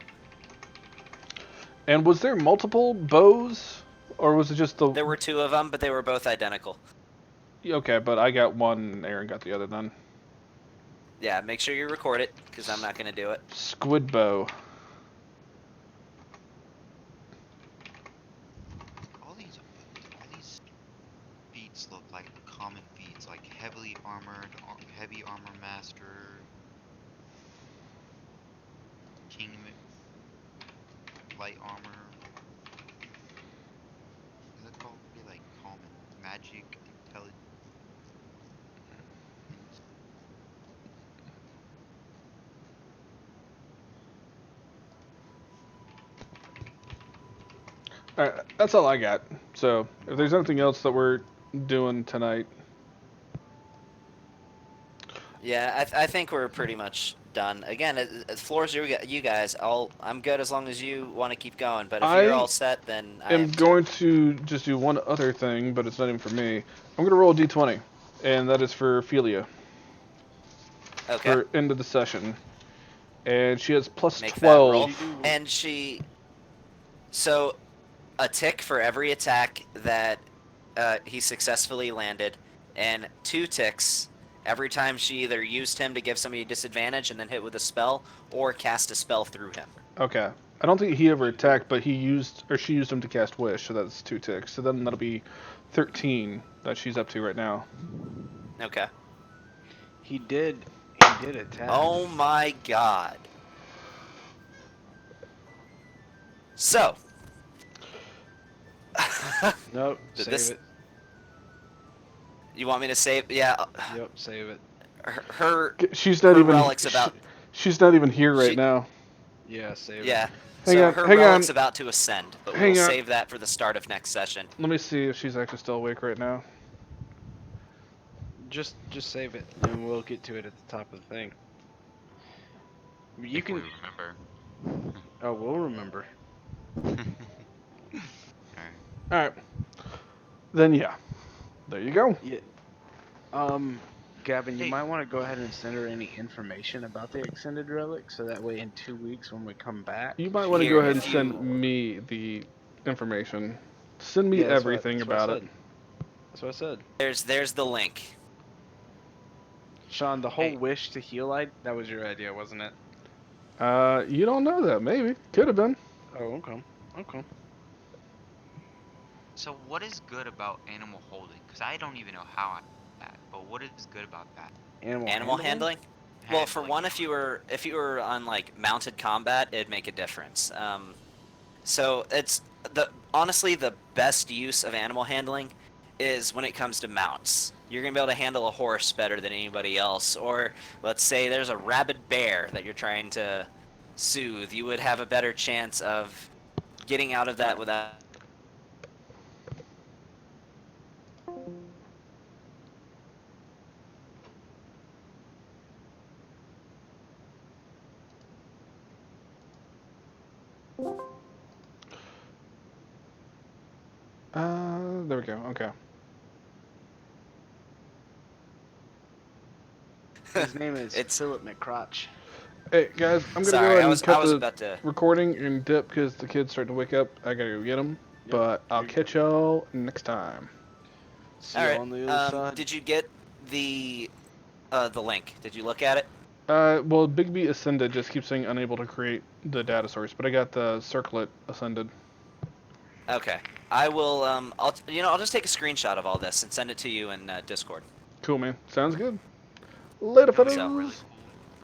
And was there multiple bows, or was it just the? There were 2 of them, but they were both identical. Okay, but I got one, and Aaron got the other then. Yeah, make sure you record it, because I'm not gonna do it. Squid bow. All these feats look like common feats, like heavily armored, heavy armor master, king light armor. Is that called be like common magic intelligence? Alright, that's all I got. So, if there's anything else that we're doing tonight. Yeah, I think we're pretty much done. Again, floor's you guys. I'm good as long as you want to keep going. But if you're all set, then I am am too. going to just do one other thing, but it's not even for me. I'm going to roll a d20, and that is for Ophelia. Okay. For end of the session. And she has plus Make 12. that roll. And she... So, a tick for every attack that he successfully landed, and 2 ticks every time she either used him to give somebody a disadvantage and then hit with a spell, or cast a spell through him. Okay. I don't think he ever attacked, but she used him to cast Wish, so that's 2 ticks. So then that'll be 13 that she's up to right now. Okay. He did attack. Oh my god. So. Nope, Did save this- it. You want me to save? Yeah. Yep, save it. She's not her even. relic's about. She's not even here right now. Yeah, save it. Yeah. Hang So on, her hang relic's on. about to ascend, but Hang we'll on. save that for the start of next session. Let me see if she's actually still awake right now. Just save it, and we'll get to it at the top of the thing. You If can. we remember. Oh, we'll remember. Alright. Then yeah. There you go. Yeah. Gavin, you Hey. might want to go ahead and send her any information about the extended relic, so that way in 2 weeks when we come back. You might want to Here, go ahead and if send you- me the information. Send me Yeah, that's what- everything that's what I about it. said. That's what I said. There's the link. Sean, the whole Hey. wish to heal, that was your idea, wasn't it? You don't know that, maybe. Could have been. Oh, okay. Okay. So what is good about animal holding? Because I don't even know how I that. But what is good about that? Animal handling? Well, for one, if you were on like mounted combat, it'd make a difference. So it's honestly the best use of animal handling is when it comes to mounts. You're gonna be able to handle a horse better than anybody else. Or let's say there's a rabid bear that you're trying to soothe. You would have a better chance of getting out of that without. There we go. Okay. His name is It's- Philip McCrotch. Hey guys, I'm gonna Sorry, go ahead I was and cut the about to. recording and dip because the kids start to wake up. I gotta go get them. Yep, But I'll you're catch y'all next time. See All you right. on the other side. Did you get the link? Did you look at it? Well, Bigby Ascended just keeps saying unable to create the data source, but I got the Circlet Ascended. Okay. I will. I'll just take a screenshot of all this and send it to you in Discord. Cool, man. Sounds good. Later, Really, fellas. really